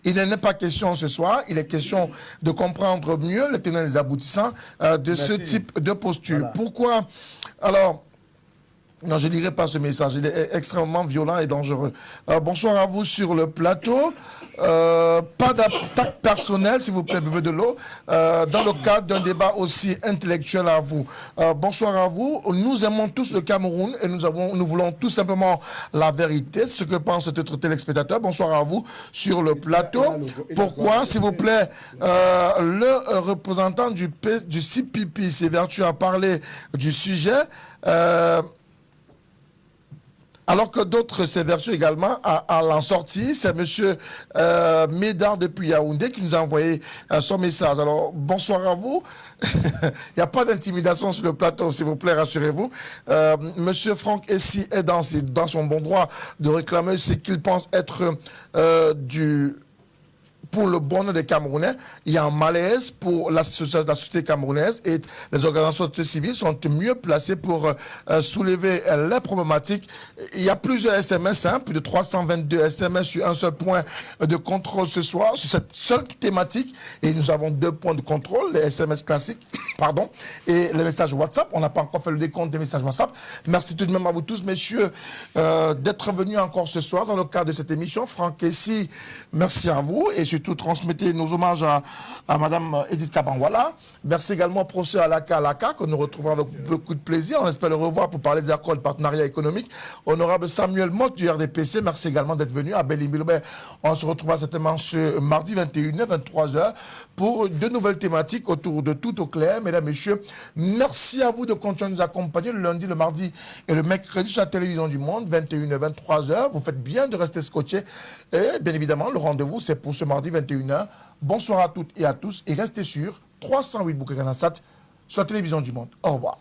Il n'est pas question ce soir. Il est question de comprendre mieux les tenants et les aboutissants de ce type de posture. Voilà. Pourquoi? Alors, Non, je ne lirai pas ce message. Il est extrêmement violent et dangereux. Bonsoir à vous sur le plateau. Pas d'attaque personnelle, s'il vous plaît, buvez de l'eau. Dans le cadre d'un débat aussi intellectuel à vous. Bonsoir à vous. Nous aimons tous le Cameroun et nous voulons tout simplement la vérité. C'est ce que pense notre téléspectateur. Bonsoir à vous sur le plateau. Pourquoi, s'il vous plaît, le représentant du CPP s'évertue à parler du sujet alors que d'autres s'évertuent également à l'en sortir. C'est M. Médard depuis Yaoundé qui nous a envoyé son message. Alors, bonsoir à vous. Il n'y a pas d'intimidation sur le plateau, s'il vous plaît, rassurez-vous. M. Franck Essi est dans son bon droit de réclamer ce qu'il pense être pour le bonheur des Camerounais. Il y a un malaise pour la société camerounaise et les organisations civiles sont mieux placées pour soulever les problématiques. Il y a plusieurs SMS, plus de 322 SMS sur un seul point de contrôle ce soir, sur cette seule thématique. Et nous avons 2 points de contrôle, les SMS classiques, pardon, et les messages WhatsApp. On n'a pas encore fait le décompte des messages WhatsApp. Merci tout de même à vous tous, messieurs, d'être venus encore ce soir dans le cadre de cette émission. Franck Essi, merci à vous et surtout transmettez nos hommages à Madame Edith Kabangwala. Merci également au professeur Alaka que nous retrouverons avec beaucoup de plaisir. On espère le revoir pour parler des accords de partenariat économique. Honorable Samuel Mott du RDPC, merci également d'être venu à Belle-Île-Bilbert. On se retrouvera certainement ce mardi 21h, 23h pour de nouvelles thématiques autour de tout au clair. Mesdames, Messieurs, merci à vous de continuer à nous accompagner le lundi, le mardi et le mercredi sur la télévision du Monde, 21h, 23h. Vous faites bien de rester scotché. Et bien évidemment, le rendez-vous, c'est pour ce mardi 21h. Bonsoir à toutes et à tous et restez sur 308 Bouquet Ganassat sur la télévision du Monde. Au revoir.